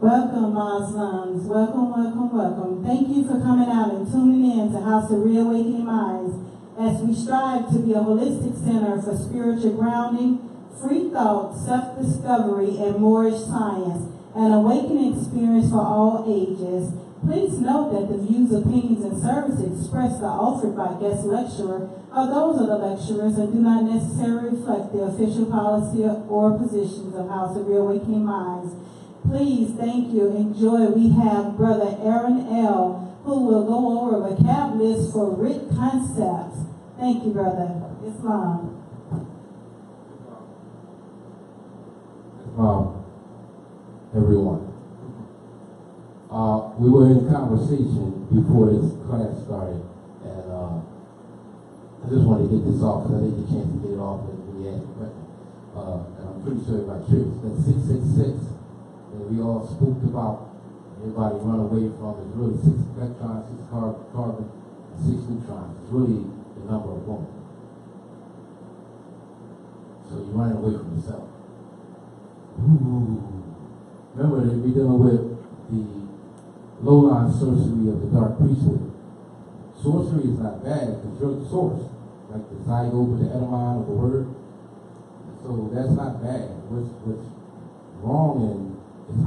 Welcome, Muslims. Welcome, welcome, welcome. Thank you for coming out and tuning in to House of Reawakening Minds as we strive to be a holistic center for spiritual grounding, free thought, self-discovery, and Moorish science, an awakening experience for all ages. Please note that the views, opinions, and services expressed or offered by guest lecturer are those of the lecturers and do not necessarily reflect the official policy or positions of House of Reawakening Minds. Please, thank you, enjoy. We have Brother Aaron L., who will go over a vocab list for Writ concepts. Thank you, Brother. Islam. Everyone. We were in conversation before this class started, and I just wanted to get this off because I didn't get a chance to get it off when we asked the question. And I'm pretty sure everybody curious. That 666 that we all spooked about, everybody run away from, is really 6 electrons, 6 carbon, and 6 neutrons. It's really the number of women. So you're running away from yourself. Ooh. Remember that we're dealing with the low-line sorcery of the dark priesthood. Sorcery is not bad because you're the source, like the zygote with the etymology of the word. So that's not bad. What's wrong is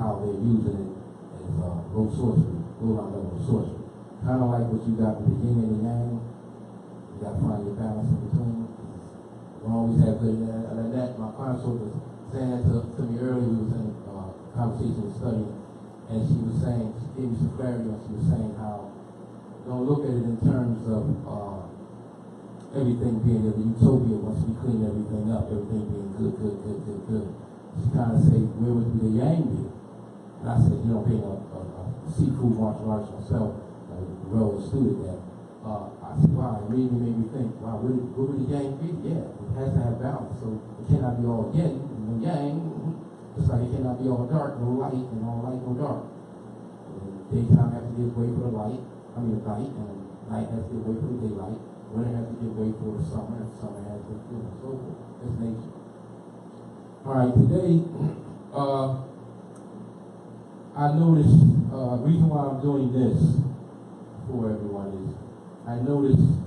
how they're using it as low sorcery, low-line level sorcery. Kind of like what you got with the yin and the yang. You got to find your balance in between. You don't always have good and that. My consort was saying that to me earlier. We was in conversation and studying, and she was saying, she gave me some clarity, and she was saying how don't look at it in terms of everything being a utopia once we clean everything up, everything being good. She kind of said, where would the yang be? And I said, being a seafood martial artist myself, a real student there, I said, wow, it really made me think, wow, where would the yang be? Yeah, it has to have balance, so it cannot be all yin and yang. Just like it cannot be all dark, no light, and all light, no dark. Daytime has to give way for the light, and night has to give way for the daylight. Winter has to give way for the summer, and summer has to give way, so forth. That's nature. All right, today, I noticed, reason why I'm doing this for everyone is, I noticed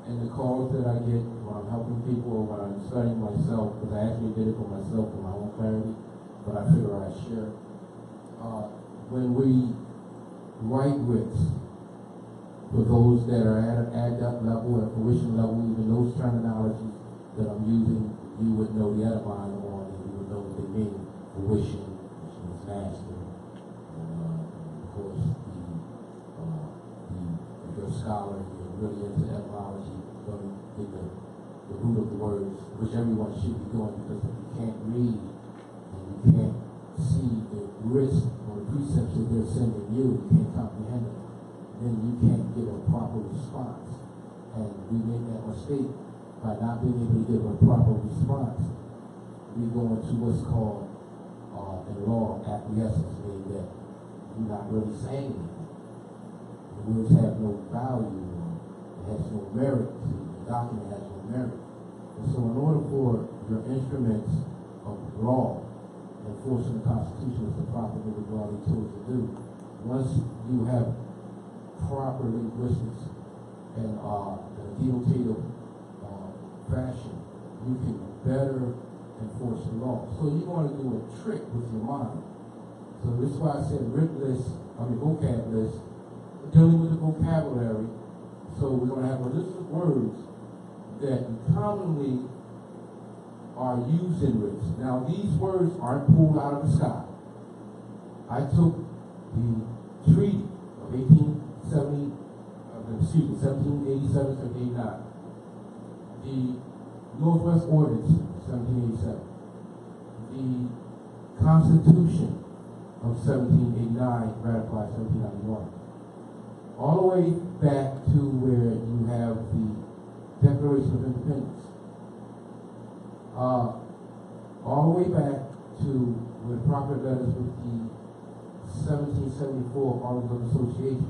in the calls that I get when I'm helping people, when I'm studying myself, because I actually did it for myself, for my own clarity, but I figure I'd share. When we write writs, for those that are at an adept level, at fruition level, even those terminologies that I'm using, you would know the etymology on, and you would know what they mean. Fruition, which means master, and of course, if you're a scholar, you're really into etymology, you're going to get the root of the words, which everyone should be doing, because if you can't read, you can't see the risk or the precepts that they're sending you can't comprehend it, then you can't give a proper response. And we make that mistake by not being able to give a proper response. We go into what's called, in law, acquiescence, meaning that you're not really saying anything. The words have no value, or it has no merit. The document has no merit. And so in order for your instruments of law, enforcing the Constitution is the proper linguistic tools to do. Once you have proper linguistics and in a denotative fashion, you can better enforce the law. So you're going to do a trick with your mind. So this is why I said vocab list, dealing with the vocabulary. So we're going to have a list of words that commonly are used in writs. Now, these words aren't pulled out of the sky. I took the treaty of 1787, 1789, the Northwest Ordinance, 1787, the Constitution of 1789, ratified 1791, all the way back to where you have the Declaration of Independence. All the way back to where the proper letters with the 1774 Articles of Association.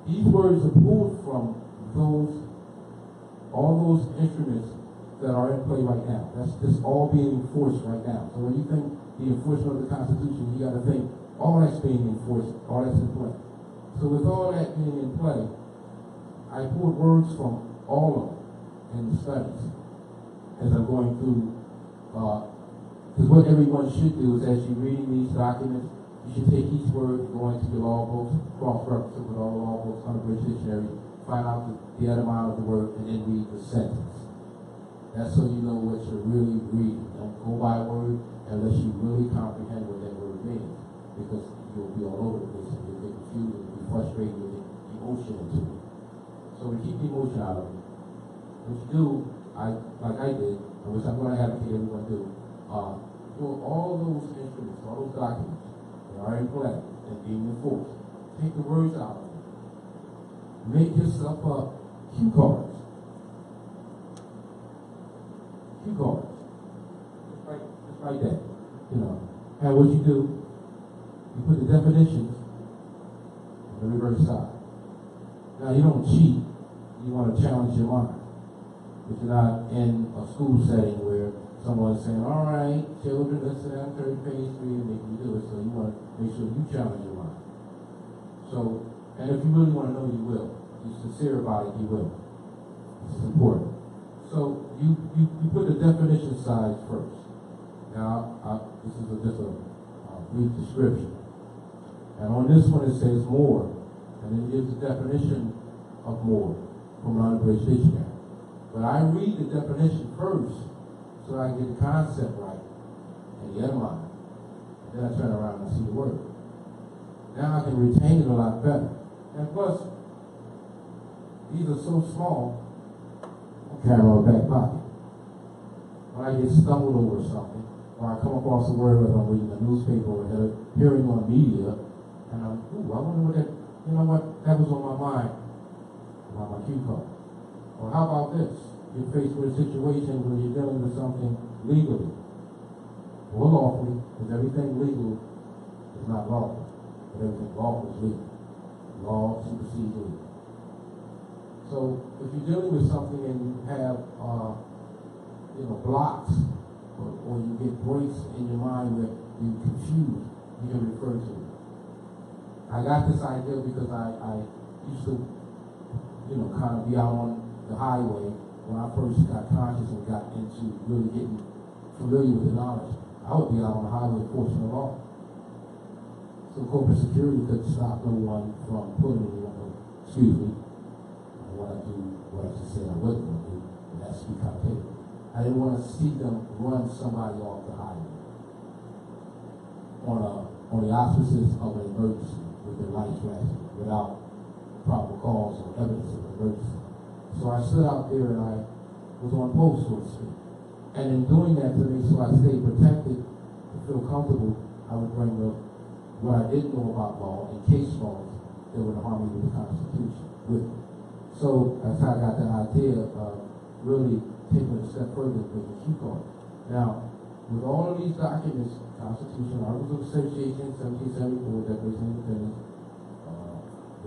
These words are pulled from all those instruments that are in play right now. That's just all being enforced right now. So when you think the enforcement of the Constitution, you got to think all that's being enforced, all that's in play. So with all that being in play, I pulled words from all of them in the studies as I'm going through, because what everyone should do is as you're reading these documents, you should take each word and go into your law books, cross-reference it with all the law books, Unabridged dictionary, find out the etymology of the word, and then read the sentence. That's so you know what you're really reading. Don't go by word unless you really comprehend what that word means, because you'll be all over the place and you'll get confused and you'll be frustrated, you'll get emotion into it. So to keep the emotion out of it, what you do, like I did, and which I'm going to advocate everyone do, for all those instruments, all those documents that are in play and being enforced, take the words out of it. Make yourself up cue cards. Cue cards. Just like that. You know. And what you do, you put the definitions on the reverse side. Now you don't cheat, you want to challenge your mind. But you're not in a school setting where someone's saying, all right, children, listen to that third page 3 and make you do it. So you want to make sure you challenge your mind. So, and if you really want to know, you will. If you're sincere about it, you will. This is important. So you put the definition side first. Now, this is just a brief description. And on this one it says more, and then it gives the definition of more from an Unabridged dictionary. But I read the definition first so I can get the concept right and the etymology. And then I turn around and see the word. Now I can retain it a lot better. And plus, these are so small, I carry them in my back pocket. When I get stumbled over something, or I come across a word, whether I'm reading a newspaper or hearing on media, and I'm, ooh, I wonder what that, you know what, that was on my mind, on my cue card. Or how about this? You're faced with a situation where you're dealing with something legally or lawfully, because everything legal is not lawful, but everything lawful is legal. Law supersedes legal. So if you're dealing with something and you have, blocks, or you get breaks in your mind where you're confused, you can refer to it. I got this idea because I used to, kind of be out on the highway when I first got conscious and got into really getting familiar with the knowledge. I would be out on the highway enforcing the law. So corporate security couldn't stop no one from pulling me over. Excuse me. What I just said I wasn't going to do, and that's speak out there. I didn't want to see them run somebody off the highway on the auspices of an emergency with their lights flashing without proper cause or evidence of an emergency. So I stood out there and I was on post, so to speak. And in doing that, to make sure I stayed protected, to feel comfortable, I would bring up what I didn't know about law and case laws that would harm me with the Constitution with me. So that's how I got the idea of really taking it a step further with the cue card. Now, with all of these documents, Constitution, Articles of Association, 1774, Declaration of Independence,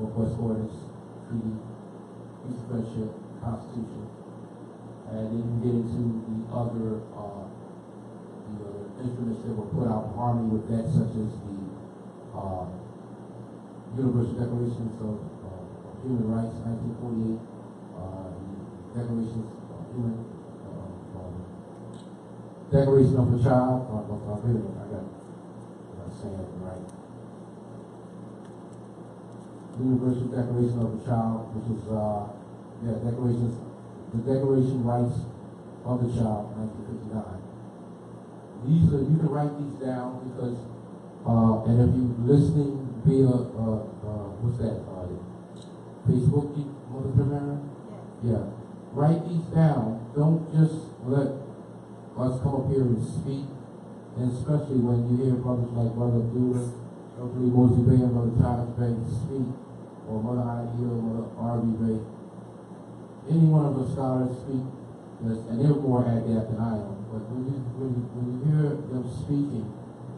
Northwest Ordinance, Treaty, Peace of Friendship, Constitution, and then you get into the other instruments that were put out in harmony with that, such as the Universal Declarations of Human Rights, 1948, Declarations of Human Declaration of the Child. I got saying it right. Universal Declaration of the Child, which is the Declaration Rights of the Child, 1959. You can write these down because, and if you're listening via Facebook, Mother Primera? Yeah. Write these down. Don't just let us come up here and speak, and especially when you hear brothers like Brother Abdullah, Brother Mosey Bay, and Brother Thomas Bay speak, or Mother Ida or Mother R.B. Bay. Any one of the scholars speak, and they're more adept than I am, but when you hear them speaking,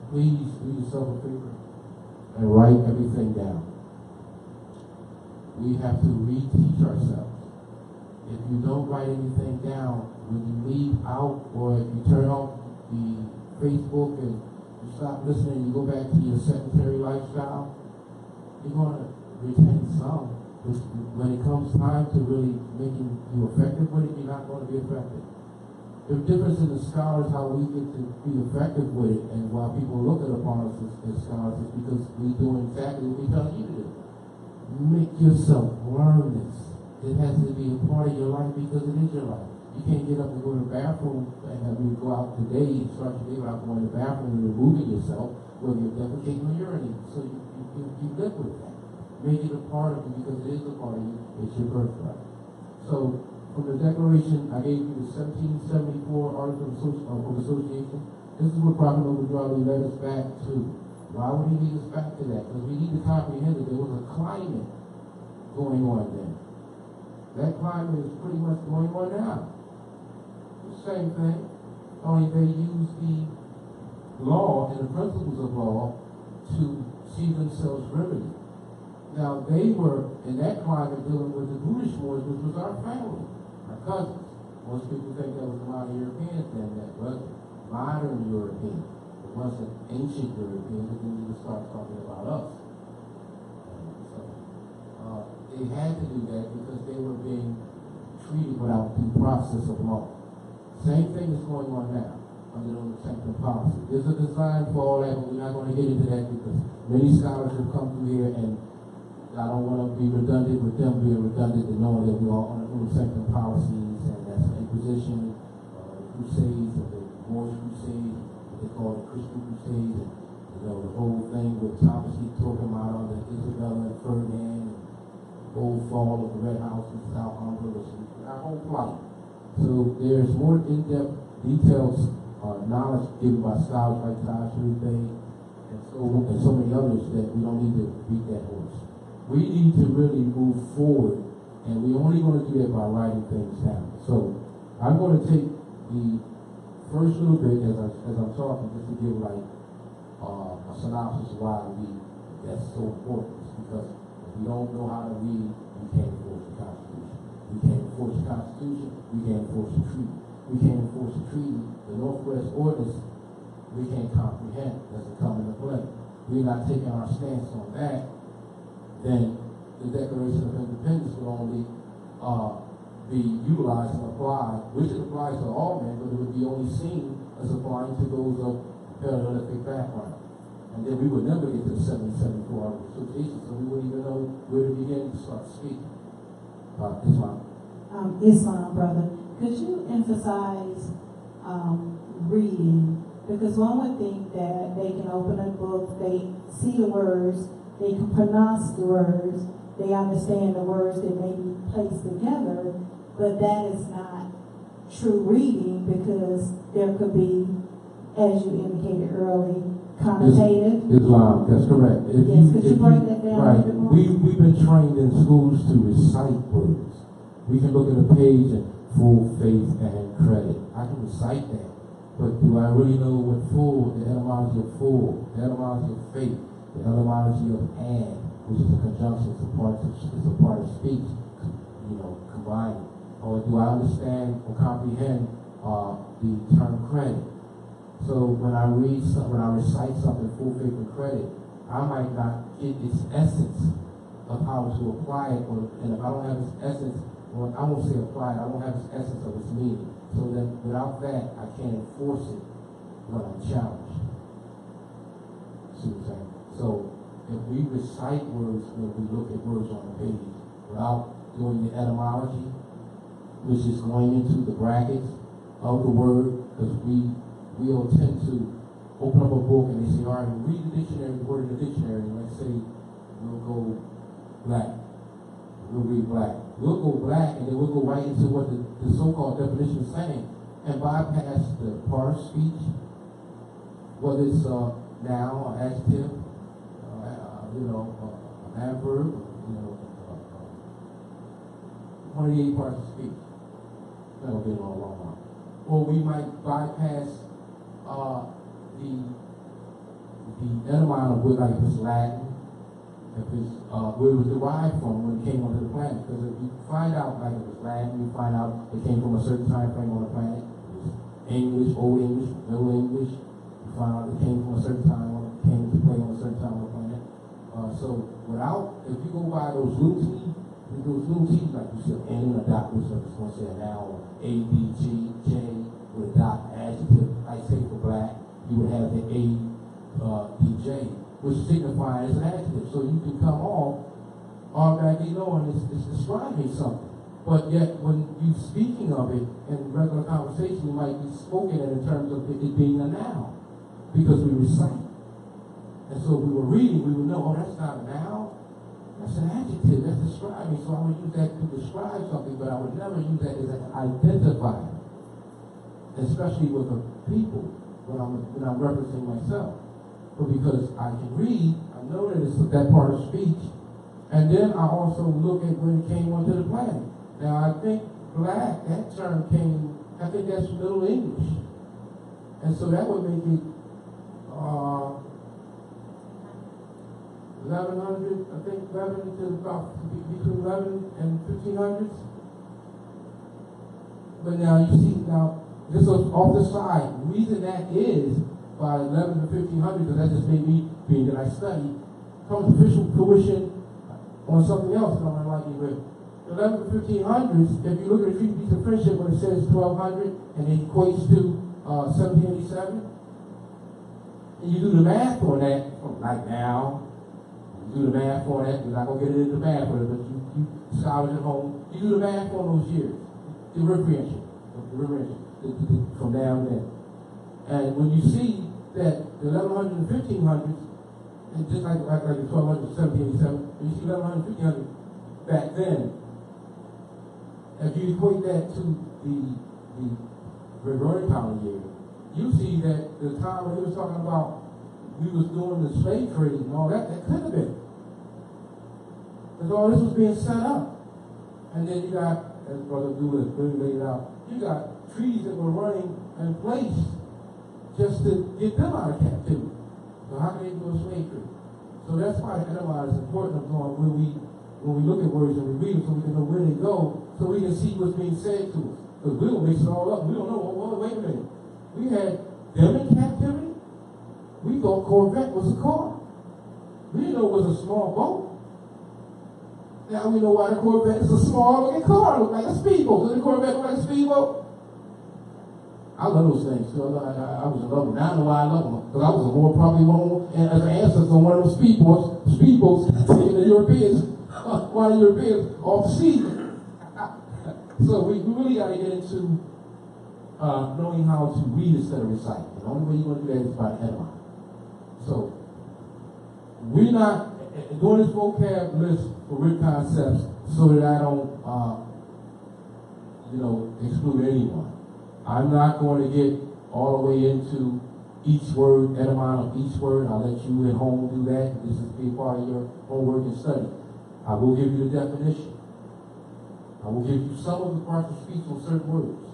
please do yourself a favor and write everything down. We have to reteach ourselves. If you don't write anything down, when you leave out or if you turn off the Facebook and you stop listening, you go back to your sedentary lifestyle, you're going to retain some. But when it comes time to really making you effective with it, you're not going to be effective. The difference in the scholars, how we get to be effective with it, and why people look at upon us as scholars, is because we do exactly what we tell you to do. Make yourself learn this. It has to be a part of your life because it is your life. You can't get up and go to the bathroom and have you go out today and start your day without going to the bathroom and removing yourself, whether you're defecating or urinating. So you live with that. Make it a part of you because it is a part of you. It's your birthright. So from the Declaration, I gave you the 1774 Article of Association. This is what Prophet Noble led us back to. Why would he lead us back to that? Because we need to comprehend that there was a climate going on then. That climate is pretty much going on now. The same thing, only they use the law and the principles of law to see themselves remedied. Now, they were in that climate dealing with the British Moors, which was our family, our cousins. Most people think that was a lot of Europeans then, that wasn't modern Europeans. It wasn't ancient Europeans, but then you start talking about us. They had to do that because they were being treated without due process of law. Same thing is going on now under the protective policy. There's a design for all that, but we're not going to get into that because many scholars have come through here, and I don't want to be redundant with them being redundant and knowing that we're all under protective policies, and that's the Inquisition, the Crusades, and the Moorish Crusades, what they call the Christian Crusades, and the whole thing with Thomas he talking about under Isabella and Ferdinand, and the whole fall of the Red House in Southampton, our whole plight. So there's more in-depth details, knowledge given by scholars like Taj Bay and so many others that we don't need to beat that horse. We need to really move forward, and we're only going to do that by writing things down. So I'm going to take the first little bit as I'm talking, just to give like a synopsis of why that's so important. It's because if we don't know how to read, we can't enforce the Constitution. We can't enforce the Constitution. We can't enforce the treaty. We can't enforce the treaty. The Northwest Ordinance, we can't comprehend. Doesn't come into play. We're not taking our stance on that. Then the Declaration of Independence will only be utilized and applied, which it applies to all men, but it would be only seen as applying to those of Paleolithic background. And then we would never get to the 1774 Article of Association, so we wouldn't even know where to begin to start speaking. Islam. Islam, brother. Could you emphasize reading? Because one would think that they can open a book, they see the words, they can pronounce the words, they understand the words that may be placed together, but that is not true reading because there could be, as you indicated early, connotative. Islam, that's correct. Could you break that down right. a bit more? We've been trained in schools to recite words. We can look at a page and full faith and credit. I can recite that. But do I really know what full, the etymology of full, the etymology of faith, the etymology of and, which is a conjunction, it's a part of speech, combined. Or do I understand or comprehend the term credit? So when I recite something, full faith and credit, I might not get its essence of how to apply it, and if I don't have its essence, well, I won't say apply it, I won't have its essence of its meaning. So then without that, I can't enforce it when I'm challenged. See what I'm saying? So if we recite words when we look at words on the page without doing the etymology, which is going into the brackets of the word, because we'll tend to open up a book and they say, all right, read the dictionary, the word in the dictionary, and let's say we'll go black. We'll read black. We'll go black and then we'll go right into what the so-called definition is saying and bypass the part of speech, whether it's noun or adjective, an adverb, one of the 8 parts of speech. That'll get it all wrong. Or we might bypass the etymology of where, like, if it's Latin, if it's where it was derived from when it came onto the planet. Because if you find out, like, if it's Latin, you find out it came from a certain time frame on the planet. It was English, Old English, Middle English. You find out it came from a certain time, or came to play on a certain time on the planet. So if you go by those little T's, like you see an N and a dot, which I'm just going to say a noun, or A, B, G, J, with a dot, adjective, like say for black, you would have the A, D, J, which signifies an adjective. So you can come off automatically knowing it's describing something. But yet, when you speaking of it in regular conversation, you might be spoken in terms of it being a noun, because we recite. And so if we were reading, we would know, oh, that's not a noun, that's an adjective, that's describing. So I would use that to describe something, but I would never use that as an identifier, especially with the people when I'm referencing myself. But because I can read, I know that it's that part of speech, and then I also look at when it came onto the planet. Now I think black, that term came, I think that's Middle English, and so that would make it 1100, I think 11 to about between 11 and 1500s. But now you see, this was off the side. The reason that is by 11 to 1500, because that just made me, being that I study, comes to official fruition on something else that I'm unlikely with. 11 to 1500s, if you look at a treaty piece of friendship when it says 1200 and it equates to 1787, and you do the math on that, like now, you do the math on that, we're not going to get into the math on it, but you scholars at home, you do the math on those years, the referential, from now and then. And when you see that the 1100 and 1500s, and just like the 1200 1787, when you see 1100 and 1500 back then, if you equate that to the Gregorian calendar year, you see that the time when he was talking about we was doing the slave trade and all that could have been. Because all this was being set up. And then you got, as Brother Doolittle really laid it out, you got treaties that were running in place just to get them out of captivity. So how can they do a slave trade? So that's why etymology is important on when we look at words and we read them so we can know where they go, so we can see what's being said to us. Because we don't mix it all up. We don't know, well, wait a minute. We had them in captivity? We thought Corvette was a car. We didn't know it was a small boat. Now we know why the Corvette is a small looking car. It looks like a speedboat. Does the Corvette look like a speedboat? I love those things. So I was in love with them. Now I know why I love them. Because I was probably one, and as an ancestor on one of those speedboats taking the Europeans, one of the Europeans off the sea. So we really got to get into knowing how to read instead of recite. And the only way you're going to do that is by etymology. So we're not doing this vocab list for written concepts so that I don't, exclude anyone. I'm not going to get all the way into each word, etymology of each word. I'll let you at home do that. This is be part of your homework and study. I will give you the definition. I will give you some of the parts of speech on certain words.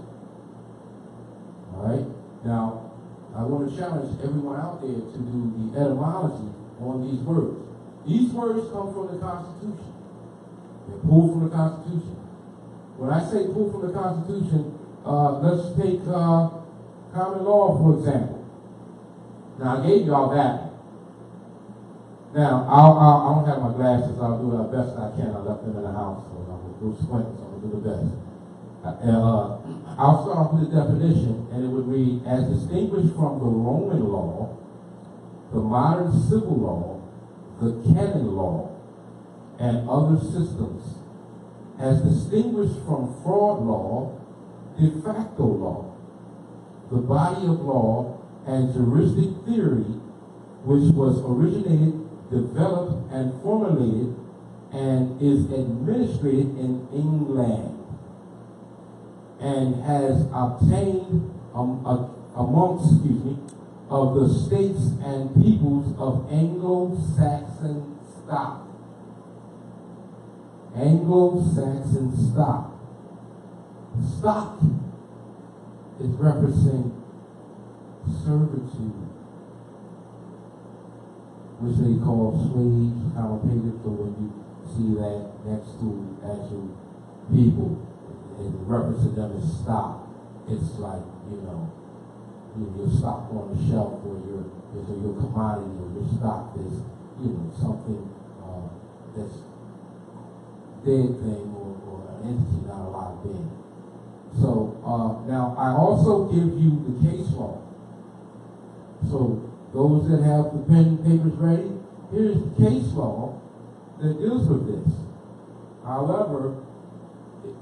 All right? Now, I want to challenge everyone out there to do the etymology on these words. These words come from the Constitution. They're pulled from the Constitution. When I say pulled from the Constitution, let's take common law, for example. Now, I gave you all that. Now, I don't have my glasses. I'll do the best I can. I left them in the house, so I'm going to go squint, so I'm going to do the best. I'll start off with the definition, and it would read, as distinguished from the Roman law, the modern civil law, the canon law, and other systems, as distinguished from fraud law, de facto law, the body of law, and juristic theory, which was originated, developed, and formulated, and is administered in England, and has obtained amongst of the states and peoples of Anglo-Saxon stock. Anglo-Saxon stock. Stock is referencing servitude, which they call slaves, connotative. So when you see that next to actual people, and referencing them as stock, it's like, your stock on the shelf, or your commodity, or your stock is, something that's dead thing, or an entity, not a live being. So now I also give you the case law. So those that have the pen and papers ready, here's the case law that deals with this. However,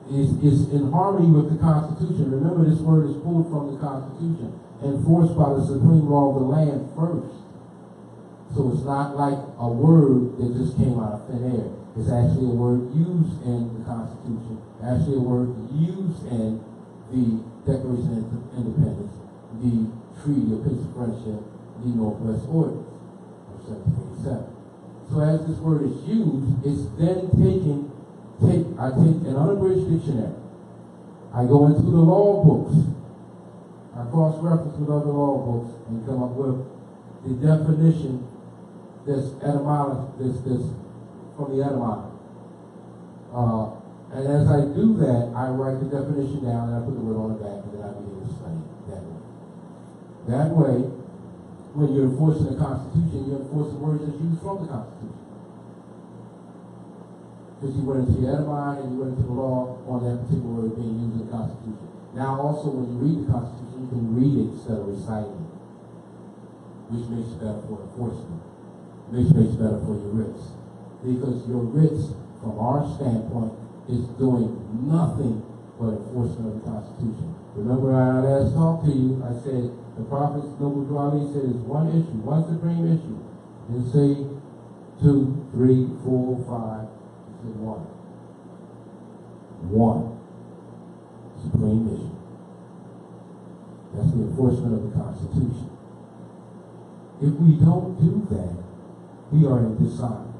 it's in harmony with the Constitution. Remember, this word is pulled from the Constitution, enforced by the supreme law of the land first. So it's not like a word that just came out of thin air. It's actually a word used in the Constitution, actually a word used in the Declaration of Independence, the Treaty of Peace and Friendship, the Northwest Ordinance of 1787. So as this word is used, it's then I take an unabridged dictionary. I go into the law books. I cross-reference with other law books and come up with the definition that's from the etymology. And as I do that, I write the definition down and I put the word on the back, and then I begin to study that way. That way, when you're enforcing the Constitution, you're enforcing words that's used from the Constitution. Because you went into the etymology and you went into the law on that particular word being used in the Constitution. Now also, when you read the Constitution, you can read it instead of reciting it, which makes it better for enforcement, which makes it better for your writs. Because your writs, from our standpoint, is doing nothing but enforcement of the Constitution. Remember, when I last talked to you, I said the prophet's noble Dwali said it's one issue, one supreme issue. Didn't say 2, 3, 4, 5. He said one. One supreme issue. That's the enforcement of the Constitution. If we don't do that, we are in dishonor.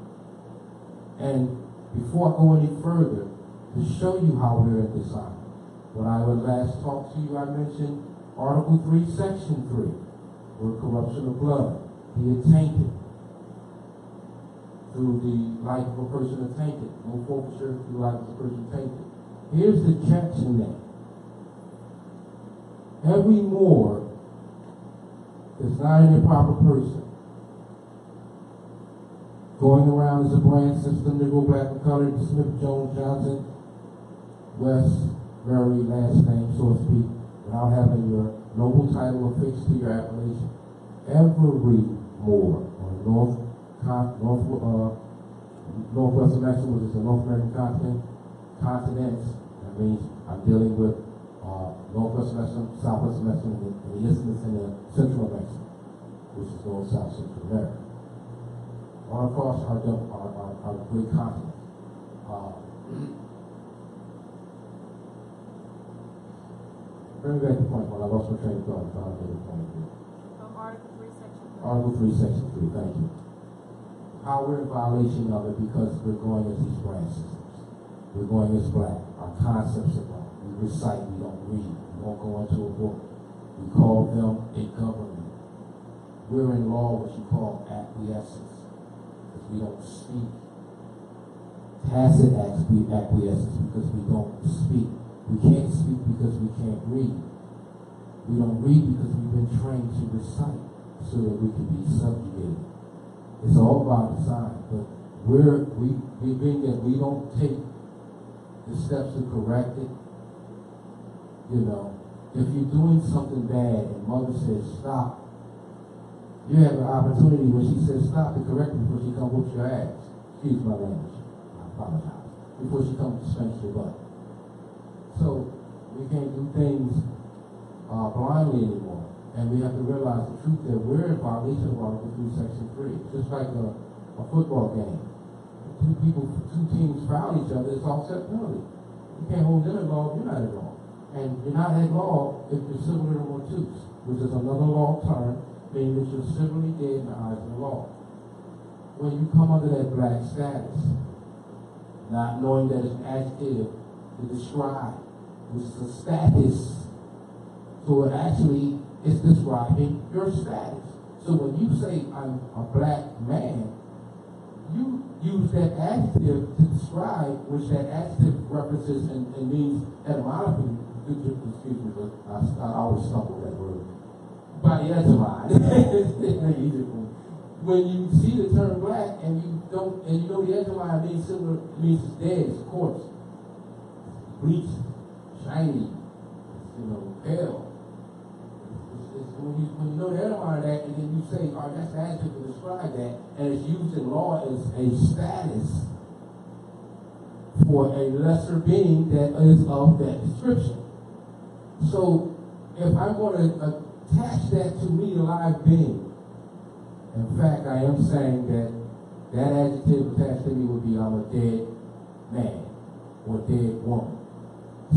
And before I go any further, to show you how we're in dishonor, when I would last talk to you, I mentioned Article 3, Section 3, where corruption of blood, be attainted through the life of a person attainted. No forfeiture through the life of a person tainted. Here's the catch in that. Every Moor that's not an improper person, going around as a brand system, Negro, Black, and Colored, Smith, Jones, Johnson, West, very last name, so to speak, without having your noble title affixed to your appellation. Every Moor on Northwestern Mexico, which is the North American continents. That means I'm dealing with Northwestern Mexico, Southwestern Mexico, and the Isthmus and the Central Mexico, which is North, South, Central America. All across our great continent. Bring me back to the point when I lost my train of thought. Article 3, Section 3. Article 3, Section 3, thank you. How we're in violation of it because we're going as these brand systems. We're going as black. Our concepts are wrong. We recite, we don't read. We don't go into a book. We call them a government. We're in law what you call acquiescence. We don't speak. Tacit acquiescence because we don't speak. We can't speak because we can't read. We don't read because we've been trained to recite so that we can be subjugated. It's all about design, but we being that we don't take the steps to correct it. If you're doing something bad and mother says stop, you have an opportunity when she says stop to correct it before she comes whoop your ass. Excuse my language. I apologize. Before she comes to spank your butt. So we can't do things blindly anymore. And we have to realize the truth that we're in violation of Article 3, Section 3. Just like a football game. Two teams foul each other, it's offset penalty. You can't hold them at law if you're not at law. And you're not at law if you're civil intermortus, which is another law term, meaning that you're civilly dead in the eyes of the law. When you come under that black status, not knowing that it's an adjective to describe, which is a status. So it actually is describing your status. So when you say I'm a black man, you use that adjective to describe which that adjective references and means etymologically. Excuse me, but I always stumble with that word. by the etymology. When you see the term black and you don't, and you know the etymology means similar, means it's dead, it's corpse, bleached, shiny, pale. When you know the etymology of that, and then you say, oh, that's the adjective to describe that, and it's used in law as a status for a lesser being that is of that description. So, if I'm going to attach that to me, a live being, in fact, I am saying that that adjective attached to me would be I'm a dead man or dead woman.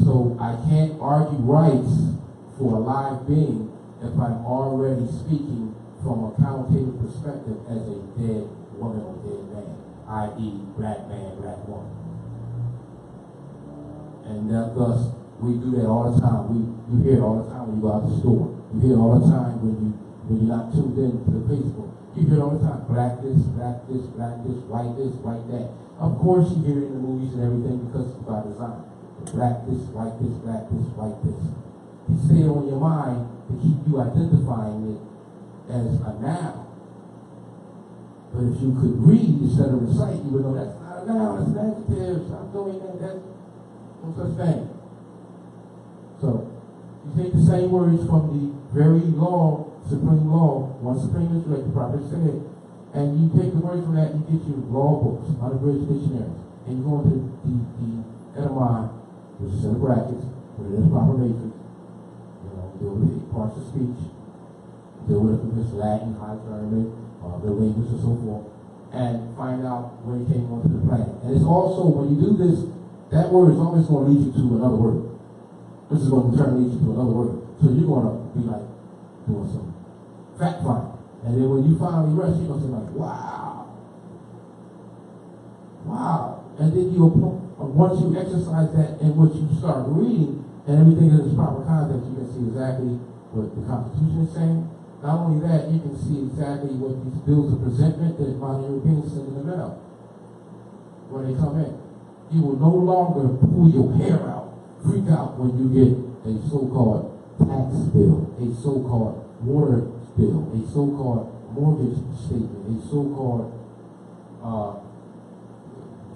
So I can't argue rights for a live being if I'm already speaking from a connotative perspective as a dead woman or dead man, i.e. black man, black woman. And thus, we do that all the time. You hear it all the time when you go out the store. You hear it all the time when you're not tuned in to the Facebook. You hear it all the time. Black this, black this, black this, white that. Of course you hear it in the movies and everything because it's by design. Black this, white this, black this, white this. You stay on your mind to keep you identifying it as a noun. But if you could read instead of recite, you would know that's not a noun, that's an adjective. Stop doing that. That's no such thing. So, you take the same words from the very law, supreme law, one supreme is like the prophet said, and you take the words from that, you get your law books, unabridged dictionaries, and you go into the etymology, which is in the brackets, put it in the proper matrix, deal with the parts of speech, deal with it from this Latin, High German, Middle English, and so forth, and find out where it came onto the planet. And it's also, when you do this, that word is always going to lead you to another word. This is going to turn lead you to another word. So you're going to be like doing some fact finding. And then when you finally rest, you're going to say like, wow. Wow. And then once you exercise that and once you start reading and everything in its proper context, you can see exactly what the Constitution is saying. Not only that, you can see exactly what these bills of presentment that modern Europeans send in the mail when they come in. You will no longer pull your hair out, freak out when you get a so-called tax bill, a so-called water bill, a so-called mortgage statement, a so-called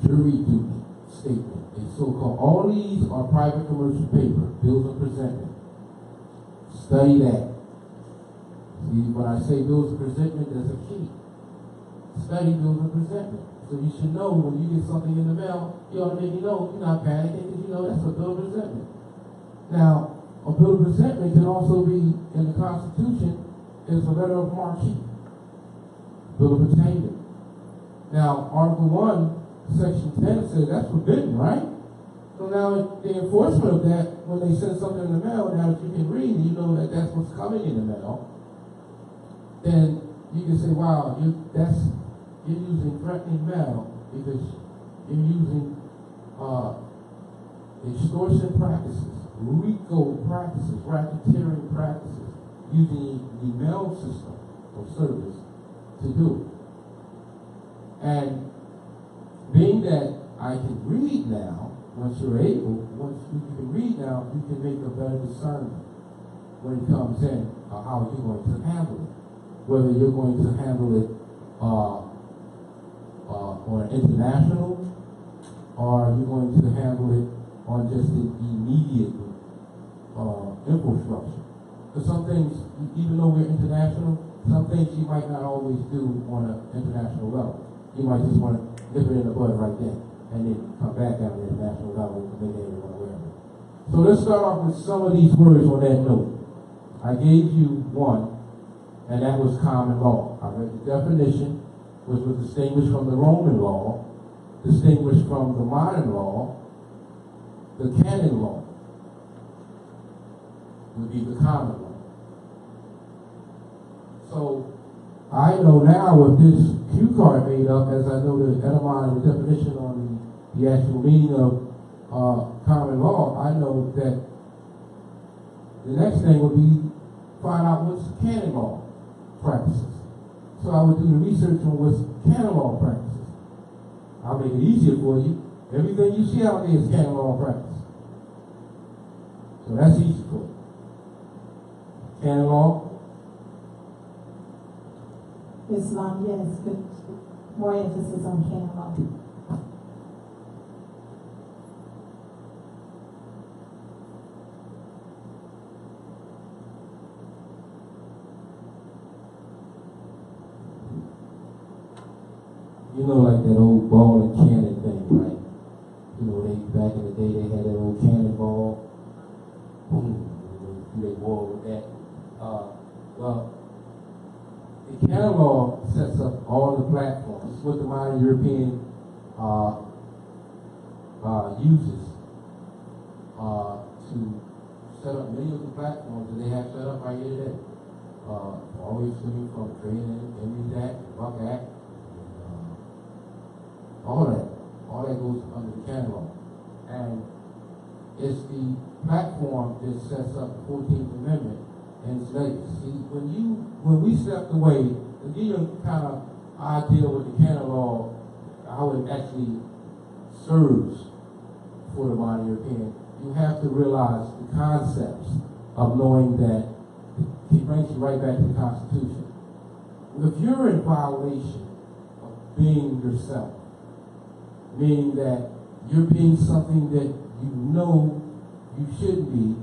jury duty statement, a so-called, all these are private commercial paper, bills of presentment. Study that. See, when I say bills of presentment, there's a key. Study bills of presentment. So you should know when you get something in the mail, you ought to make you know you're not panicking because you know that's a bill of presentment. Now, a bill of presentment can also be in the Constitution is a letter of marque, bill of attainder. Now, Article 1, Section 10 says that's forbidden, right? So now the enforcement of that, when they send something in the mail, now that you can read and you know that that's what's coming in the mail, then you can say, wow, you're using threatening mail because you're using extortion practices, RICO practices, racketeering practices, using the mail system or service to do it. And being that I can read now, once you can read now, you can make a better discernment when it comes in how you're going to handle it. Whether you're going to handle it on an international, or you're going to handle it on just an immediate infrastructure. Because some things, even though we're international, some things you might not always do on an international level. You might just want to nip it in the bud right then, and then come back down to the international level and make everyone aware of it. So let's start off with some of these words on that note. I gave you one, and that was common law. I read the definition, which was distinguished from the Roman law, distinguished from the modern law. The canon law would be the common law. So I know now with this cue card made up, as I know the etymology, the definition on the actual meaning of common law, I know that the next thing would be find out what's canon law practices. So I would do the research on what's canon law practices. I'll make it easier for you. Everything you see out there is canon law practice. So that's easy for you. Canon law, Islam, yes, but more emphasis on canon law. You know, like that old ball and cannon thing, right? You know, back in the day they had that old cannonball. Boom. They war with that. Well, the canon law sets up all the platforms. This is what the modern European uses to set up many of the platforms that they have set up right here today. Always looking from training, Enemy's Act, Buck Act, all that goes under the canon law. And it's the platform that sets up the 14th Amendment and its legacy. See, when we stepped away, to give you a kind of idea with the canon law, how it actually serves for the modern European, you have to realize the concepts of knowing that it brings you right back to the Constitution. If you're in violation of being yourself, meaning that you're being something that you know you shouldn't be,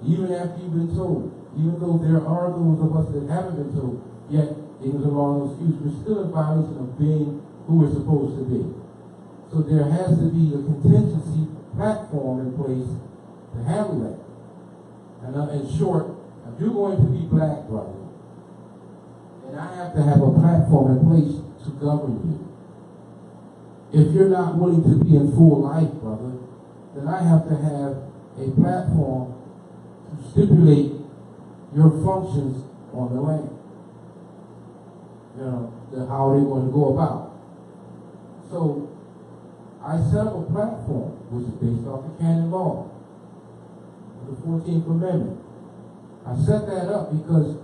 even after you've been told, even though there are those of us that haven't been told, yet it was a long excuse, we're still in violation of being who we're supposed to be. So there has to be a contingency platform in place to handle that. And in short, if you're going to be black, brother, then I have to have a platform in place to govern you. If you're not willing to be in full life, brother, then I have to have a platform to stipulate your functions on the land. You know, how they're going to go about. So, I set up a platform which is based off the canon law, the 14th Amendment. I set that up because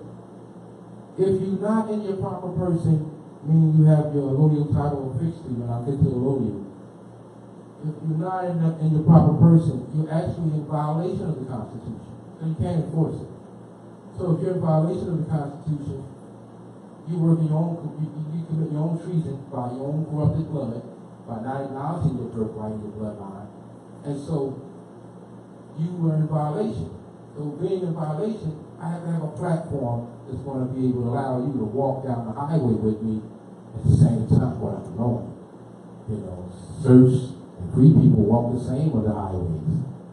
if you're not in your proper person, meaning you have your allodial title affixed to you, and I'll get to the allodial. If you're not in your proper person, you're actually in violation of the Constitution. So you can't enforce it. So if you're in violation of the Constitution, you work in your own, you commit your own treason by your own corrupted blood, by not acknowledging your birthright and your bloodline. And so you were in violation. So being in violation, I have to have a platform that's going to be able to allow you to walk down the highway with me at the same time what I'm knowing. You know, search and free people walk the same on the highways.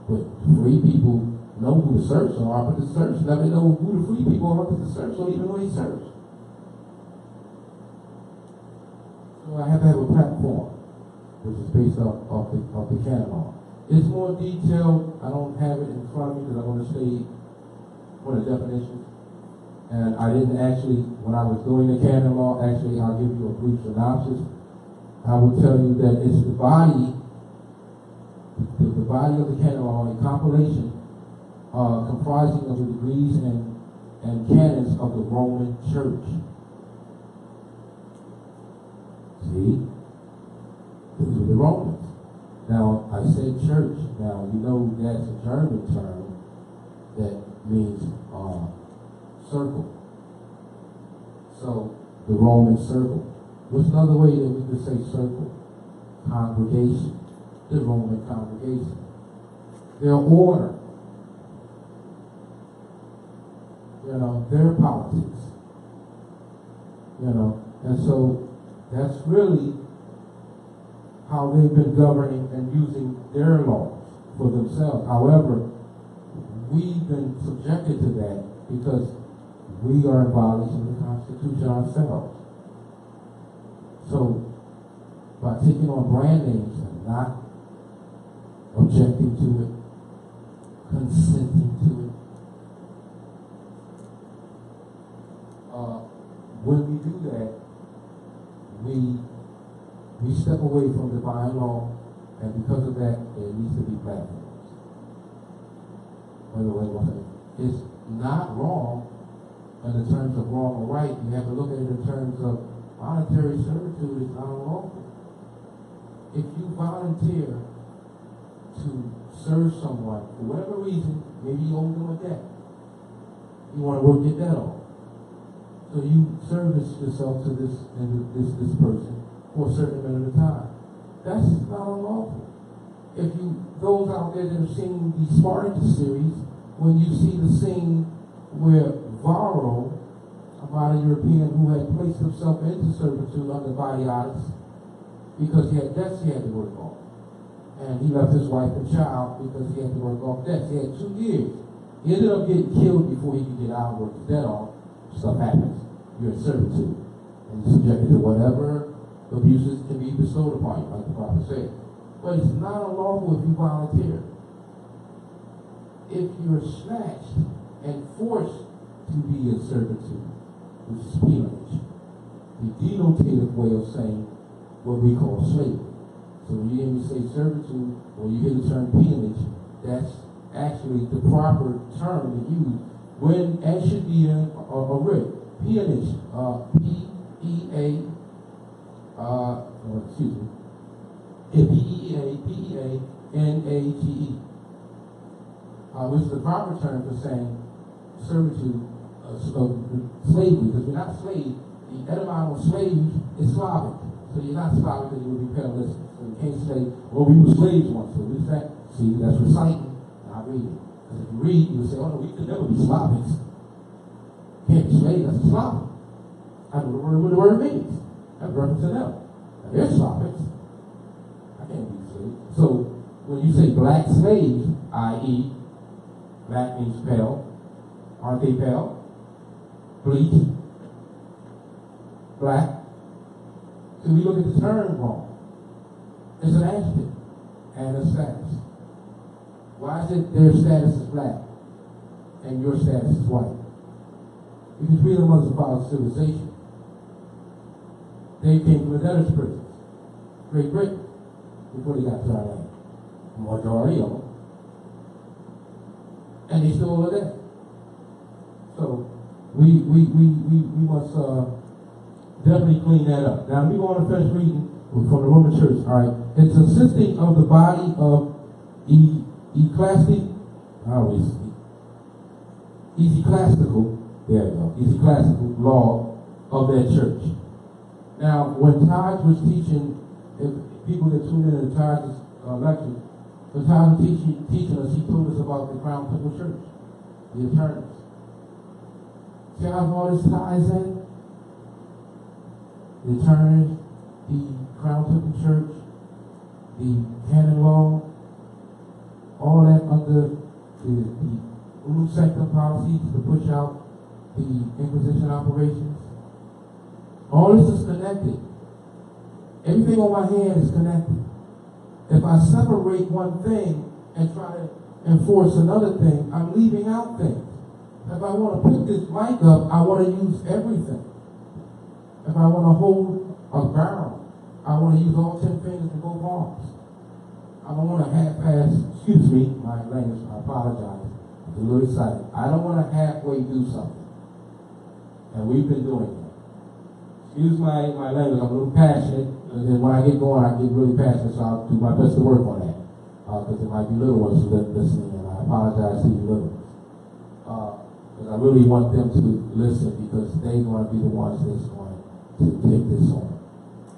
But free people know who the serfs are, but the serfs never know who the free people are because the serfs don't even know they serfs. So I have to have a platform which is based off the canon law. It's more detailed. I don't have it in front of me because I want to stay for the definitions. And I didn't actually, when I was doing the canon law, actually I'll give you a brief synopsis. I will tell you that it's the body of the canon law, a compilation comprising of the degrees and canons of the Roman Church. See? These are the Romans. Now, I said church. Now, you know that's a German term that means circle. So, the Roman circle. What's another way that we could say circle? Congregation. The Roman congregation. Their order. You know, their politics. You know, and so that's really how they've been governing and using their laws for themselves. However, we've been subjected to that because we are in violation of the Constitution ourselves. So, by taking on brand names and not objecting to it, consenting to it, when we do that, we step away from divine law, and because of that, there needs to be platforms. Wait. It's not wrong in the terms of wrong or right. You have to look at it in terms of voluntary servitude is not unlawful. If you volunteer to serve someone for whatever reason, maybe you owe them a debt. You want to work your debt off. So you service yourself to this person for a certain amount of time. That's not unlawful. If you, those out there that have seen the Spartacus series, when you see the scene where Varro, a modern European who had placed himself into servitude under Vadiatus, because he had debts he had to work off. And he left his wife and child because he had to work off debts. He had 2 years. He ended up getting killed before he could get out and work his debt off. Stuff happens. You're in servitude. And you're subjected to whatever abuses can be bestowed upon you, like the prophet said. But it's not unlawful if you volunteer. If you're snatched and forced to be in servitude, which is peonage, the denotative way of saying what we call slavery. So when you hear me say servitude, when you hear the term peonage, that's actually the proper term to use when and should be in a writ. Peonage, P-E-A-N-A-G-E, which is the proper term for saying servitude of slavery, because we're not slaves. The etymology of slave is Slavic, so you're not Slavic because you would be Paleolithic. So you can't say, well, we were slaves once. So we say, see, that's reciting, not reading. Because if you read, you would say, oh no, we could never be Slavics. Can't be slaves, that's Slavic. I know what the word means. That's reference to them. Now, they're Slavics. I can't be slave. So when you say black slaves, i.e., black means pale. Aren't they pale? Bleach. Black. So we look at the term wrong. It's an adjective and a status. Why is it their status is black and your status is white? Because we are amongst the father of civilization. They came from the debtors' prisons, Great Britain, before they got to our land. Majority of them. And they still are there. So we must definitely clean that up. Now we go on to finish reading from the Roman Church. All right, it's consisting of the body of ecclesiastical. There you go. Ecclesiastical law of that church. Now, when Taj was teaching, if people that tune in to Taj's lectures, when Taj was teaching us, he told us about the Crown Temple Church, the attorneys. See how all this ties in? The attorneys, the Crown Temple Church, the canon law, all that under the Ulu sector policies to push out the Inquisition operations. All this is connected. Everything on my hand is connected. If I separate one thing and try to enforce another thing, I'm leaving out things. If I want to put this mic up, I want to use everything. If I want to hold a barrel, I want to use all 10 fingers and both arms. I don't want to half-ass, excuse me, my language, I apologize. I'm a little excited. I don't want to halfway do something. And we've been doing that. Excuse my language, I'm a little passionate, and then when I get going, I get really passionate, so I'll do my best to work on that. Because there might be little ones listening, and I apologize to you little ones. Because I really want them to listen, because they're going to be the ones that's going to take this on.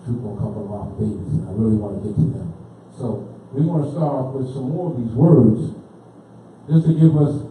Truth going to come from our babies, and I really want to get to them. So, we want to start off with some more of these words, just to give us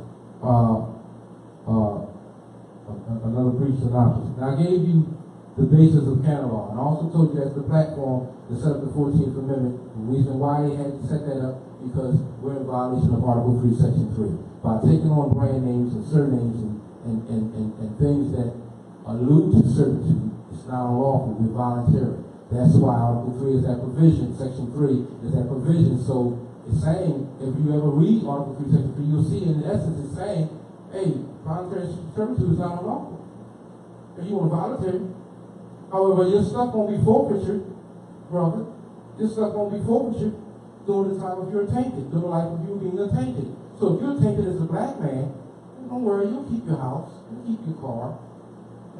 another brief synopsis. Now, I gave you the basis of canon law, and I also told you that's the platform to set up the 14th Amendment. The reason why they had to set that up, because we're in violation of Article 3, Section 3. By taking on brand names and surnames and things that allude to servitude, it's not unlawful, we're voluntary. That's why Article 3 is that provision, Section 3 is that provision. So it's saying, if you ever read Article 3, Section 3, you'll see in essence it's saying, hey, voluntary servitude is not unlawful. If you want voluntary. However, your stuff won't be forfeited, brother. Your stuff won't be forfeited during the time of your tainted, during the life of you being attainted. So if you're tainted as a black man, don't worry, you'll keep your house, you'll keep your car,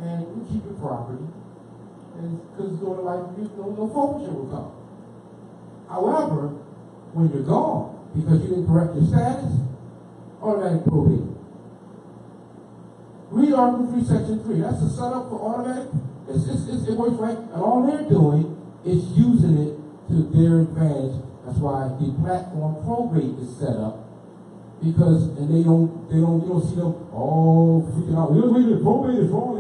and you'll keep your property. And because during the life of you, no forfeiture will come. However, when you're gone, because you didn't correct your status, automatic probate. Read Article 3, Section 3. That's a setup for automatic. It works right. And all they're doing is using it to their advantage. That's why the platform probate is set up. Because, and you don't see them all freaking out. Wait, probate is wrong.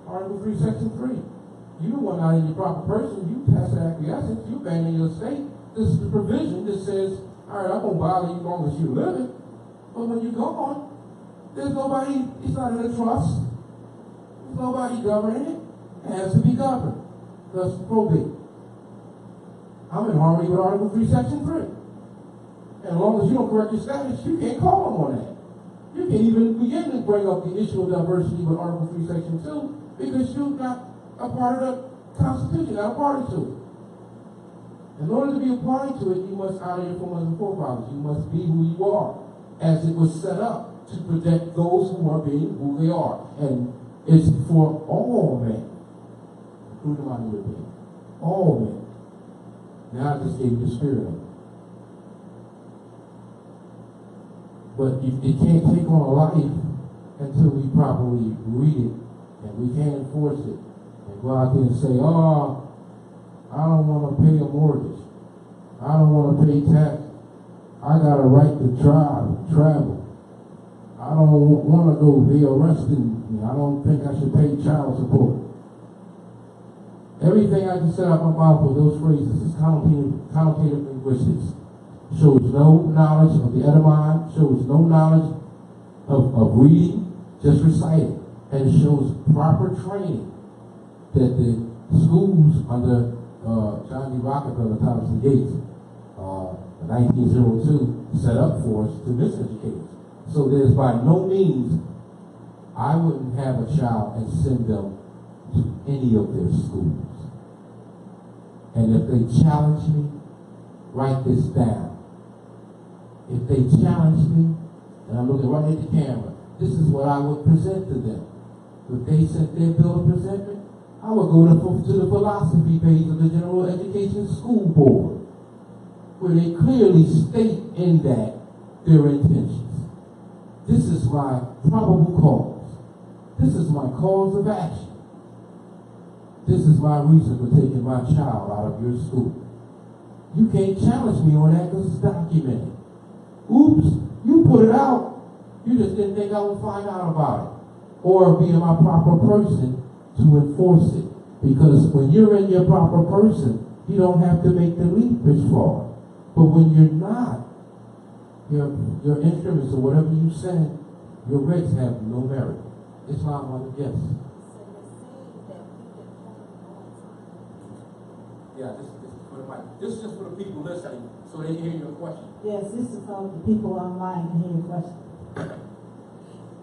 Article 3, Section 3. You were not in your proper person. You pass acquiescence. You abandon your estate. This is the provision that says, all right, I'm going to bother you as long as you're living. But when you're gone, there's nobody, it's not in a trust. There's nobody governing it. It has to be governed. Thus, probate. I'm in harmony with Article 3, Section 3. And as long as you don't correct your status, you can't call them on that. You can't even begin to bring up the issue of diversity with Article 3, Section 2, because you're not a part of the Constitution, not a party to it. In order to be a party to it, you must honor your foremothers and forefathers. You must be who you are, as it was set up to protect those who are being who they are. And it's for all men, including minority men. All men. Now I just gave you the spirit of it. But it can't take on a life until we properly read it and we can't enforce it and go out there and say, oh, I don't want to pay a mortgage. I don't want to pay tax. I got a right to travel. I don't want to go. They arresting me. I don't think I should pay child support. Everything I just said out my mouth with those phrases is connotative linguistics. Shows no knowledge of the etymology, shows no knowledge of reading, just recite it. And it shows proper training that the schools under John D. Rockefeller, Thompson Gates, 1902, set up for us to miseducate us. So there's by no means, I wouldn't have a child and send them to any of their schools. And if they challenge me, write this down. If they challenge me, and I'm looking right at the camera, this is what I would present to them. If they sent their bill of presentment, I would go to the philosophy page of the General Education School Board, where they clearly state in that their intentions. This is my probable cause. This is my cause of action. This is my reason for taking my child out of your school. You can't challenge me on that because it's documented. Oops, you put it out. You just didn't think I would find out about it. Or be my proper person to enforce it. Because when you're in your proper person, you don't have to make the leap as far. But when you're not, your instruments or whatever you send, your writs have no merit. It's not one of guess. Yeah, this is just for the people listening, so they hear your question. Yes, this is so the people online can hear your question.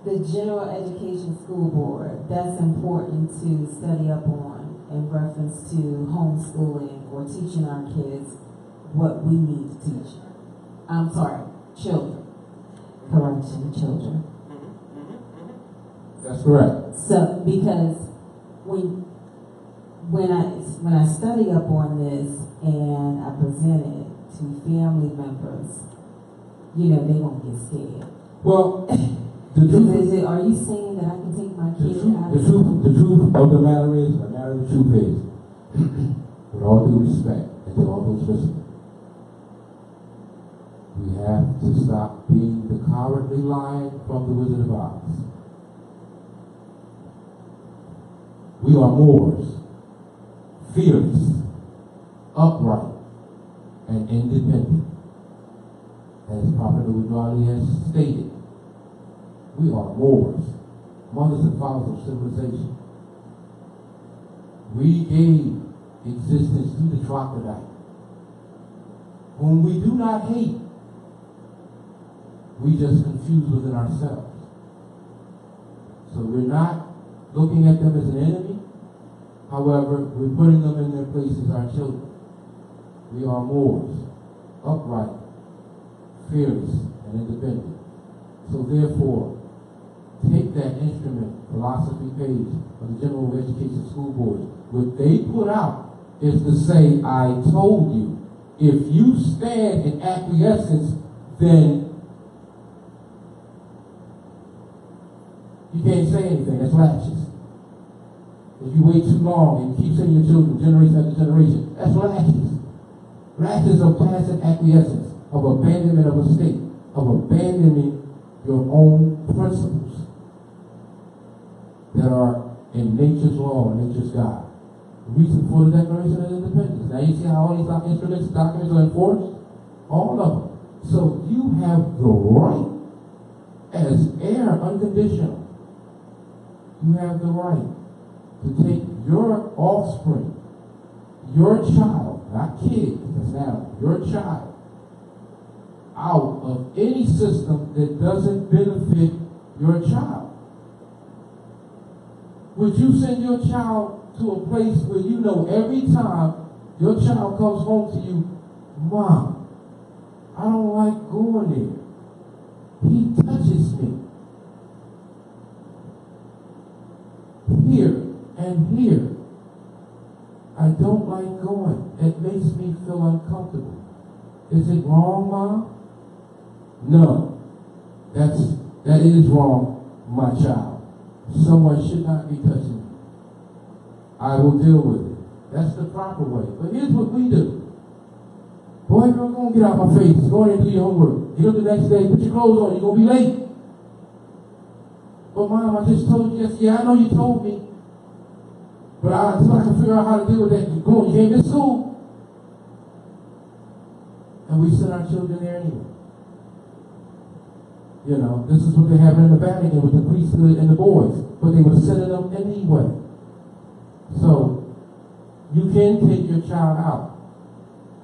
The General Education School Board, that's important to study up on in reference to homeschooling or teaching our kids what we need to teach. I'm sorry, children. Correction, children. That's correct. So, because when I study up on this and I present it to family members, you know, they won't get scared. Well, are you saying that I can take my kid out of school? The truth of the matter is, with all due respect, and to all those listening, we have to stop being the cowardly lion from the Wizard of Oz. We are Moors, fearless, upright, and independent. As Prophet Uwali has stated, we are Moors, mothers and fathers of civilization. We gave existence to the troglodyte, whom we do not hate. We just confuse within ourselves. So we're not looking at them as an enemy. However, we're putting them in their place as our children. We are Moors, upright, fearless, and independent. So therefore, take that instrument, philosophy page of the General Education School Board. What they put out is to say, I told you. If you stand in acquiescence, then You can't say anything. That's lashes. If you wait too long and keep sending your children generation after generation, that's lashes. Lashes of passive acquiescence, of abandonment of a state, of abandoning your own principles that are in nature's law and nature's God. The reason for the Declaration of Independence. Now you see how all these instruments, documents are enforced? All of them. So you have the right as heir unconditional. You have the right to take your offspring, your child, not kid, because now your child, out of any system that doesn't benefit your child. Would you send your child to a place where you know every time your child comes home to you, Mom, I don't like going there. He touches me. Here and here. I don't like going. It makes me feel uncomfortable. Is it wrong, Mom? No. That is wrong, my child. Someone should not be touching me. I will deal with it. That's the proper way. But here's what we do. Boy, girl, go and get out of my face. Go in and do your homework. Get up the next day, put your clothes on. You're going to be late. But Mom, I just told you yesterday. Yeah, I know you told me. But until I can figure out how to deal with that, you can't miss school. And we send our children there anyway. You know, this is what they have in the Vatican with the priesthood and the boys. But they were sending them anyway. So, you can take your child out.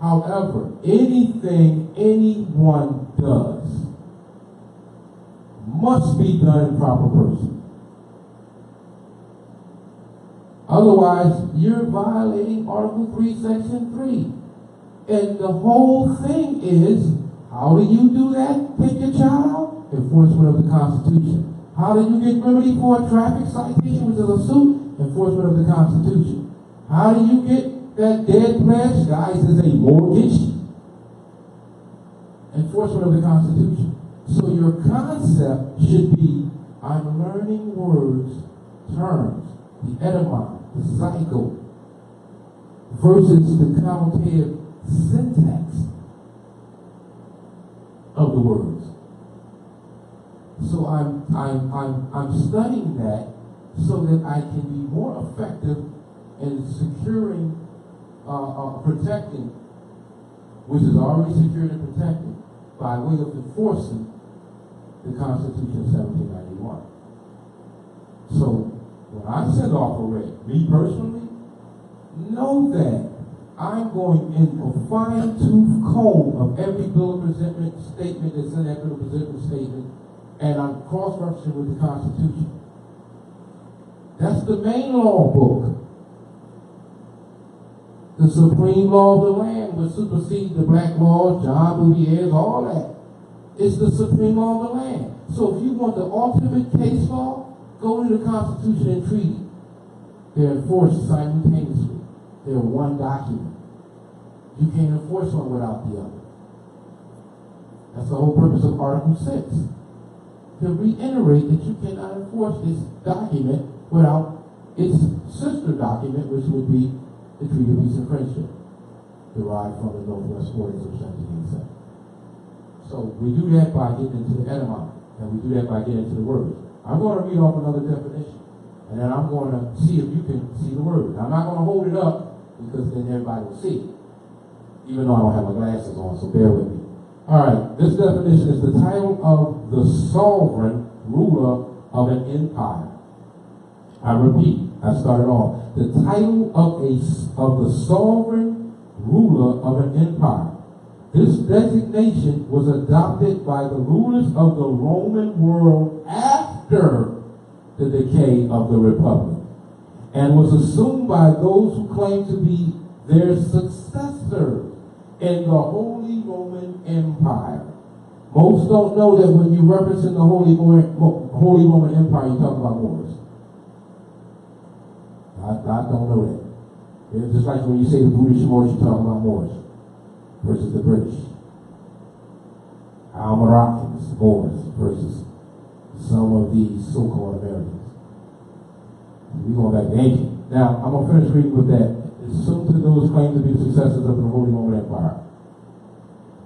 However, anything anyone does must be done in proper person. Otherwise, you're violating Article 3, Section 3. And the whole thing is, how do you do that? Take your child out? Enforcement of the Constitution. How do you get remedy for a traffic citation, which is a suit? Enforcement of the Constitution. How do you get that dead pledge, guys, is a mortgage? Enforcement of the Constitution. So your concept should be, I'm learning words, terms, the etymology, the cycle, versus the connotative syntax of the words. So I'm studying that so that I can be more effective in securing, protecting, which is already secured and protected, by way of enforcing the Constitution of 1791. So when I send off a writ, me personally, know that I'm going in a fine-tooth comb of every bill of presentment statement that's in that bill of presentment statement, and I'm cross-referencing with the Constitution. That's the main law book. The supreme law of the land will supersede the black laws, John Bouvier's, all that. It's the supreme law of the land. So if you want the ultimate case law, go to the Constitution and treaty. They're enforced simultaneously. They're one document. You can't enforce one without the other. That's the whole purpose of Article 6. To reiterate that you cannot enforce this document without its sister document, which would be the Treaty of Peace and Friendship, derived from the Northwest Borders of 1787. So we do that by getting into the etymology, and we do that by getting into the words. I'm going to read off another definition, and then I'm going to see if you can see the word. I'm not going to hold it up, because then everybody will see it, even though I don't have my glasses on, so bear with me. All right, this definition is the title of the sovereign ruler of an empire. I repeat, I started off. The title of the sovereign ruler of an empire. This designation was adopted by the rulers of the Roman world after the decay of the Republic, and was assumed by those who claim to be their successors in the Holy Roman Empire. Most don't know that when you reference in the Holy Roman Empire, you talk about Moors. I don't know that. It's just like when you say the British Moors, you talk about Moors versus the British. Our Moroccans, Moors versus some of these so-called Americans. We're going back to ancient. Now, I'm going to finish reading with that. Assume to those claimed to be the successors of the Holy Roman Empire.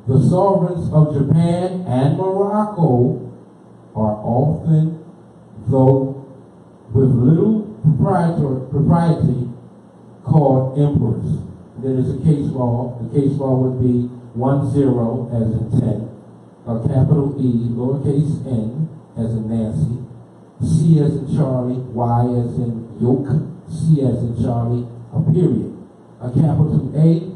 The sovereigns of Japan and Morocco are often, though with little propriety, called emperors. And then there's a case law. The case law would be 10 as in 10, a capital E, lowercase n as in Nancy, C as in Charlie, Y as in yoke, C as in Charlie, a period. A capital A,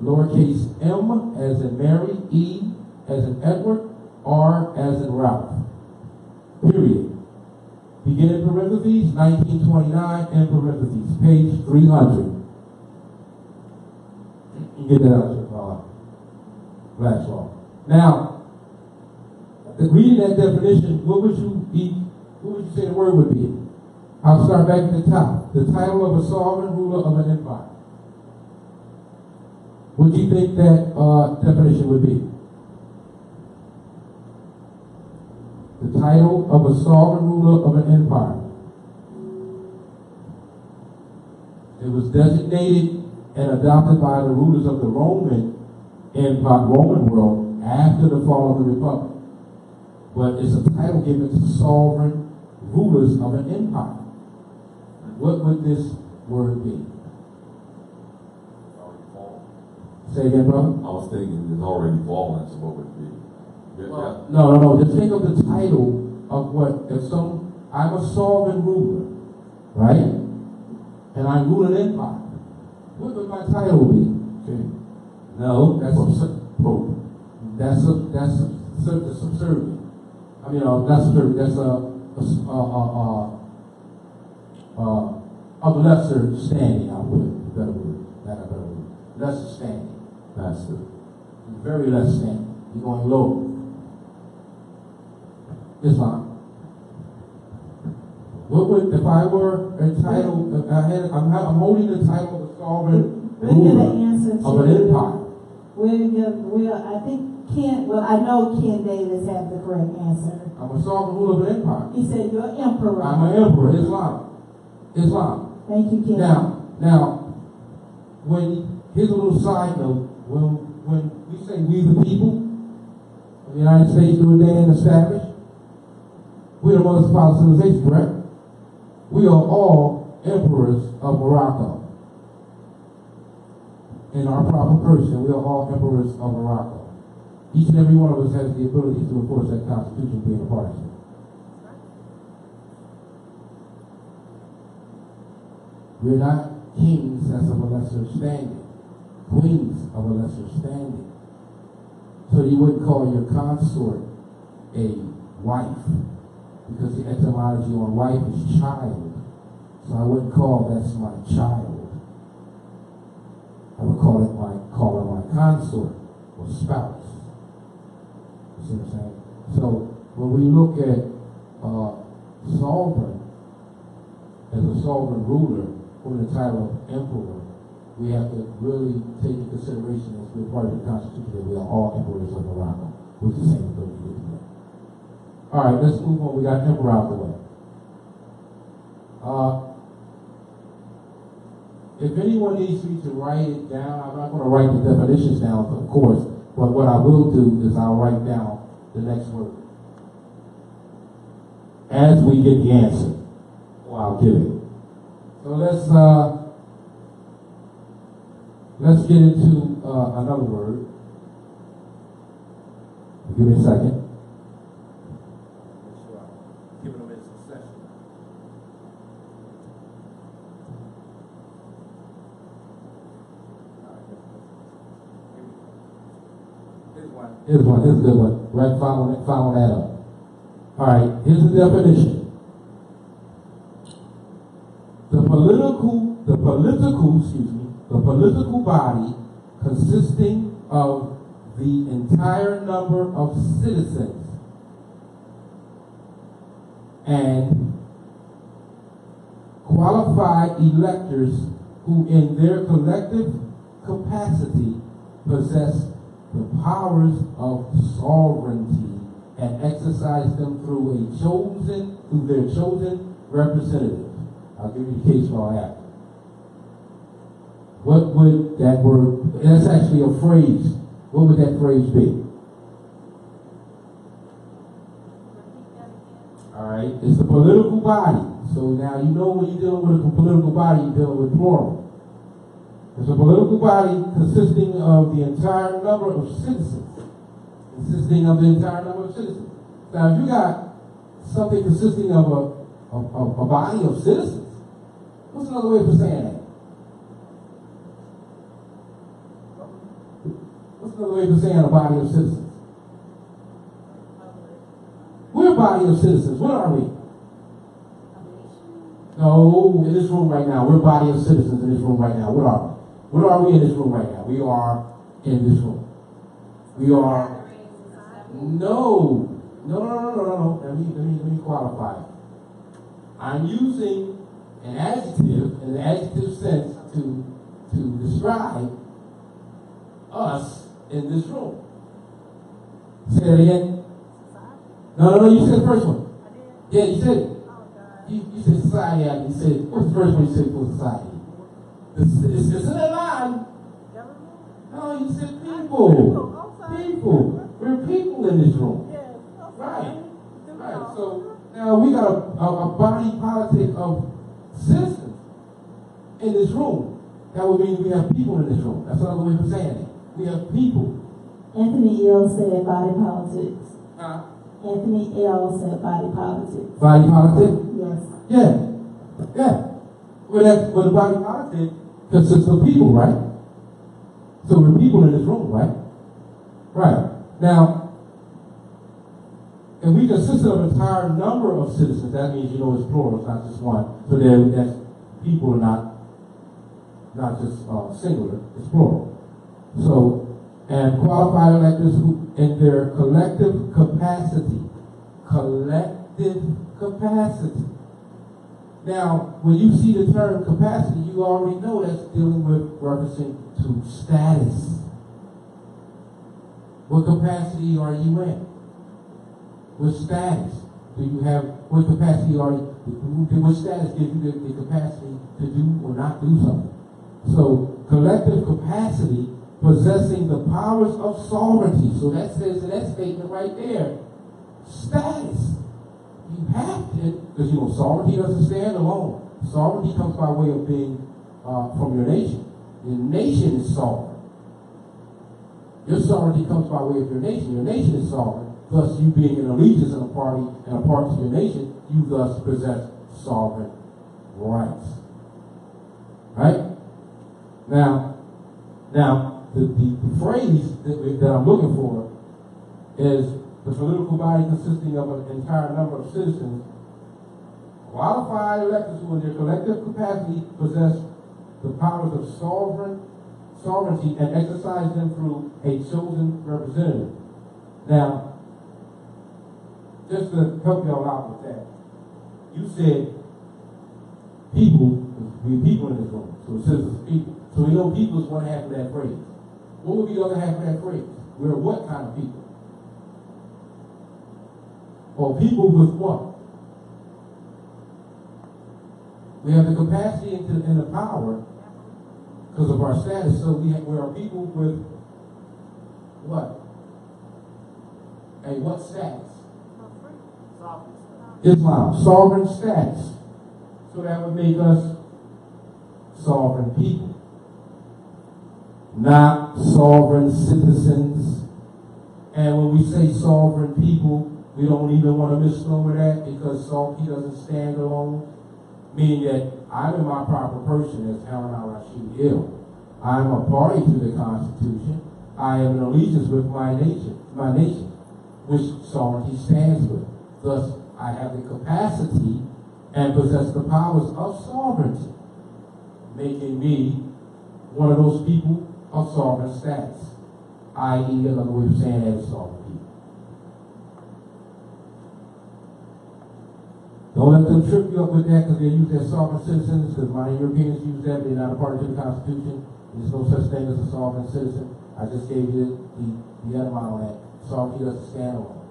lowercase m as in Mary, E as in Edward, R as in Ralph. Period. Begin in parentheses, 1929, in parentheses, page 300. You get that out your Black's Law. Now, reading that definition, what would you say the word would be? I'll start back at the top. The title of a sovereign ruler of an empire. What do you think that definition would be? The title of a sovereign ruler of an empire. It was designated and adopted by the rulers of the Roman Empire, Roman world, after the fall of the Republic. But it's a title given to sovereign rulers of an empire. What would this word be? Already fallen. Say again, brother? I was thinking it's already fallen, so what would it be? Well, no. Just think of the title of what, I'm a sovereign ruler, right? And I rule an empire. What would my title be? Okay. No, that's Pope. That's subservient. I mean, that's subservient. That's of lesser standing. I would better word. That a better word. Lesser standing. That's it. Very less standing. You're going low. Islam. What would, if I were entitled, I'm holding the title of a sovereign ruler of an empire. I think I know Ken Davis had the correct answer. I'm a sovereign ruler of an empire. He said you're emperor. I'm an emperor. Islam. Thank you, Ken. Now, here's a little side note. When we say we the people of the United States ordained and established, we're the mother father civilization, correct? We are all emperors of Morocco. In our proper person, we are all emperors of Morocco. Each and every one of us has the ability to enforce that constitution being a part of it. We're not kings as of a lesser standing, queens of a lesser standing. So you wouldn't call your consort a wife, because the etymology on wife is child. So I wouldn't call that's my child. I would call her my consort or spouse. You see what I'm saying? So when we look at sovereign as a sovereign ruler or the title of emperor, we have to really take into consideration as we're part of the Constitution that we are all emperors of Morocco with the same ability to do that. All right, let's move on. We got emperor out the way. If anyone needs me to write it down, I'm not going to write the definitions down, of course, but what I will do is I'll write down the next word as we get the answer. Or I'll give it. So let's get into another word. Give me a second. Giving them in succession. Here's one. Here's a good one. Right, follow that up. All right, here's the definition. The political body consisting of the entire number of citizens and qualified electors who in their collective capacity possess the powers of sovereignty and exercise them through their chosen representative. I'll give you the case law after. What would that word, that's actually a phrase. What would that phrase be? Alright, it's the political body. So now you know when you're dealing with a political body, you're dealing with plural. It's a political body consisting of the entire number of citizens. Now if you got something consisting of a body of citizens, what's another way for saying that? What's another way for saying a body of citizens? We're a body of citizens. What are we? No, in this room right now. We're a body of citizens in this room right now. What are we? What are we in this room right now? We are in this room. We are. No. Let me qualify it. I'm using an adjective in an adjective sense to describe us in this room. Say that again. No, you said the first one. Yeah, you said it. You said society. You said, what's the first one you said for society? It's in that line. No, you said people. People. We're people in this room. Right. So now we got a body politic of citizens in this room. That would mean we have people in this room. That's another way of saying it. We have people. Anthony L. said body politics. Huh? Anthony L. said body politics. Body politic? Yes. Yeah. Well, the body politic consists of people, right? So we're people in this room, right? Right. Now, if we consist of an entire number of citizens, that means it's plural, it's not just one. So that's people are not just singular, it's plural. So, and qualified electors who, in their collective capacity. Now, when you see the term capacity, you already know that's dealing with referencing to status. What capacity are you in? What status do you have? What capacity are you? What status gives you the capacity to do or not do something? So, collective capacity possessing the powers of sovereignty. So that says in that statement right there, status. You have to, because sovereignty doesn't stand alone. Sovereignty comes by way of being from your nation. Your nation is sovereign. Your sovereignty comes by way of your nation. Your nation is sovereign. Thus, you being an allegiance in a party and a part of your nation, you thus possess sovereign rights. Right? Now, the phrase that I'm looking for is the political body consisting of an entire number of citizens, qualified electors who in their collective capacity possess the powers of sovereignty and exercise them through a chosen representative. Now, just to help y'all out with that, you said people, we're people in this room, so citizens are people. So we know people is one half of that phrase. What would be the other half of that phrase? We're what kind of people? Or people with what? We have the capacity and the power because of our status. So we are people with what? What status? Islam, sovereign status. So that would make us sovereign people. Not sovereign citizens. And when we say sovereign people, we don't even want to misnomer that because sovereignty doesn't stand alone. Meaning that I'm in my proper person as Huran al-Rashid. I'm a party to the Constitution. I am in allegiance with my nation, which sovereignty stands with. Thus, I have the capacity and possess the powers of sovereignty, making me one of those people of sovereign status, i.e., another way of saying that is sovereign people. Don't let them trip you up with that because they use that sovereign citizens, because my Europeans use that, but they're not a party to the Constitution. There's no such thing as a sovereign citizen. I just gave you the etymology on that. Sovereignty doesn't stand alone.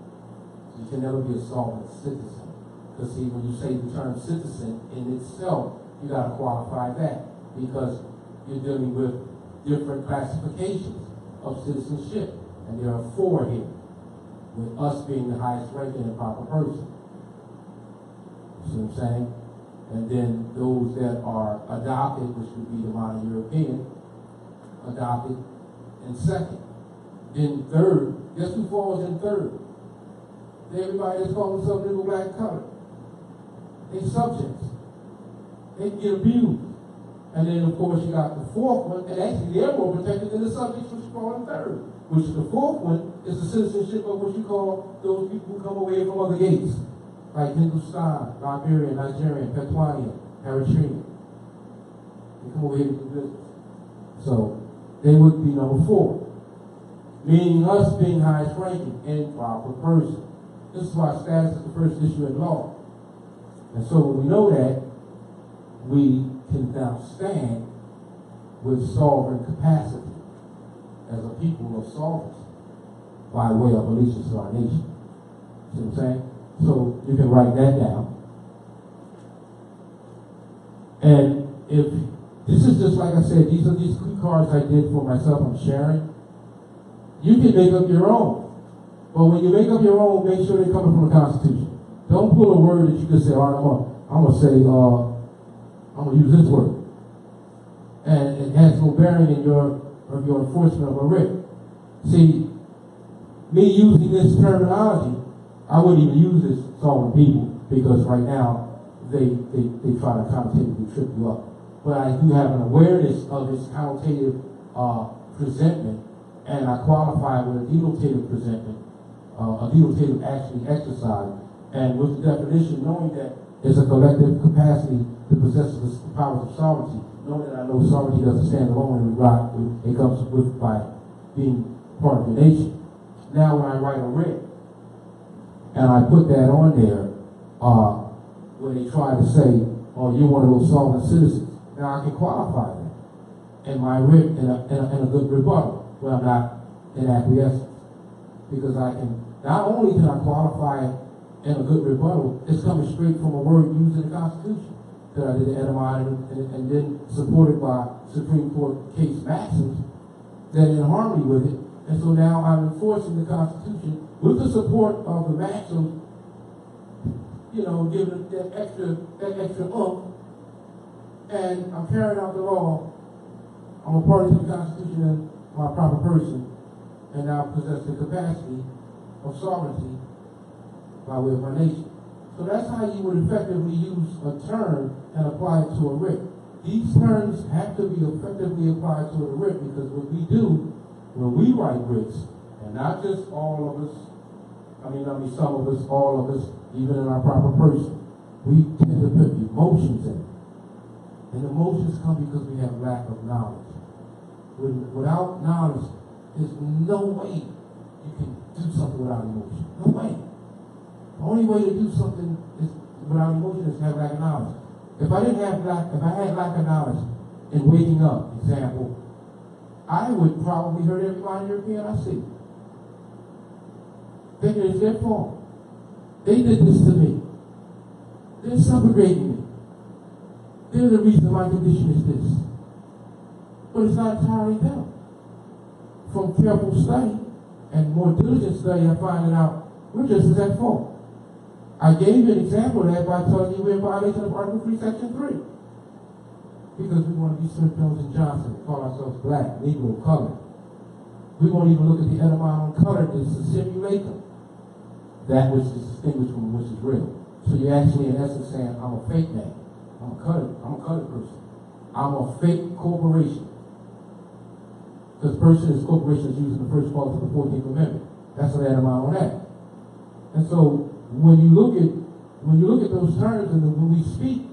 You can never be a sovereign citizen. Because see, when you say the term citizen in itself, you got to qualify that. Because you're dealing with different classifications of citizenship. And there are 4 here, with us being the highest ranking and proper person. You see what I'm saying? And then those that are adopted, which would be the modern European, adopted in second. Then third, guess who falls in third? Everybody that's calling themselves nigger, black, colored. They subjects. They get abused. And then of course you got the 4th one, and actually they're more protected than the subjects which fall in third. Which the 4th one is the citizenship of what you call those people who come away from other gates. Like Hindustan, Liberian, Nigerian, Petuanian, Eritrean. They come over here to do business. So they would be number 4. Meaning us being highest ranking and proper person. This is why status is the first issue in law. And so when we know that, we can now stand with sovereign capacity as a people of sovereignty by way of allegiance to our nation. See what I'm saying? So you can write that down. And if this is just like I said, these are these key cards I did for myself, I'm sharing. You can make up your own. But when you make up your own, make sure they're coming from the Constitution. Don't pull a word that you just say, all right, I'm gonna say, I'm gonna use this word. And it has no bearing in your enforcement of a writ. See, me using this terminology, I wouldn't even use this sovereign people because right now they try to connotatively trip you up. But I do have an awareness of its connotative presentment, and I qualify with a denotative presentment, a denotative actually exercise, and with the definition, knowing that there's a collective capacity to possess the powers of sovereignty, knowing that I know sovereignty doesn't stand alone and it comes with by being part of the nation. Now when I write a writ, and I put that on there, when they try to say, oh, you're one of those sovereign citizens, now I can qualify that in my writ in a good rebuttal, where I'm not in acquiescence. Because I can, not only can I qualify it in a good rebuttal, it's coming straight from a word used in the Constitution that I did the etymology and then supported by Supreme Court case maxims that are in harmony with it. And so now I'm enforcing the Constitution with the support of the maxims, you know, giving that extra oomph, and I'm carrying out the law. I'm a party to the Constitution and my proper person, and now possess the capacity of sovereignty by way of my nation. So that's how you would effectively use a term and apply it to a writ. These terms have to be effectively applied to a writ because what we do when we write writs, and not just all of us, some of us, all of us, even in our proper person, we tend to put emotions in it. And emotions come because we have lack of knowledge. Without knowledge, there's no way you can do something without emotion. No way. The only way to do something without emotion is to have lack of knowledge. If I had lack of knowledge in waking up, example, I would probably hurt every modern European I see. Thinking it's their fault. They did this to me. They're subjugating me. They're the reason my condition is this. But it's not entirely them. From careful study and more diligent study, I'm finding out we're just as at fault. I gave you an example of that by telling you we're in violation of Article 3, Section 3. Because we want to be Smith, Jones, and Johnson, call ourselves black, Negro, colored. We won't even look at the etymology on colored as a simulacrum. That which is distinguished from which is real. So you're actually in essence saying, I'm a fake man. I'm a colored person. I'm a fake corporation. Because person is corporation is used in the first clause of the 14th Amendment. That's an etymology on that. And so when you look at those terms and when we speak,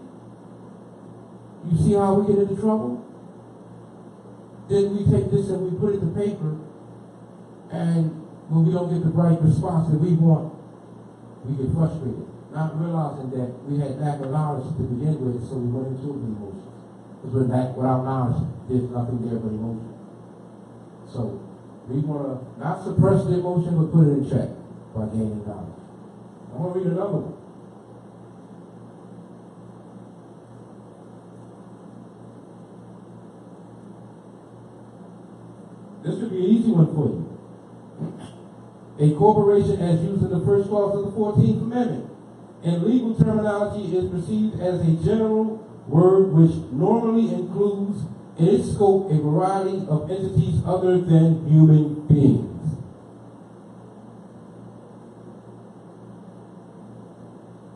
you see how we get into trouble? Then we take this and we put it to paper, and when we don't get the right response that we want, we get frustrated, not realizing that we had lack of knowledge to begin with, so we went into the emotions. Because without knowledge, there's nothing there but emotion. So we want to not suppress the emotion, but put it in check by gaining knowledge. I'm going to read another one. This would be an easy one for you. A corporation as used in the first clause of the 14th Amendment in legal terminology is perceived as a general word which normally includes in its scope a variety of entities other than human beings.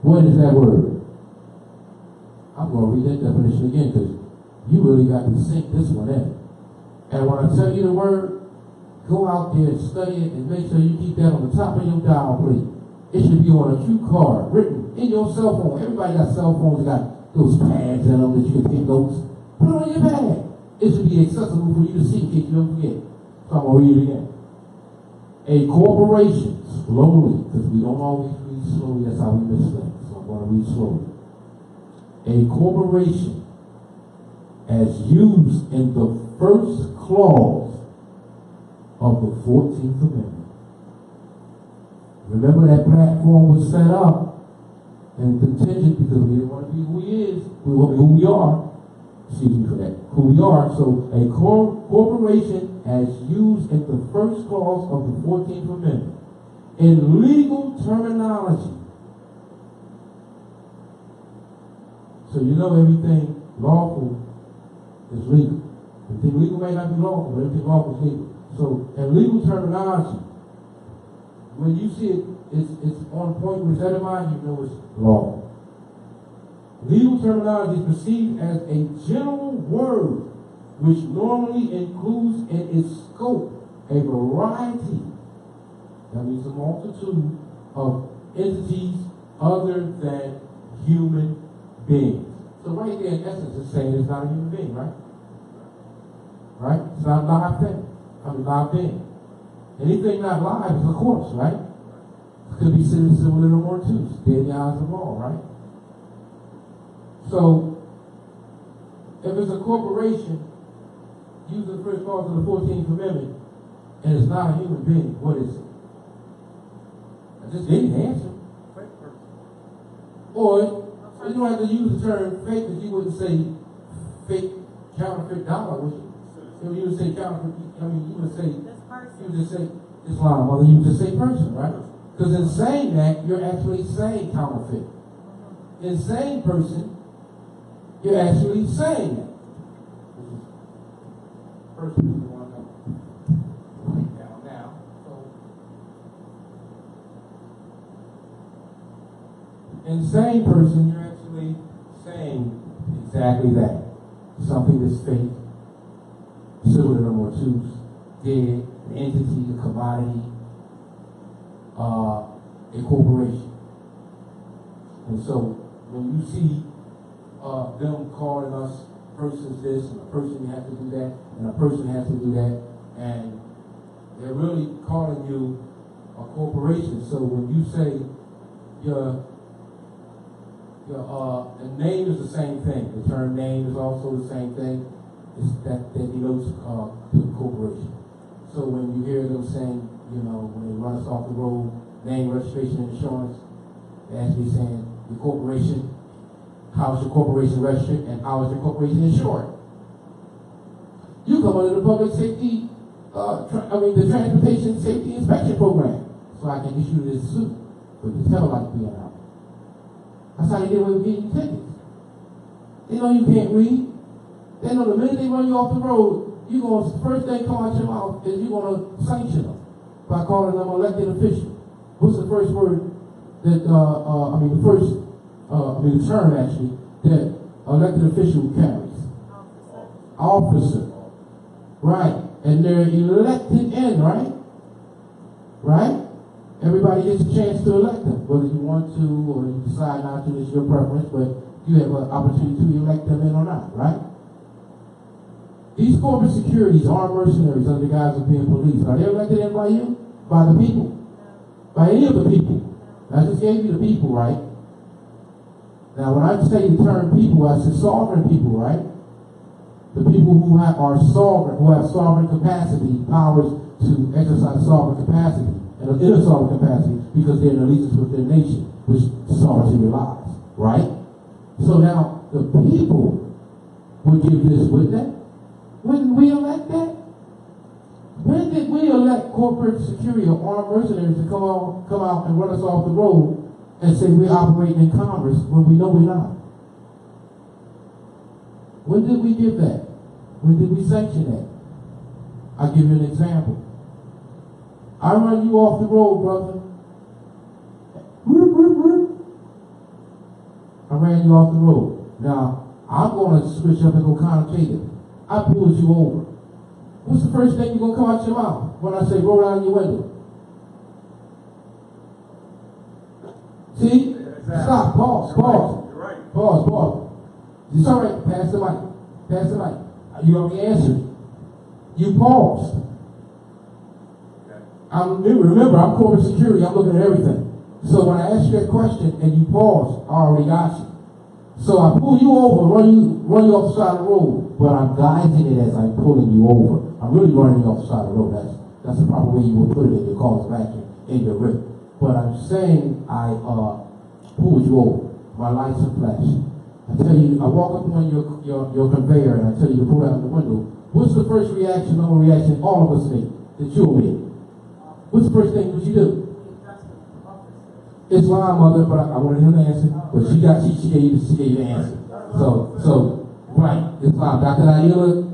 What is that word? I'm going to read that definition again because you really got to sink this one in. And when I tell you the word, go out there and study it and make sure you keep that on the top of your dial plate. It should be on a cue card, written in your cell phone. Everybody got cell phones that got those pads in them that you can take notes. Put it on your pad. It should be accessible for you to see in case you don't forget. So I'm going to read it again. A corporation, slowly, because we don't always read slowly, that's how we miss things. So I'm going to read slowly. A corporation, as used in the first clause of the 14th Amendment. Remember that platform was set up and contingent because we didn't want to be who he is. We want to be who we are. Excuse me for that. Who we are. So a corporation as used in the first clause of the 14th Amendment. In legal terminology. So you know everything lawful is legal. Everything legal may not be lawful, but everything lawful is legal. So in legal terminology, when you see it, it's on point with etymology, you know it's law. Legal terminology is perceived as a general word which normally includes in its scope a variety, that means a multitude of entities other than human beings. So right there in essence it's saying it's not a human being, right? Right? It's not a live thing. Live being. Anything not live is a corpse, right? It could be similar to mortus, dead in the eyes of all, right? So, if it's a corporation using the first clause of the 14th Amendment and it's not a human being, what is it? I just gave you the answer. Or, you don't have to use the term fake because you wouldn't say fake counterfeit dollar, would you? So you would say counterfeit, you would say, you would just say Islam, or you would just say person, right? Because in saying that, you're actually saying counterfeit. In saying person, you're actually saying that. Person is the one down now. So, in saying person, you're actually saying exactly that. Something that's fake, similar to mortus, dead, an entity, a commodity, a corporation. And so when you see them calling us persons this and a person has to do that and a person has to do that, and they're really calling you a corporation. So when you say the name is the same thing, the term name is also the same thing, it's that denotes to the corporation. So when you hear them saying, when they run us off the road, name, registration, and insurance, they're actually saying the corporation, how is your corporation registered, and how is your corporation insured? You come under the public safety, the transportation safety inspection program, so I can issue this suit for your tail light being out. That's how you get away with getting tickets. They know you can't read. They know the minute they run you off the road, first thing come out your mouth is you're going to sanction them by calling them elected official. What's the first word that, the term actually, that elected official carries? Officer. Right. And they're elected in, right? Right? Everybody gets a chance to elect them, whether you want to or you decide not to, it's your preference, but you have an opportunity to elect them in or not, right? These corporate securities are mercenaries under the guise of being police. Are they elected in by you? By the people? By any of the people? I just gave you the people, right? Now, when I say the term people, I say sovereign people, right? The people who are sovereign, who have sovereign capacity, powers to exercise sovereign capacity. and in a sovereign capacity because they're in allegiance with their nation, which sovereignty relies, right? So now the people would give this, wouldn't they? Wouldn't we elect that? When did we elect corporate security or armed mercenaries to come out and run us off the road and say we're operating in commerce when we know we're not? When did we give that? When did we sanction that? I'll give you an example. I run you off the road, brother. I ran you off the road. Now, I'm going to switch up and go connotative. I pulled you over. What's the first thing you're going to come out your mouth when I say roll down your window? See? Exactly. Stop. Pause. Pause. You're right. Pause. It's all right. Pass the mic. Pass the mic. You already answered. You paused. Remember, I'm corporate security. I'm looking at everything. So when I ask you that question and you pause, I already got you. So I pull you over, run you off the side of the road, but I'm guiding it as I'm pulling you over. I'm really running you off the side of the road. That's the proper way you would put it in your cause of action in your writ. But I'm saying I pulled you over. My lights are flashing. I tell you, I walk up on your conveyor and I tell you to pull down the window. What's the first reaction, normal reaction all of us make that you'll make? What's the first thing that you do? It's fine, mother, but I wanted him to answer. But she gave you the answer. So right, it's fine. Dr. Ayala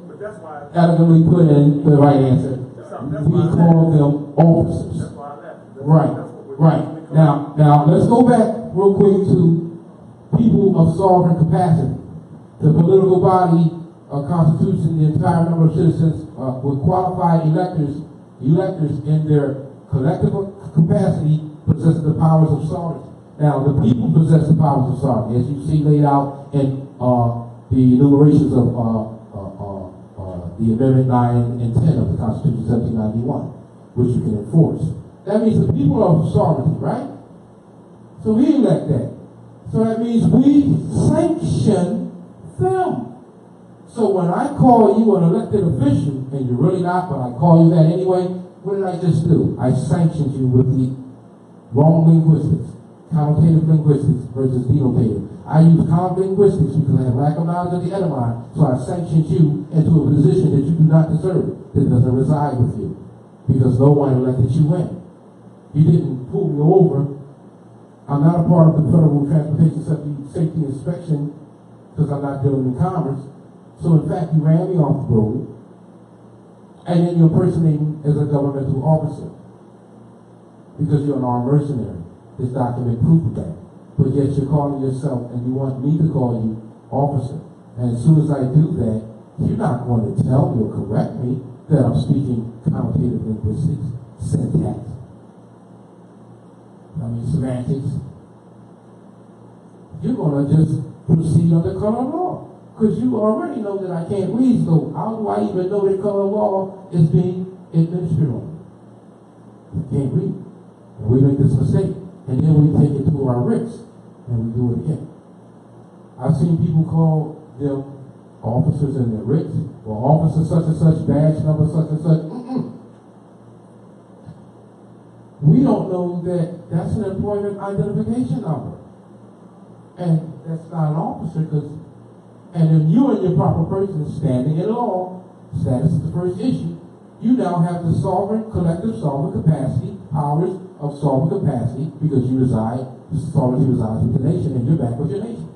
elegantly put in the right answer. We call them officers. Right. Now let's go back real quick to people of sovereign capacity. The political body, constitution, the entire number of citizens with qualified electors in their collective capacity possess the powers of sovereignty. Now, the people possess the powers of sovereignty, as you see laid out in the enumerations of the Amendment 9 and 10 of the Constitution of 1791, which you can enforce. That means the people are sovereignty, right? So we elect that. So that means we sanction them. So when I call you an elected official, and you're really not, but I call you that anyway, what did I just do? I sanctioned you with the wrong linguistics, connotative linguistics versus denotative. I use common linguistics because I have lack of knowledge of the etymology, so I sanctioned you into a position that you do not deserve, that doesn't reside with you, because no one elected you in. You didn't pull me over. I'm not a part of the Federal Transportation Safety Inspection because I'm not dealing in commerce. So in fact, you ran me off the road, and then you're impersonating as a governmental officer because you're an armed mercenary. There's document proof of that. But yet you're calling yourself, and you want me to call you officer. And as soon as I do that, you're not going to tell me or correct me that I'm speaking connotative linguistics, syntax, semantics. You're going to just proceed under color of law. Because you already know that I can't read, so how do I even know that color of law is being administered on me? I can't read. And we make this mistake. And then we take it to our writs, and we do it again. I've seen people call them officers in their writs, or officer such and such, badge number such and such. We don't know that that's an employment identification number. And that's not an officer, and if you and your proper person standing in law, status is the first issue, you now have the sovereign, collective sovereign capacity, powers of sovereign capacity, because you reside, sovereignty resides with the nation, and you're back with your nation.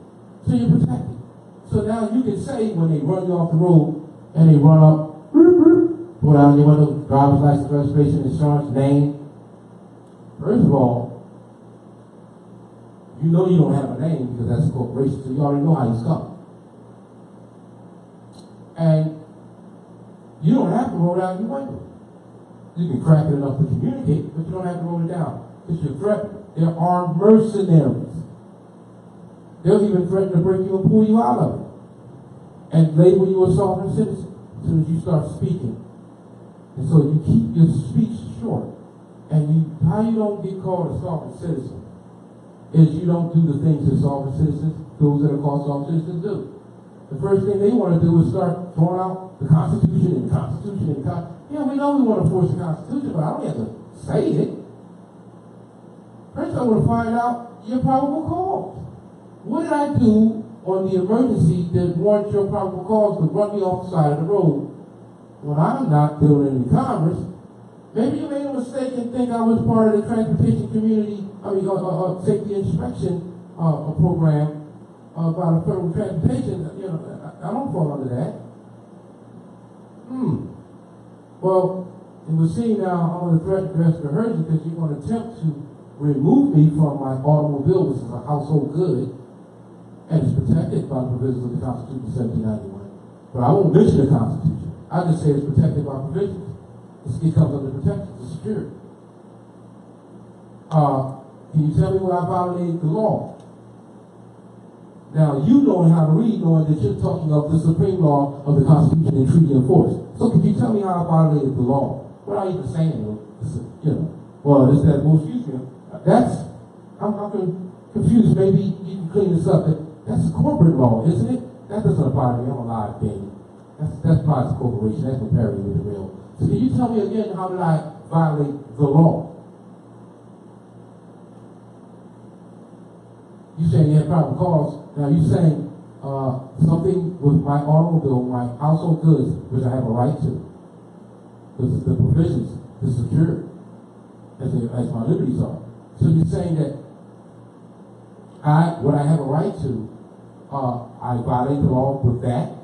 So you're protected. So now you can say, when they run you off the road, and they run up, pull down your window, driver's license, registration, insurance, name. First of all, you know you don't have a name because that's a corporation, so you already know how you come. And you don't have to roll down your window. You can crack it enough to communicate, but you don't have to roll it down. Because you're threatened. They're armed mercenaries. They'll even threaten to break you and pull you out of it. And label you a sovereign citizen as soon as you start speaking. And so you keep your speech short. And how you don't get called a sovereign citizen is you don't do the things that sovereign citizens, those that are called sovereign citizens, do. The first thing they want to do is start throwing out the Constitution and the Constitution and the Constitution. Yeah, we know we want to force the Constitution, but I don't have to say it. First, I want to find out your probable cause. What did I do on the emergency that warrants your probable cause to run me off the side of the road when I'm not doing any commerce? Maybe you made a mistake and think I was part of the transportation community, safety inspection program by the federal transportation. You know, I don't fall under that. Well, it would seem now I'm under threat to arrest her because you're going to attempt to remove me from my automobile, which is a household good, and it's protected by the provisions of the Constitution of 1791. But I won't mention the Constitution. I just say it's protected by provisions. It comes under protection, it's security. Can you tell me where I violated the law? Now, you knowing how to read, knowing that you're talking of the supreme law of the Constitution and treaty and force. So can you tell me how I violated the law? Without even saying it, well, this, that, well, excuse me. I'm confused. Maybe you can clean this up. That's corporate law, isn't it? That doesn't apply to me. I'm a live thing. That applies to corporation. That's comparing with the real. So can you tell me again, how did I violate the law? You saying you had probable cause. Now you saying something with my automobile, my household goods, which I have a right to. Because the provisions, the security, as my liberties are. So you're saying that what I have a right to, I violate the law with that?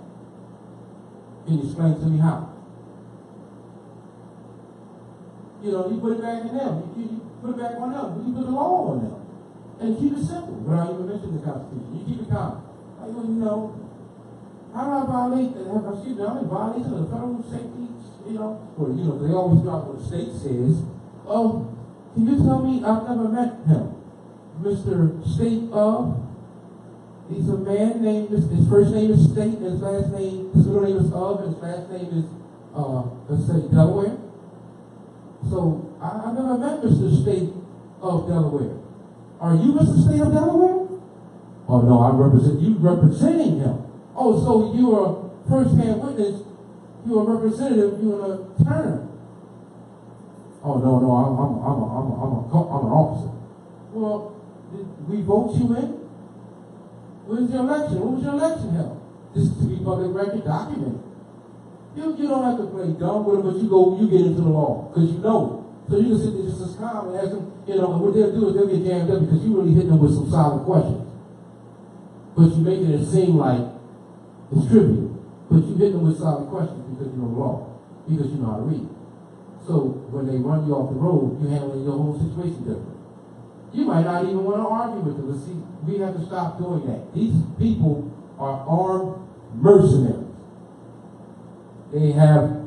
Can you explain to me how? You know, you put it back in them. You put it back on them. You put the law on them. And keep it simple without even mentioning the Constitution. You keep it calm. Like, well, you know, how do I violate, I'm in violation of the federal safety, or, they always start what the state says. Oh, can you tell me, I've never met him. Mr. State of, he's a man named, his first name is State, and his last name, his middle name is Of, and his last name is, let's say, Delaware. So, I never met Mr. State of Delaware. Are you Mr. State of Delaware? Oh, no, you representing him. Oh, so you are a first-hand witness, you are a representative, you are an attorney. Oh, no, I'm an officer. Well, did we vote you in? When's your election? When was your election held? This is to be public record documented. You don't have to play dumb with it, but you get into the law, because you know it. So you can sit there just as calm and ask them, and what they'll do is they'll get jammed up because you really hit them with some solid questions. But you're making it seem like it's trivial. But you hit them with solid questions because you know the law, because you know how to read. So when they run you off the road, you're handling your whole situation different. You might not even want to argue with them. But see, we have to stop doing that. These people are armed mercenaries. They have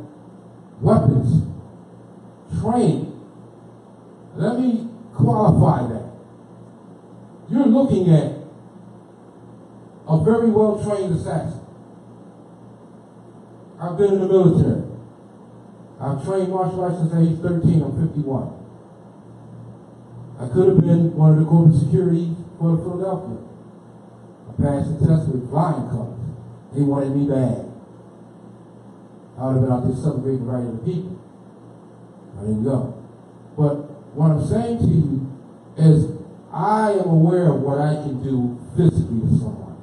weapons, trained. Let me qualify that. You're looking at a very well-trained assassin. I've been in the military. I've trained martial arts since age 13. I'm 51. I could have been one of the corporate security for Philadelphia. I passed the test with flying colors. They wanted me bad. I would have been out there celebrating the right of the people. I didn't go. But what I'm saying to you is I am aware of what I can do physically to someone.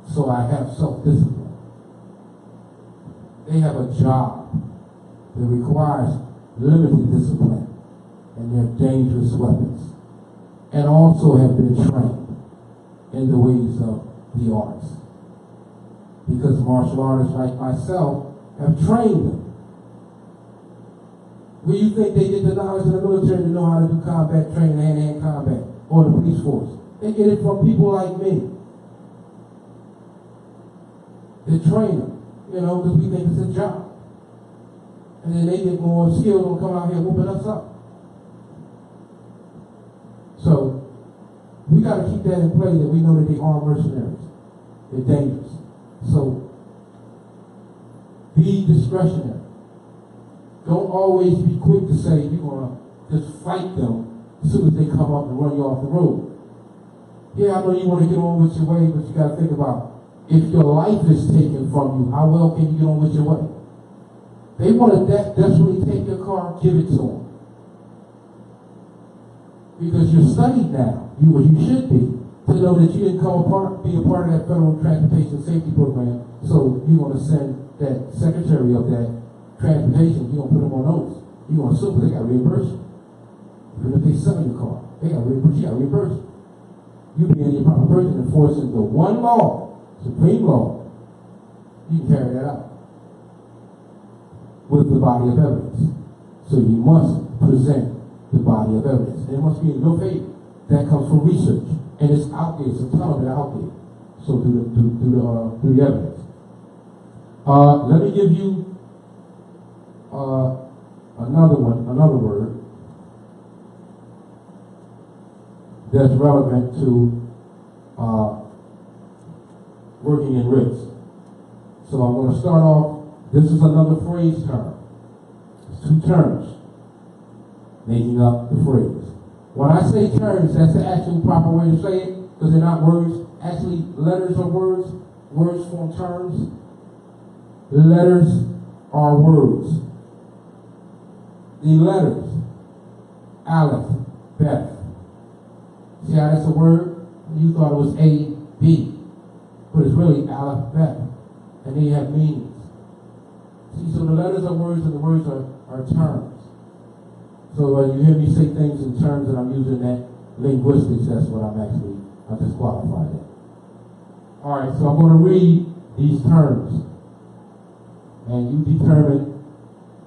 So I have self-discipline. They have a job that requires limited discipline, and they're dangerous weapons, and also have been trained in the ways of the arts. Because martial artists like myself have trained them. Where you think they get the knowledge in the military to know how to do combat training, hand-to-hand combat, or the police force? They get it from people like me. They train them, because we think it's a job. And then they get more skilled and come out here whooping us up. So, we got to keep that in play, that we know that they are mercenaries. They're dangerous. So, be discretionary. Don't always be quick to say you're going to just fight them as soon as they come up and run you off the road. Yeah, I know you want to get on with your way, but you got to think about, if your life is taken from you, how well can you get on with your way? They want to desperately take your car, give it to them. Because you're studied now, or you should be, to know that you didn't be a part of that federal transportation safety program. So you're going to send that secretary of that transportation, you're going to put them on notice. You're going to sue, they got to reimburse you. Even if they sell your car, they got to reimburse you. You being your proper person enforcing the one law, supreme law, you can carry that out with the body of evidence. So you must present the body of evidence. And it must be in your favor. That comes from research. And it's out there, it's a ton of it out there. So through the evidence. Let me give you another word that's relevant to working in writs. So I'm going to start off, this is another phrase term. It's two terms making up the phrase. When I say terms, that's the actual proper way to say it, because they're not words. Actually, letters are words. Words form terms. Letters are words. The letters, Aleph, Beth. See how that's a word? You thought it was A, B, but it's really Aleph, Beth, and they have meanings. See, so the letters are words and the words are terms. So you hear me say things in terms that I'm using that linguistics, that's what I'm disqualified at. All right, so I'm going to read these terms, and you determine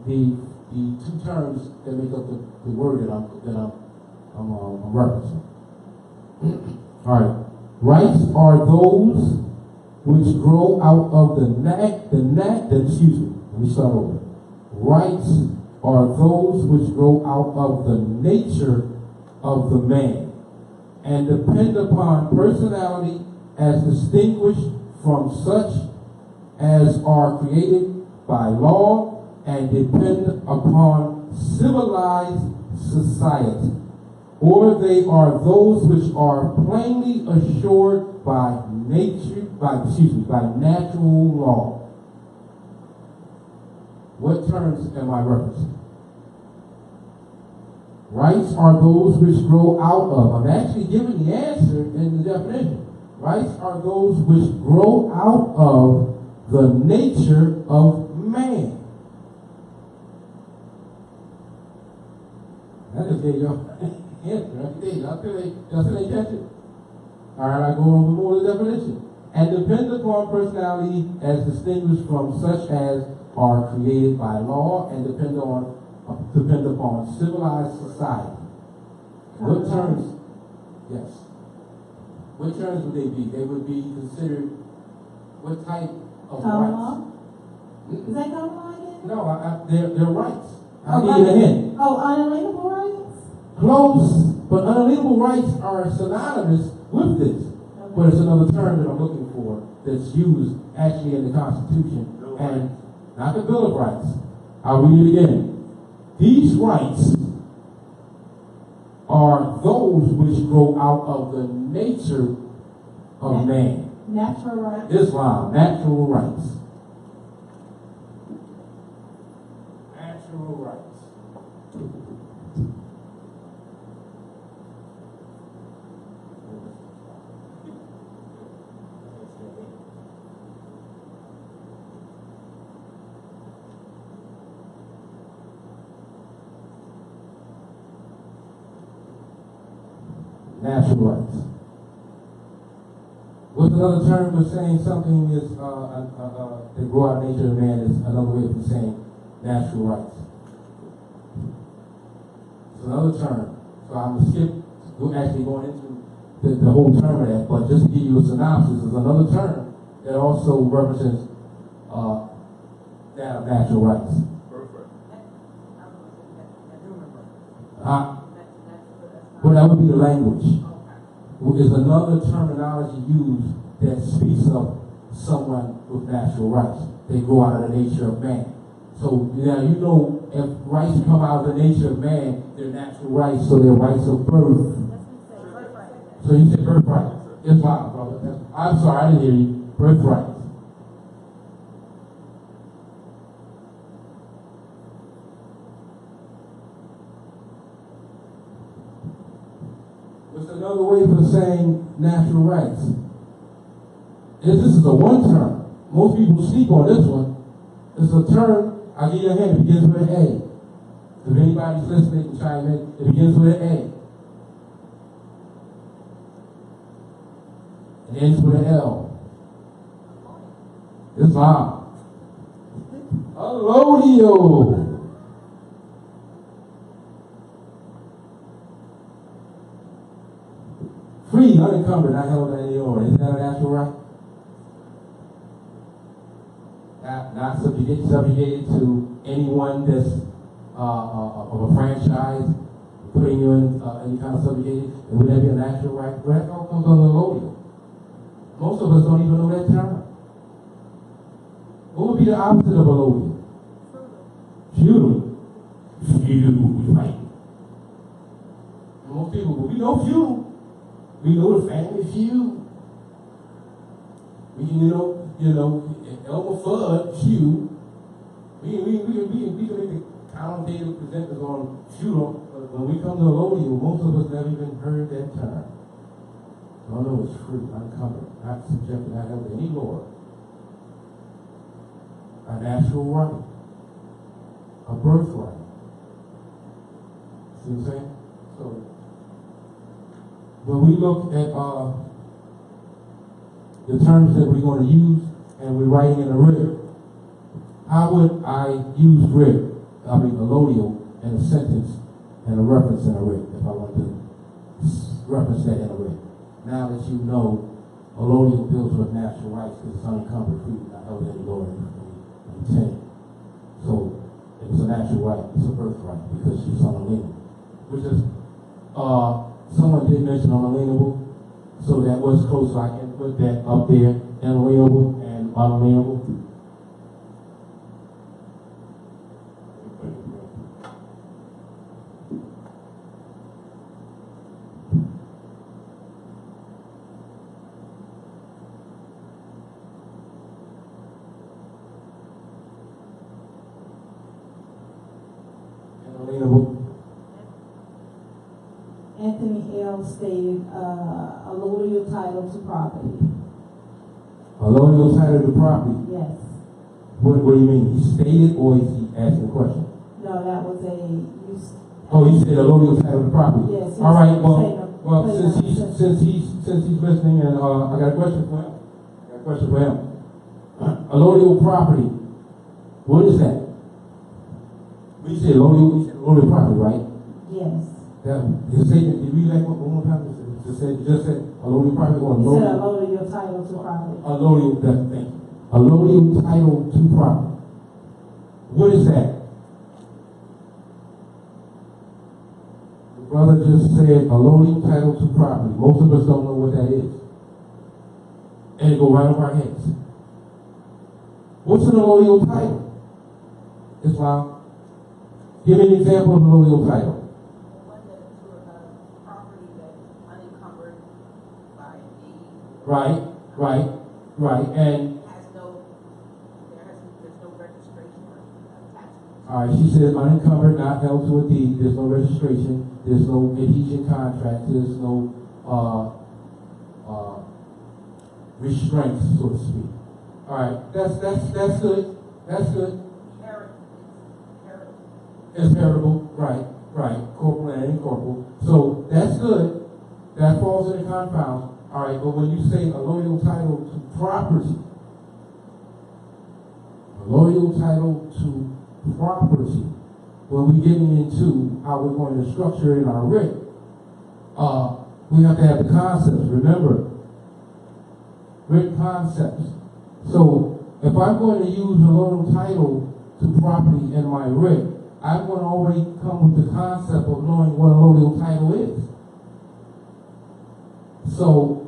the two terms that make up the word that I'm referencing. All right, rights are those which grow out of let me start over. Rights are those which grow out of the nature of the man and depend upon personality as distinguished from such as are created by law and depend upon civilized society, or they are those which are plainly assured by natural law. What terms am I referencing? Rights are those which grow out of. I'm actually giving the answer in the definition. Rights are those which grow out of the nature of man. That just gave y'all answer. Y'all still ain't catch it? All right, I go on with more of the definition. And depend upon personality as distinguished from such as are created by law and depend upon civilized society. What terms? Yes. What terms would they be? They would be considered what type of Common rights? law? Is that common law again? No, they're rights. I'll give you a hint. Oh, unalienable rights? Close, but unalienable rights are synonymous with this. Okay. But it's another term that I'm looking for that's used actually in the Constitution and not the Bill of Rights. I'll read it again. These rights are those which grow out of the nature of man. Natural rights? Islam, natural rights. Natural rights. Natural rights. What's another term for saying something is they grow out of nature of man is another way of saying natural rights. It's another term. So I'm going to skip actually going into the whole term of that, but just to give you a synopsis, is another term that also represents that of natural rights. Well, that would be the language. Is another terminology used that speaks of someone with natural rights. They grow out of the nature of man. So now you know if rights come out of the nature of man, they're natural rights, so they're rights of birth. So you said birthright. It's fine, brother. I'm sorry, I didn't hear you. Birthright. What's another way for saying natural rights? This is a one term. Most people sleep on this one. It's a term, I'll give you a hint, it begins with an A. If anybody's listening, can chime in. It begins with an A. It ends with an L. Islam. Allodial. Free, unencumbered, not held any order. Isn't that a natural right? Not subjugated to anyone that's of a franchise, putting you in any kind of subjugated. And would that be a natural right? Well, that all comes under allodial. Most of us don't even know that term. What would be the opposite of allodial? Feudal. Feudal, right? Most people, we know feudal. We know the family feud. We Elmer Fudd feud. We can make the commentative presenters on feudal, but when we come to allodial, most of us never even heard that term. All know it's free, uncovered, not subjected, not held to any law. A natural right. A birthright. See what I'm saying? So, when we look at the terms that we're going to use and we're writing in a writ, how would I use allodial in a sentence and a reference in a writ if I want to reference that in a writ? Now that you know allodial deals with natural rights because it's unencumbered, free, not held any law intended. So it was a natural right, it's a birthright because she's unalienable. Which is someone did mention unalienable, so that was close, so I can put that up there, inalienable and unalienable. Anthony L. stated allodial title to property. Allodial title to property? Yes. What do you mean? He stated or is he asking a question? No, that was a... Oh, he said allodial title to property? Yes. All right, well, since he's listening, and I got a question for him. Allodial property, what is that? We said allodial property, right? Yes. His statement, did you read that one more time? Just said allodial property or He said allodial title to property. Allodial title to property. What is that? The brother just said allodial title to property. Most of us don't know what that is. And it go right over our heads. What's an allodial title? Islam. Give me an example of an allodial title. Right, and there's no registration or attachment. All right, she said unencumbered, not held to a deed. There's no registration. There's no adhesion contract. There's no restraints, so to speak. All right, that's good. That's good. It's heritable, right. Corporal and incorporeal. So that's good. That falls in the confound. All right, but when you say allodial title to property, when we're getting into how we're going to structure it in our writ, we have to have the concepts. Remember, writ concepts. So if I'm going to use allodial title to property in my writ, I'm going to already come with the concept of knowing what allodial title is. So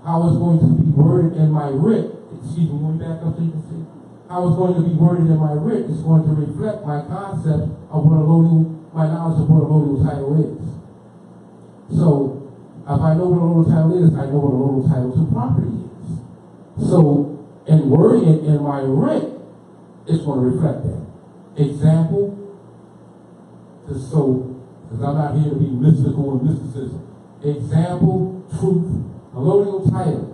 how it's going to be worded in my writ, excuse me, let me back up so you can see. How it's going to be worded in my writ is going to reflect my concept of what my knowledge of what allodial title is. So if I know what allodial title is, I know what allodial title to property is. So in wording it in my writ, it's going to reflect that. Example, because I'm not here to be mystical and mysticism. example, truth, colonial title.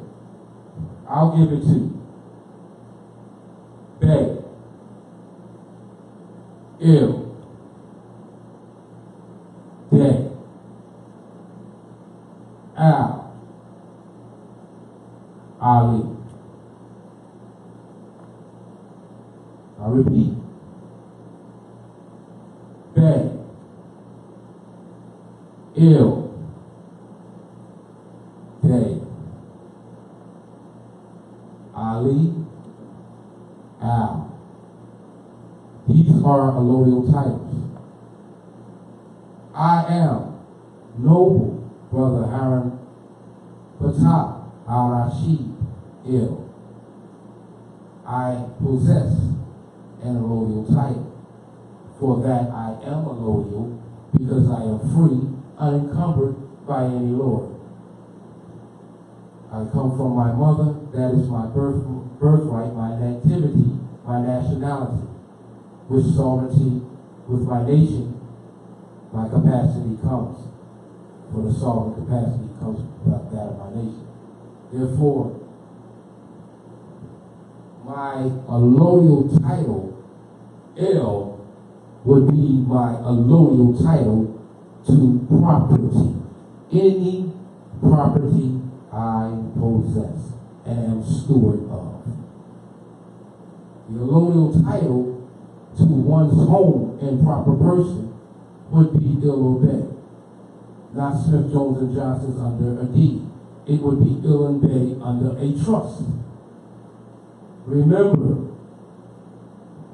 I'll give it to you. Bay, ill, day, Al, Ali. I repeat. Bay, ill, day, Ali, Al. These are allodial titles. I am noble brother Huran al-Rashid ill. I possess an allodial title. For that I am allodial, because I am free, unencumbered by any lord. I come from my mother, that is my birthright, my nativity, my nationality. With sovereignty, with my nation, my capacity comes. For the sovereign capacity comes from that of my nation. Therefore, my allodial title, L, would be my allodial title to property. Any property I possess and am steward of. The allodial title to one's home and proper person would be ill obey. Not Smith, Jones, and Johnson's under a deed. It would be ill and bay under a trust. Remember,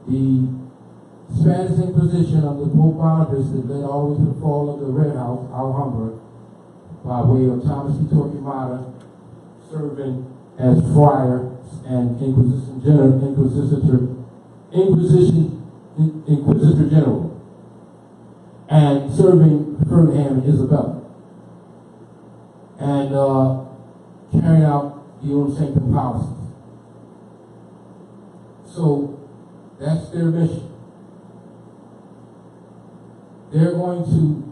the Spanish Inquisition under Pope Boniface that led all the way to the fall of the Red House, Alhambra, by way of Thomas P. Torquemada serving as friar and Inquisitor General, and serving Ferdinand and Isabella, and carrying out the own sanctum policies. So that's their mission. They're going to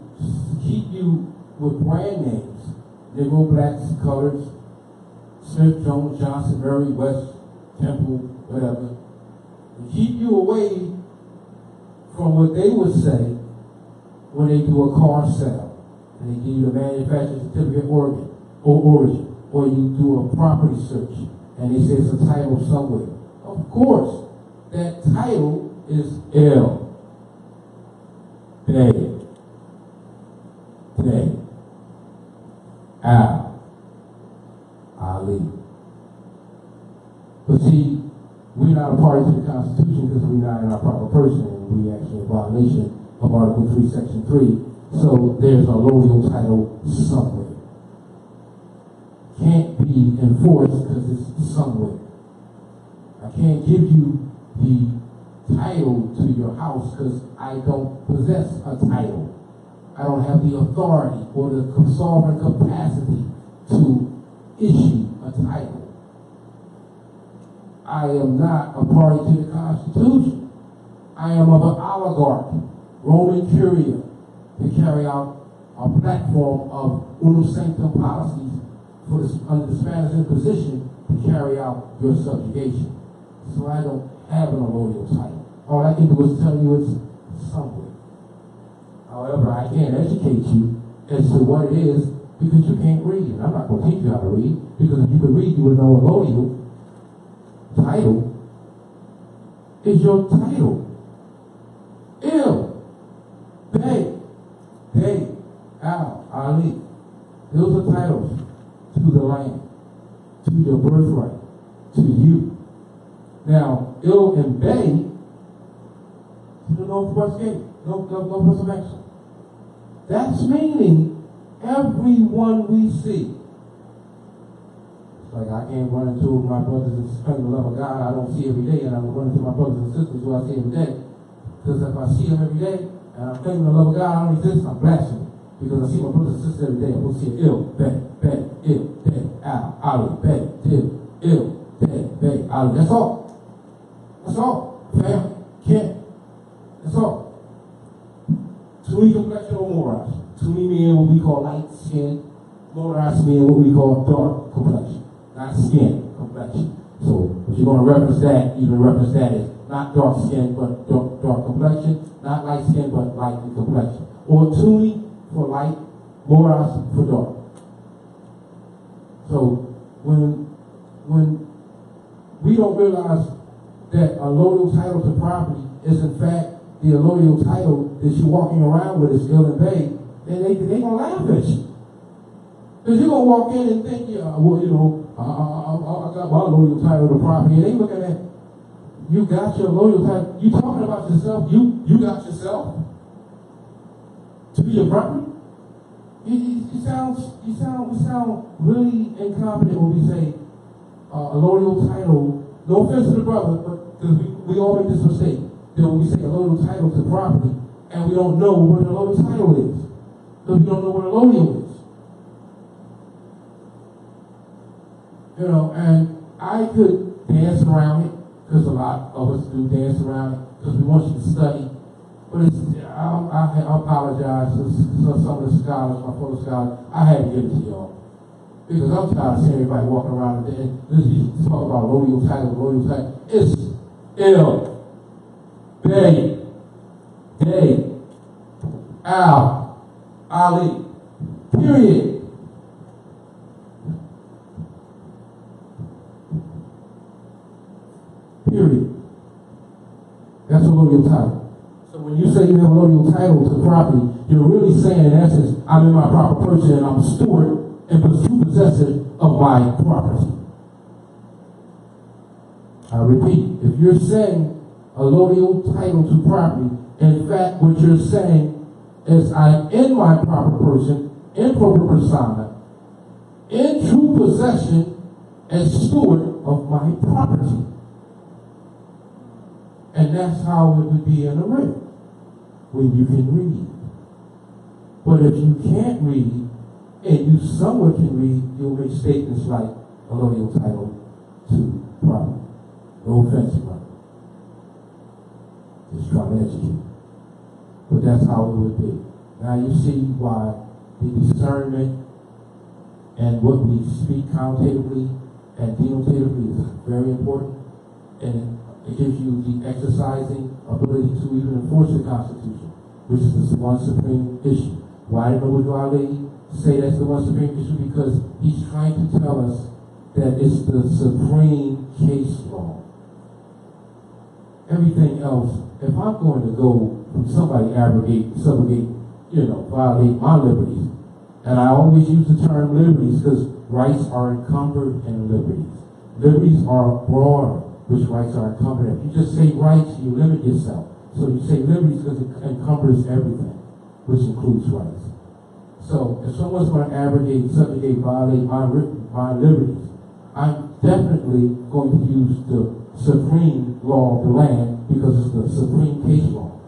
keep you with brand names, Negro, blacks, colors, Smith, Jones, Johnson, Murray, West, Temple, whatever, and keep you away from what they would say when they do a car sale and they give you the manufacturer's certificate origin, or you do a property search and they say it's a title somewhere. Of course, that title is L. Day, Al, Ali. But see, we're not a party to the Constitution because we're not in our proper person, and we actually in violation of Article 3, Section 3. So there's a allodial title somewhere. Can't be enforced because it's somewhere. I can't give you the title to your house because I don't possess a title. I don't have the authority or the sovereign capacity to issue a title. I am not a party to the Constitution. I am of an oligarch, Roman Curia, to carry out a platform of unum sanctum policies for under the Spanish Inquisition to carry out your subjugation. So I don't have an allodial title. All I can do is tell you it's somewhere. However, I can't educate you as to what it is because you can't read. And I'm not going to teach you how to read, because if you could read, you would know allodial title is your title. Ill, Day, Al, Ali. Those are titles to the land, to your birthright, to you. Now, ill and bay to the Northwest Gate, Northwest of Exeter. That's meaning everyone we see. It's like I can't run into my brothers and sisters, the love of God I don't see every day, and I run into my brothers and sisters who I see every day. Because if I see them every day, and I'm claiming the love of God I don't exist, I'm blaspheming. Because I see my brothers and sisters every day, I'm going to see ill, bay, ill, day, Al, Ali, bay, ill, day, Ali. That's all. That's all. Family, kin. That's all. Too many complexion or morons. Too many men what we call light skin, motorized meaning what we call dark complexion, not skin complexion. So if you're going to reference that, you can reference that as not dark skin, but dark complexion, not light skin, but light complexion. Or tuni for light, moras for dark. So when we don't realize that a allodial title to property is in fact the allodial title that you're walking around with is ill and vague, then they gonna laugh at you. Because you're gonna walk in and think, yeah, well, you know, I got my allodial title to property, and they looking at you got your allodial title. You talking about yourself? You got yourself to be your property? You sound really incompetent when we say allodial title. No offense to the brother, but because we all make this mistake. That when we say allodial title to property, and we don't know what an allodial title is, because we don't know what allodial is. You know, and I could dance around it, because a lot of us do dance around it, because we want you to study. But I apologize to some of the scholars, my fellow scholars. I had to give it to y'all. Because I'm tired of seeing everybody walking around and this talk about allodial title. It's ill. Day, Al, Ali, period. That's a allodial title. So when you say you have a allodial title to property, you're really saying in essence, I'm in my proper person and I'm a steward and true possessor of my property. I repeat, if you're saying allodial title to property, in fact, what you're saying is I'm in my proper person, in proper persona, in true possession and steward of my property. And that's how it would be in a writ, when you can read. But if you can't read, and you somewhat can read, you'll make statements like allodial title to property. No offense, brother. Just trying to educate. But that's how it would be. Now you see why the discernment and what we speak connotatively and denotatively is very important. And it gives you the exercising ability to even enforce the Constitution, which is the one supreme issue. Why did Noble Ali say that's the one supreme issue? Because he's trying to tell us that it's the supreme case law. Everything else, if I'm going to go from somebody abrogate, subrogate, violate my liberties, and I always use the term liberties because rights are encumbered in liberties. Liberties are broader, which rights are encumbered in. If you just say rights, you limit yourself. So you say liberties because it encumbers everything, which includes rights. So if someone's going to abrogate, subjugate, violate my liberties, I'm definitely going to use the supreme law of the land because it's the supreme case law.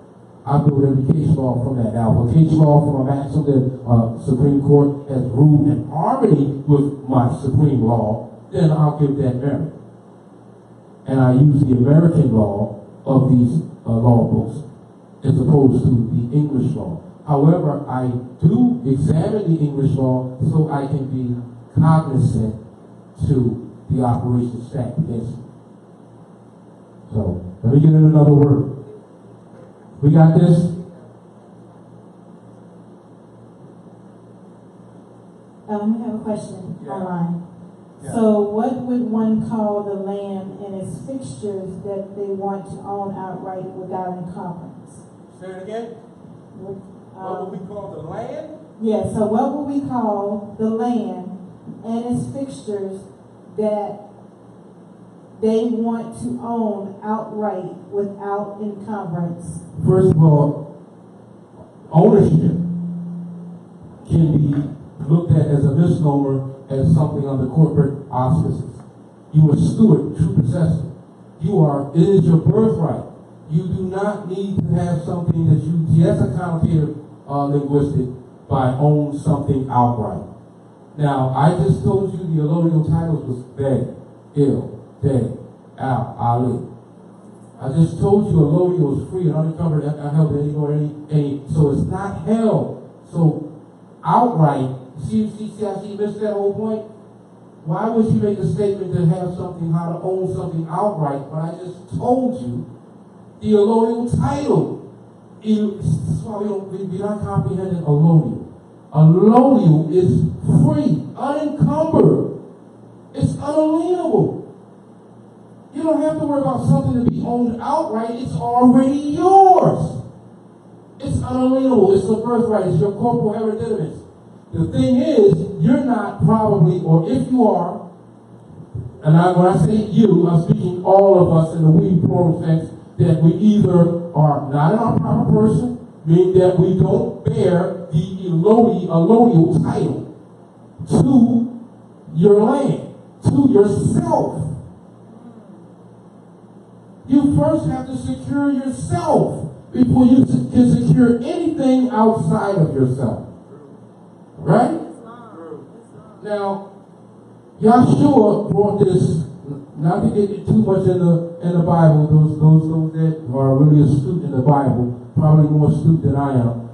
I build every case law from that. Now, if a case law from a maxim that Supreme Court has ruled in harmony with my supreme law, then I'll give that merit. And I use the American law of these law books as opposed to the English law. However, I do examine the English law so I can be cognizant to the operation stacked against me. So, let me get in another word. We got this? We have a question Yeah. online. Yeah. So what would one call the land and its fixtures that they want to own outright without encumbrance? Say it again. What would we call the land? Yeah, so what would we call the land and its fixtures that they want to own outright without encumbrance? First of all, ownership can be looked at as a misnomer, as something under corporate auspices. You are a steward, true possessor. It is your birthright. You do not need to have something that that's a connotative linguistic by own something outright. Now, I just told you the allodial titles was they, ill, they, al, ali. I just told you allodial is free and unencumbered, unheld any. So it's not held. So outright See how she missed that whole point? Why would she make a statement to have something, how to own something outright, when I just told you the allodial title? This is why we're not comprehending allodial. Allodial is free, unencumbered. It's unalienable. You don't have to worry about something to be owned outright. It's already yours. It's unalienable. It's a birthright. It's your corporal hereditaments. The thing is, you're not probably, or if you are, and when I say you, I'm speaking all of us in the we plural sense, that we either are not in our proper person, meaning that we don't bear the allodial title to your land, to yourself. You first have to secure yourself before you can secure anything outside of yourself. Right? Now, Yahshua brought this, not to get too much in the Bible, those that are really astute in the Bible, probably more astute than I am.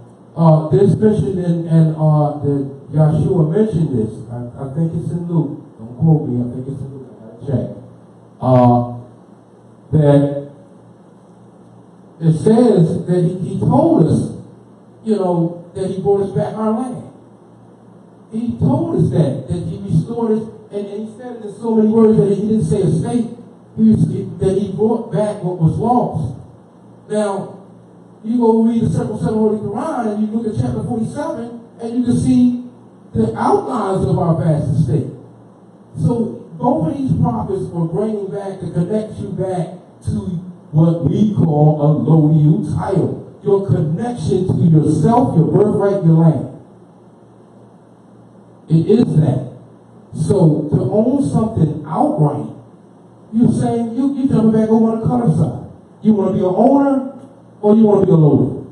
This mentioned and that Yahshua mentioned this. I think it's in Luke. Don't quote me. I think it's in Luke. I gotta check. That it says that he told us, that he brought us back our land. He told us that he restored us, and he said it in so many words that he didn't say a state, that he brought back what was lost. Now, you go read the Circle 7 Holy Huran, and you look at chapter 47, and you can see the outlines of our vast estate. So, both of these prophets were bringing back to connect you back to what we call a allodial title. Your connection to yourself, your birthright, your land. It is that. So to own something outright, you're saying you jumping back over on the color side. You want to be an owner or you want to be a loader?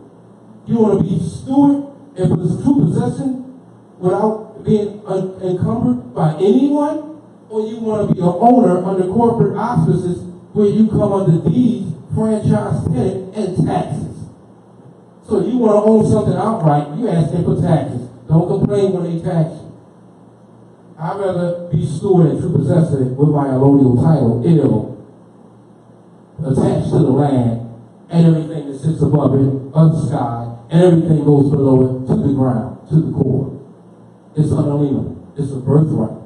You want to be steward and true possession without being encumbered by anyone, or you want to be an owner under corporate auspices where you come under deeds, franchise tenant, and taxes. So you want to own something outright, you ask them for taxes. Don't complain when they tax you. I'd rather be steward and true possessor with my allodial title, attached to the land, and everything that sits above it, of the sky, and everything goes below it, to the ground, to the core. It's unalienable. It's a birthright.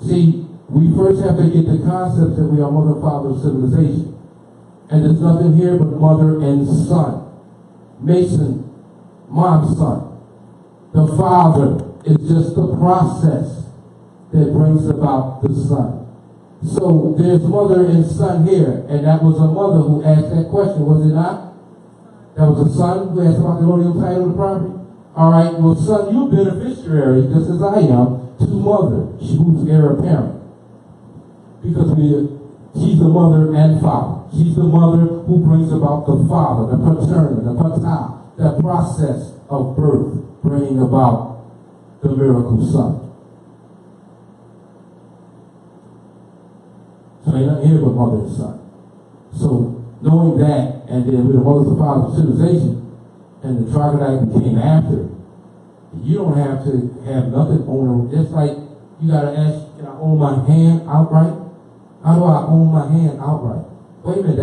See, we first have to get the concept that we are mother and father of civilization. And there's nothing here but mother and son. Mason, mom's son. The father is just the process that brings about the son. So there's mother and son here, and that was a mother who asked that question, was it not? That was a son who asked about the allodial title of the property? All right, well, son, you're beneficiary, just as I am, to mother, who's heir apparent. Because she's the mother and father. She's the mother who brings about the father, the paternal, the patah, the process of birth, bringing about the miracle son. So ain't nothing here but mother and son. So knowing that, and then with the mother and father of civilization, and the troglodyte who came after, you don't have to have nothing owner. It's like you gotta ask, can I own my hand outright? How do I own my hand outright? Wait a minute,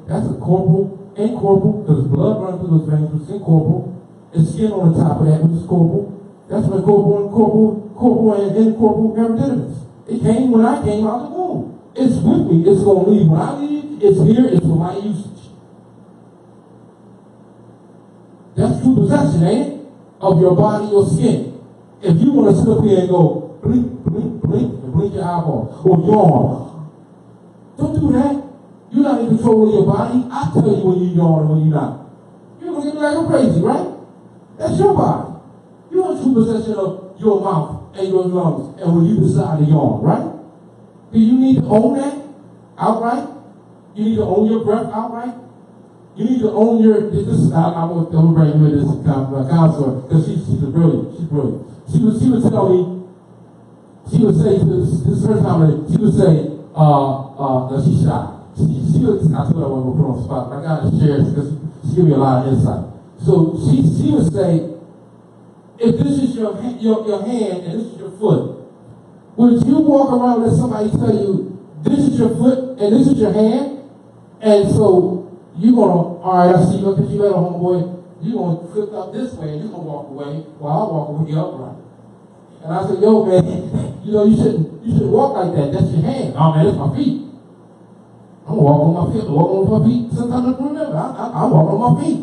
that's a corporal, incorporeal, because blood runs through those veins, which is incorporeal. And skin on the top of that, which is corporal. That's when corporal and incorporeal hereditaments. It came when I came out of the womb. It's with me. It's going to leave when I leave. It's here. It's for my usage. That's true possession, ain't it? Of your body or skin. If you want to sit up here and go blink, blink, blink, and blink your eyeball, or yawn, don't do that. You're not in control of your body. I tell you when you yawn and when you're not. You're going to get me like I'm crazy, right? That's your body. You're in true possession of your mouth and your lungs, and when you decide to yawn, right? Do you need to own that outright? You need to own your breath outright? You need to own your. I'm gonna bring you in this counselor because she's brilliant. She's brilliant. She would tell me. She would say this first time. She would say, no, she's shy. She would. I told her I wasn't gonna put her on the spot, but I gotta share it because she gave me a lot of insight. So she would say, if this is your hand and this is your foot, would you walk around and let somebody tell you this is your foot and this is your hand? And so you're gonna, all right, I see you, because you let a homeboy, you're gonna flip up this way and you're gonna walk away while I walk away the upright. And I said, yo man, you shouldn't walk like that. That's your hand. Oh man, that's my feet. I'm walking on my feet. Walk on my feet. Sometimes I don't remember. I walk on my feet.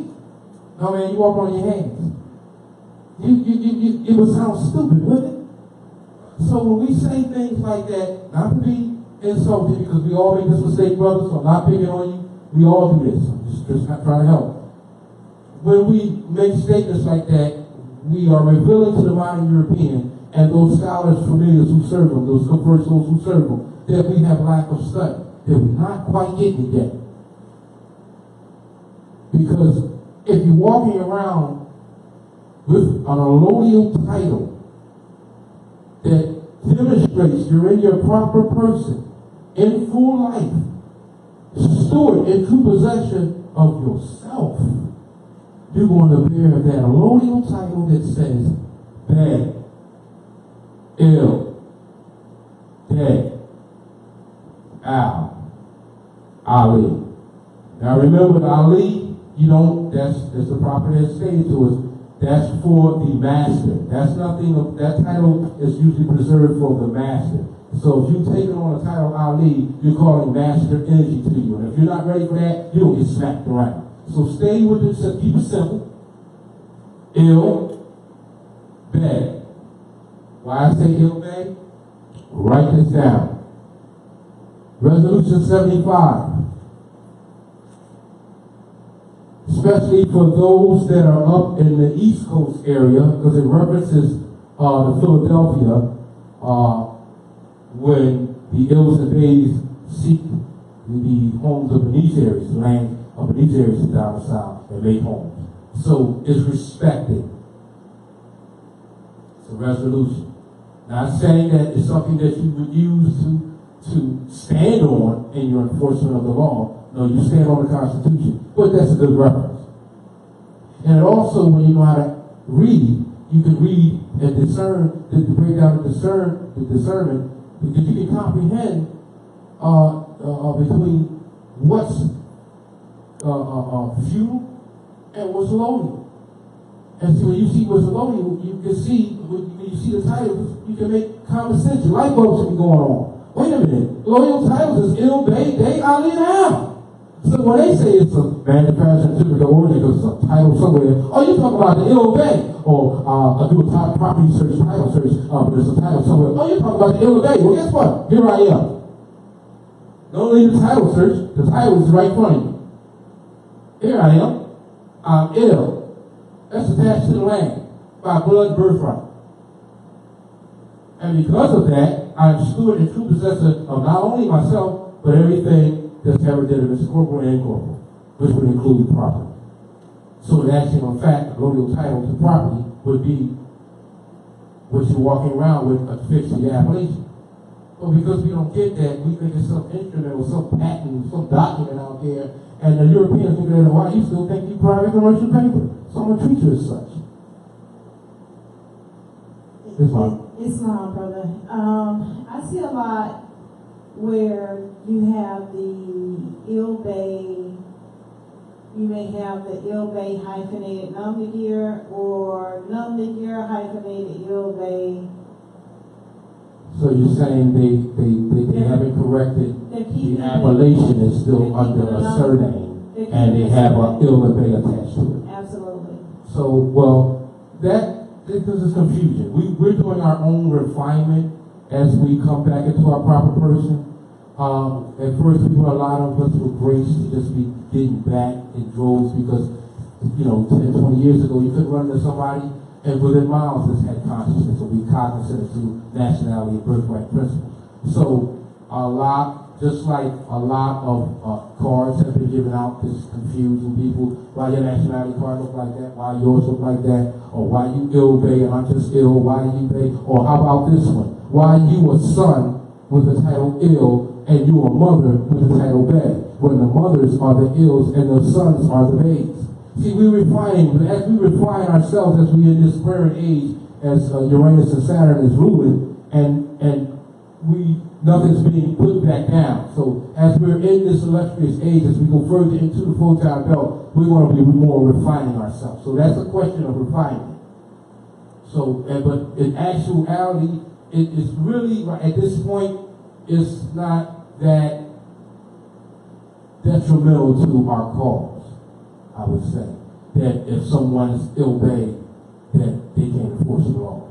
No man, you walk on your hands. It would sound stupid, wouldn't it? So when we say things like that, not to be insulted, because we all make this mistake, brothers, so I'm not picking on you. We all do this. I'm just not trying to help. When we make statements like that, we are revealing to the modern European and those scholars, familiars who serve them, those converts, those who serve them, that we have lack of study, that we're not quite getting it yet. Because if you're walking around with an allodial title that demonstrates you're in your proper person, in full life, steward in true possession of yourself, you're going to bear that allodial title that says bad, ill, dead, Ali. Now remember, Ali, that's the proper that's stated to us. That's for the master. That's nothing of that title is usually preserved for the master. So if you take on the title Ali, you're calling master energy to you. And if you're not ready for that, you don't get smacked around. So stay with it, so keep it simple. Ill, bad. Why I say ill, bad? Write this down. Resolution 75. Especially for those that are up in the East Coast area, because it references the Philadelphia, when the ills and bays seek the homes of these areas, the land of these areas down the south, and make homes. So it's respected. It's a resolution. Not saying that it's something that you would use to stand on in your enforcement of the law. No, you stand on the Constitution. But that's a good reference. And also, when you know how to read, you can read and discern, to break down the discernment, because you can comprehend between what's feudal and what's colonial. And so when you see what's colonial, you can see, when you see the titles, you can make common sense. Your light bulbs should be going on. Wait a minute. Colonial titles is ill, they Ali now. So when they say it's a manufacturing certificate of origin because it's a title somewhere, oh, you're talking about the ill bay. Or I do a property search, title search, but there's a title somewhere. Oh, you're talking about the ill bay. Well, guess what? Here I am. Don't need a title search. The title is right in front of you. Here I am. I'm ill. That's attached to the land by blood birthright. And because of that, I'm steward and true possessor of not only myself, but everything that's hereditary, corporal and incorporeal, which would include property. So in action on fact, the allodial title to property would be what you're walking around with affixed to your appellation. But because we don't get that, we think it's some instrument or some patent, some document out there, and the Europeans look at it, why you still think you private commercial paper? Someone treats you as such. Islam, brother. I see a lot where you have the ill bay, you may have the ill bay hyphenated Numdigir or Numdigir hyphenated ill bay. So you're saying they haven't corrected the appellation is still under a surname and they have an ill bay attached to it. Absolutely. So, well, this is confusion. We're doing our own refinement as we come back into our proper person. At first, a lot of us were graced to just be getting back in droves because, 10, 20 years ago, you couldn't run into somebody and within miles just had consciousness or be cognizant to nationality and birthright principles. So, just like a lot of cards have been given out, just confusing people. Why your nationality card look like that? Why yours look like that? Or why you ill bay and I'm just ill? Why you bay? Or how about this one? Why you a son with the title ill and you a mother with the title bay? When the mothers are the ills and the sons are the bays. See, we're refining, but as we refine ourselves, as we in this squaring age, as Uranus and Saturn is ruling, and nothing's being put back down. So as we're in this illustrious age, as we go further into the full-time belt, we're going to be more refining ourselves. So that's a question of refinement. So, but in actuality, it's really, at this point, it's not that detrimental to our cause, I would say. That if someone is ill-paid, that they can't enforce the law.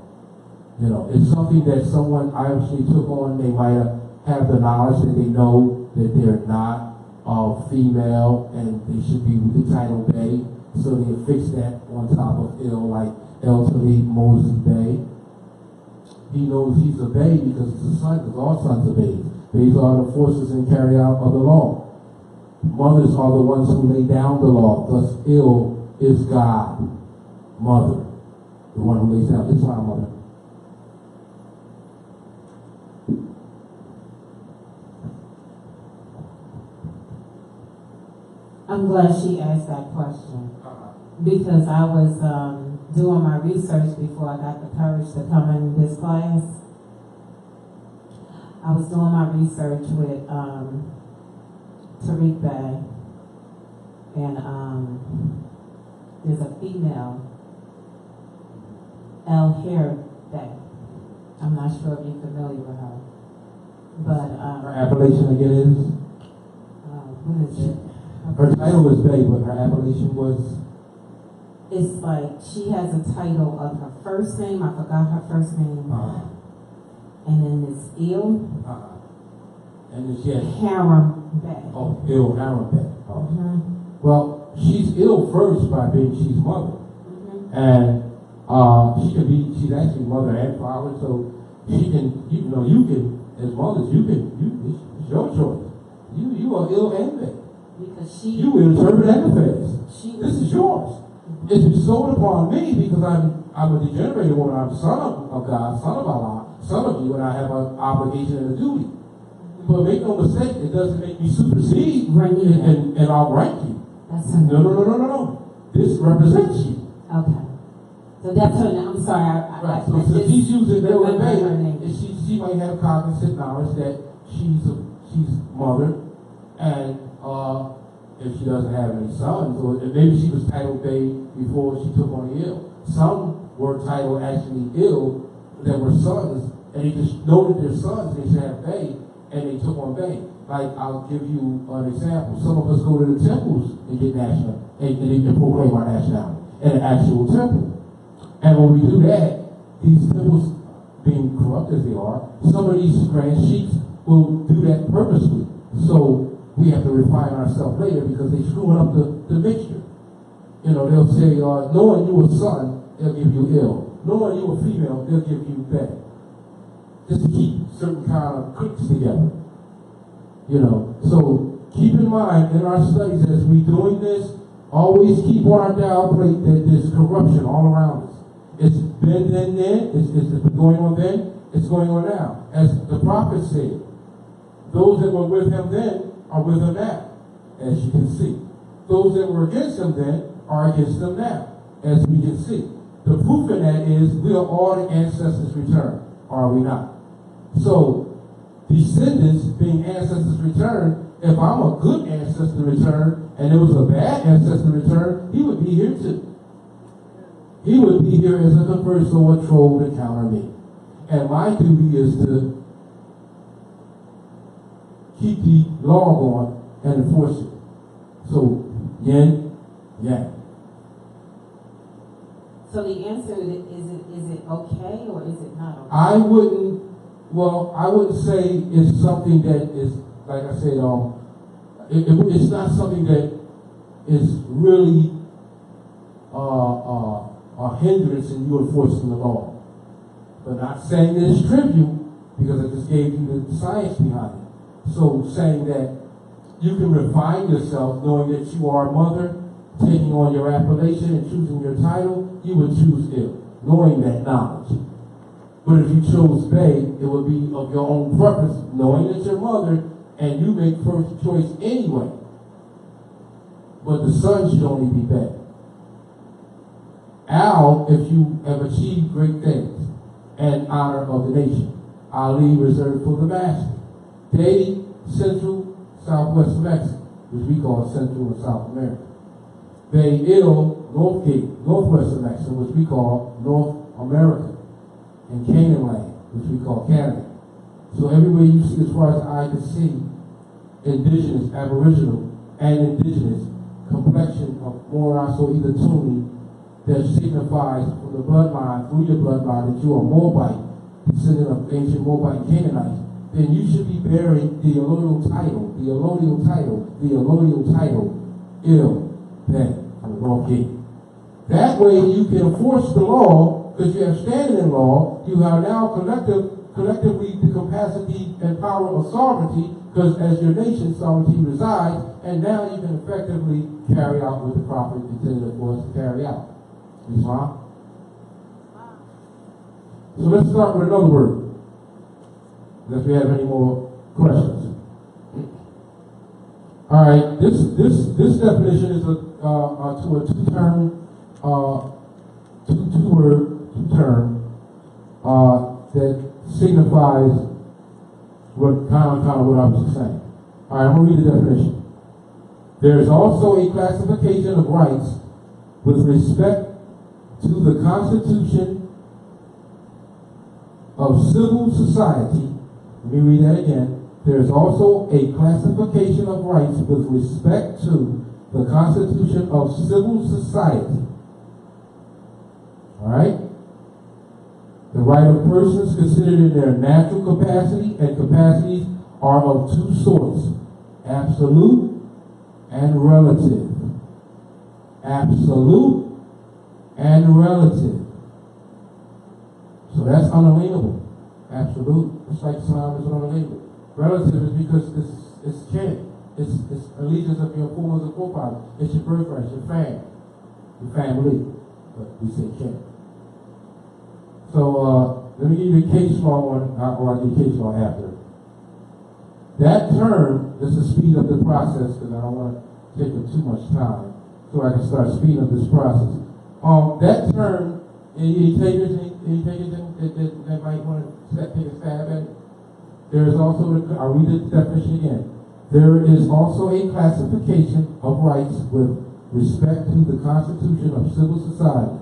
You know, it's something that someone obviously took on. They might have the knowledge that they know that they're not female and they should be with the title Bay. So they fix that on top of ill, like elderly Moses Bay. He knows he's a Bay because it's a son, because all sons are Bays. Bays are the forces and carry out of the law. Mothers are the ones who lay down the law. Thus, ill is God, mother, the one who lays down. It's my mother. I'm glad she asked that question because I was doing my research before I got the courage to come in this class. I was doing my research with Tariq Bay, and there's a female, El Hair Bay. I'm not sure if you're familiar with her, but Her appellation again is? what is it? Her title was Bay, but her appellation was? It's like she has a title of her first name. I forgot her first name. And then it's Il. And then she had Huran Bay. Oh, ill Haran Bay. Oh. Mm-hmm. Well, she's ill first by being she's mother. Mm-hmm. And she's actually mother and father, so she can, you can, as mothers, it's your choice. You are ill and Bay. Because You will interpret and affairs. This is yours. Mm-hmm. It's bestowed upon me because I'm a degenerated woman. I'm son of God, son of Allah, son of you, and I have an obligation and a duty. Mm-hmm. But make no mistake, it doesn't make me supersede and I'll rank you. That's No. This represents you. Okay. So that's her name. I'm sorry. Right. So she's using ill and Bay, her name. and she might have cognizant knowledge that she's mother, and if she doesn't have any sons, or maybe she was titled Bay before she took on the ill. Some were titled actually ill that were sons, and they just noted their sons, they should have Bay, and they took on Bay. Like, I'll give you an example. Some of us go to the temples and get national, and they proclaim our nationality in an actual temple. And when we do that, these temples, being corrupt as they are, some of these grand sheiks will do that purposely. So we have to refine ourselves later because they're screwing up the mixture. You know, they'll say, knowing you a son, they'll give you ill. Knowing you a female, they'll give you bad. Just to keep certain kind of cliques together. You know, so keep in mind in our studies as we doing this, always keep on our dial plate that there's corruption all around us. It's been then, it's going on then, it's going on now. As the prophet said, those that were with him then are with him now, as you can see. Those that were against him then are against him now, as we can see. The proof in that is we are all the ancestors returned, are we not? So, descendants being ancestors returned, if I'm a good ancestor return and there was a bad ancestor return, he would be here too. He would be here as a converse or a troll to counter me. And my duty is to keep the law going and enforce it. So, yin, yang. So the answer is it okay or is it not okay? I wouldn't say it's something that is, like I said, it's not something that is really a hindrance in you enforcing the law. But not saying that it's trivial, because I just gave you the science behind it. So saying that you can refine yourself knowing that you are a mother, taking on your appellation and choosing your title, you would choose ill, knowing that knowledge. But if you chose Bay, it would be of your own preference, knowing that your mother, and you make first choice anyway. But the son should only be Bay. Al, if you have achieved great things and honor of the nation. Ali, reserved for the master. Day, Central, Southwest Mexico, which we call Central and South America. Bay Il, Northgate, Northwestern Mexico, which we call North America. And Canaan Land, which we call Canada. So everywhere you see, as far as the eye can see, indigenous, aboriginal, and indigenous complexion of Morasso either Tuni that signifies from the bloodline, through your bloodline, that you are Moabite, descendant of ancient Moabite and Canaanites, then you should be bearing the allodial title, Il, Pen, on the North Gate. That way you can enforce the law, because you have standing in law, you have now collectively the capacity and power of sovereignty, because as your nation, sovereignty resides, and now you can effectively carry out what the prophet intended for us to carry out. Islam. So let's start with another word, unless we have any more questions. All right, this definition is to a two-word term that signifies what kind of what I was just saying. All right, I'm going to read the definition. There is also a classification of rights with respect to the constitution of civil society. Let me read that again. There is also a classification of rights with respect to the constitution of civil society. All right? The right of persons considered in their natural capacity and capacities are of two sorts, absolute and relative. Absolute and relative. So that's unalienable. Absolute, it's like Islam is unalienable. Relative is because it's kin. It's allegiance of your forefathers and forefathers. It's your birthright, it's your family. But we say kin. So let me give you a case law one, or I'll give you a case law after. That term, just to speed up the process, because I don't want to take up too much time, so I can start speeding up this process. That term, any takers that might want to take a stab at it? There is also, I'll read the definition again. There is also a classification of rights with respect to the constitution of civil society.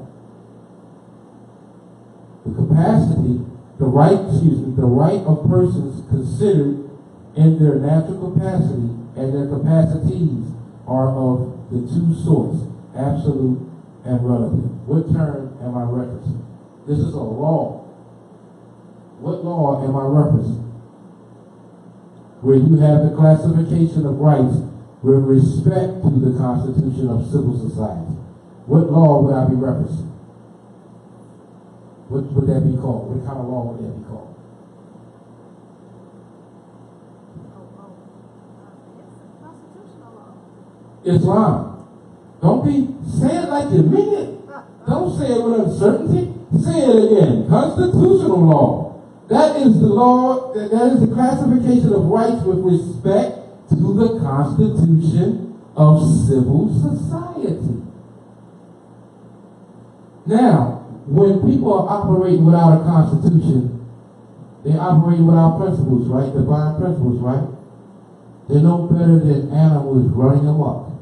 The capacity, the right of persons considered in their natural capacity and their capacities are of the two sorts, absolute and relative. What term am I referencing? This is a law. What law am I referencing? Where you have the classification of rights with respect to the constitution of civil society. What law would I be referencing? What would that be called? What kind of law would that be called? Constitutional law. Islam. Don't say it like you mean it. Don't say it with uncertainty. Say it again. Constitutional law. That is the law, that is the classification of rights with respect to the constitution of civil society. Now, when people are operating without a constitution, they're operating without principles, right? Divine principles, right? They're no better than animals running amok.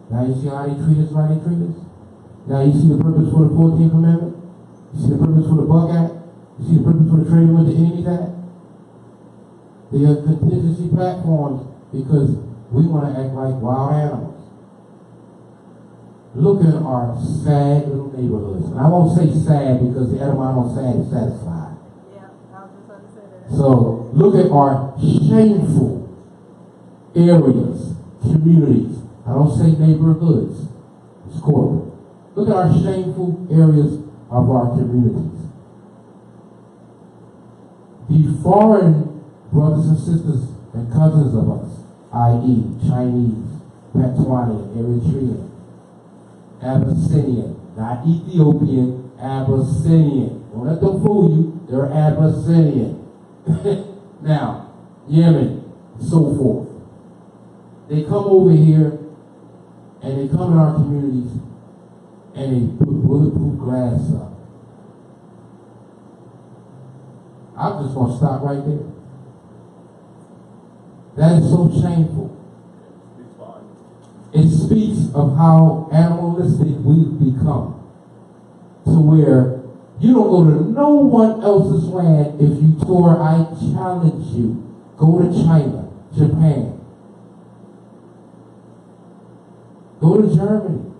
Now you see how they treat us, how they treat us? Now you see the purpose for the 14th Commandment? You see the purpose for the Buck Act? You see the purpose for the Trading with the Enemies Act? They are contingency platforms because we want to act like wild animals. Look at our sad little neighborhoods. And I won't say sad because the etymology on sad is satisfied. Yeah, I was just going to say that. So look at our shameful areas, communities. I don't say neighborhoods. It's corporate. Look at our shameful areas of our communities. The foreign brothers and sisters and cousins of us, i.e. Chinese, Patuanian, Eritrean, Abyssinian, not Ethiopian, Abyssinian. Don't let them fool you. They're Abyssinian. Now, Yemen, so forth. They come over here and they come in our communities and they put bulletproof glass up. I'm just going to stop right there. That is so shameful. It speaks of how animalistic we've become, to where you don't go to no one else's land if you tour. I challenge you. Go to China, Japan. Go to Germany.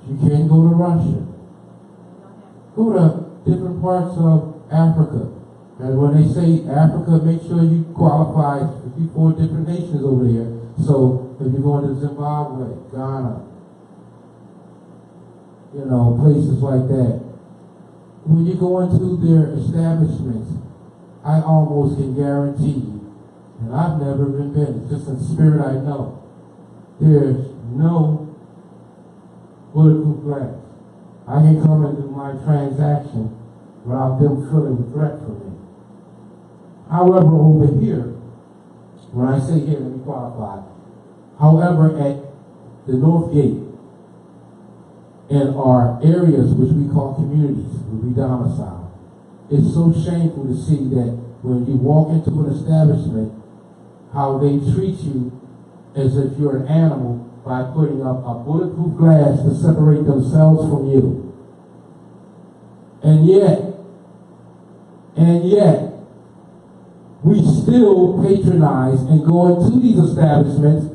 If you can, go to Russia. Go to different parts of Africa. And when they say Africa, make sure you qualify 54 different nations over there. So if you're going to Zimbabwe, Ghana, places like that, when you go into their establishments, I almost can guarantee you, and I've never been, it's just in spirit I know, there's no bulletproof glass. I can come and do my transaction without them feeling a threat for me. However, over here, when I say here, let me qualify. However, at the North Gate, in our areas which we call communities, where we domicile, it's so shameful to see that when you walk into an establishment, how they treat you as if you're an animal by putting up a bulletproof glass to separate themselves from you. And yet, we still patronize and go into these establishments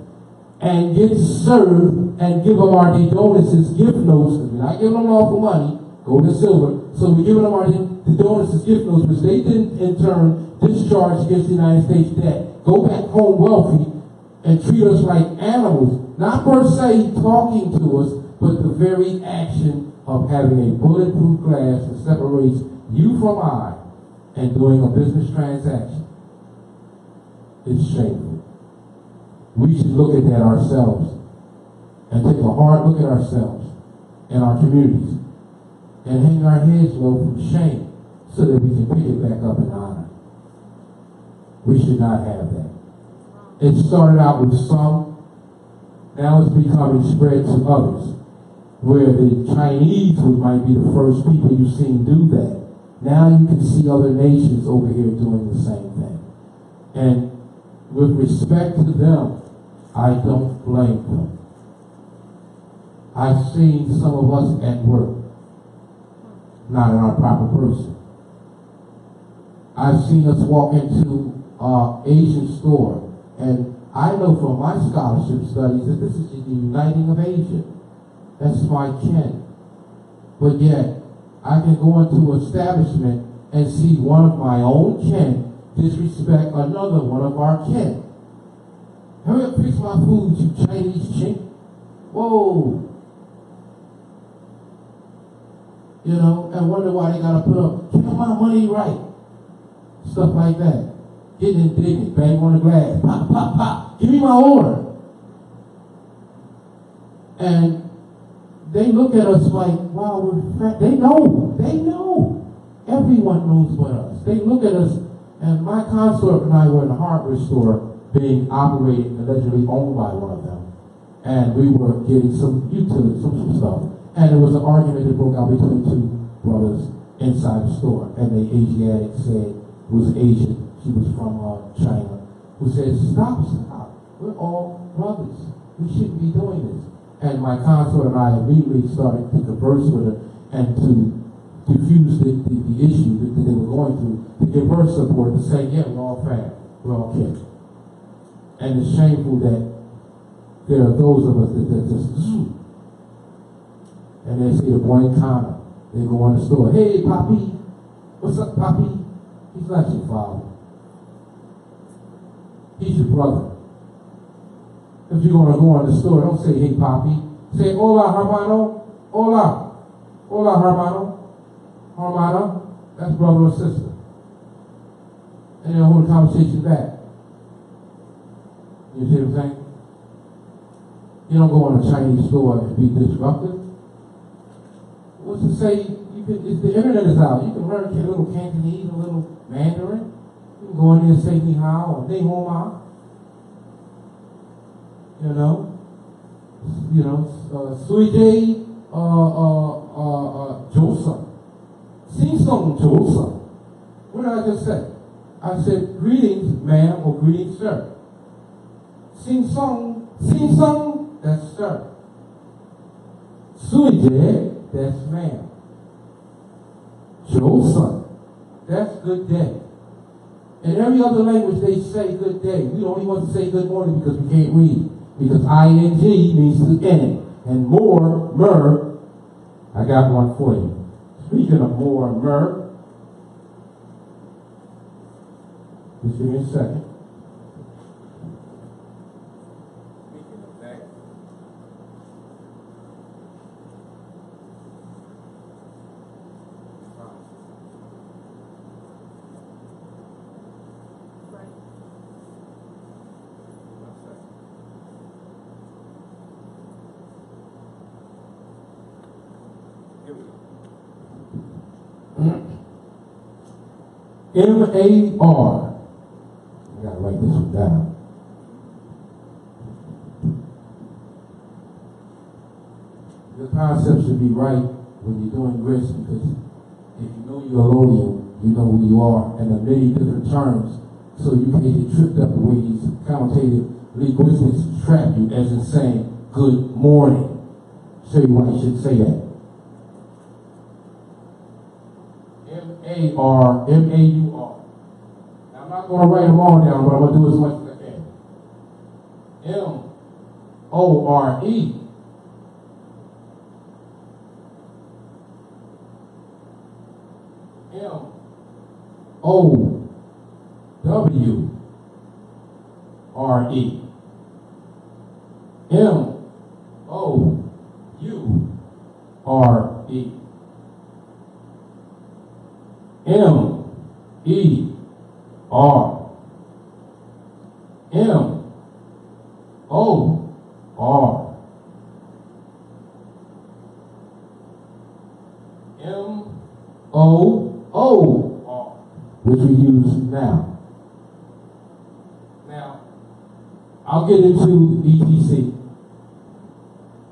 and get served and give them our donuts, gift notes, because we're not giving them all for money, gold and silver, so we're giving them our donuts, gift notes, which they didn't in turn discharge against the United States debt, go back home wealthy, and treat us like animals, not per se talking to us, but the very action of having a bulletproof glass that separates you from I and doing a business transaction. It's shameful. We should look at that ourselves and take a hard look at ourselves and our communities and hang our heads low from shame so that we can pick it back up in honor. We should not have that. It started out with some, now it's becoming spread to others, where the Chinese might be the first people you've seen do that. Now you can see other nations over here doing the same thing. And with respect to them, I don't blame them. I've seen some of us at work, not in our proper person. I've seen us walk into an Asian store, and I know from my scholarship studies that this is the uniting of Asia. That's my kin. But yet, I can go into an establishment and see one of my own kin disrespect another one of our kin. Hurry up, fix my food, you Chinese chink. Whoa. And wonder why they gotta put up, get my money right. Stuff like that. Getting indignant, bang on the glass, pop, pop, pop, give me my order. And they look at us like, wow, we're friends. They know. Everyone knows but us. They look at us, and my consort and I were in a hardware store being operated, allegedly owned by one of them. And we were getting some utilities, some stuff. And there was an argument that broke out between two brothers inside the store. And the Asiatic said, who was Asian, she was from China, who said, stop. We're all brothers. We shouldn't be doing this. And my consort and I immediately started to converse with her and to diffuse the issue that they were going through, to give her support, to say, yeah, we're all family, we're all kids. And it's shameful that there are those of us that just, and they say the boy in Ghana, they go in the store, hey, Poppy, what's up, Poppy? He's not your father. He's your brother. If you're going to go in the store, don't say, hey, Poppy. Say, hola, hermano. Hola. Hola, hermano. Hermana. That's brother or sister. And then hold the conversation back. You see what I'm saying? You don't go in a Chinese store and be disruptive. What's to say, if the internet is out, you can learn a little Cantonese, a little Mandarin. You can go in there and say ni hao or ni hao ma. you know, Suije Josa. Sing song Josa. What did I just say? I said, greetings, ma'am, or greetings, sir. Sing song, that's sir. Suije, that's ma'am. Josa, that's good day. In every other language, they say good day. We only want to say good morning because we can't read. Because ing means to end. And more, I got one for you. Speaking of more, just give me a second. Speaking of that, Right. here we go. M-A-R. I gotta write this one down. The concept should be right when you're doing risk, because if you know you're a Lodian, you know who you are, and there are many different terms, so you can get tripped up the way these connotative linguistics trap you, as in saying good morning. Show you why you should say that. M-A-R, M-A-U-R. Now, I'm not going to write them all down, but I'm going to do as much as I can. M-O-R-E. M-O-W-R-E. M-O-U-R-E. M-E-R. M-O-R. M-O-O-R, which we use now. Now, I'll get into ETC.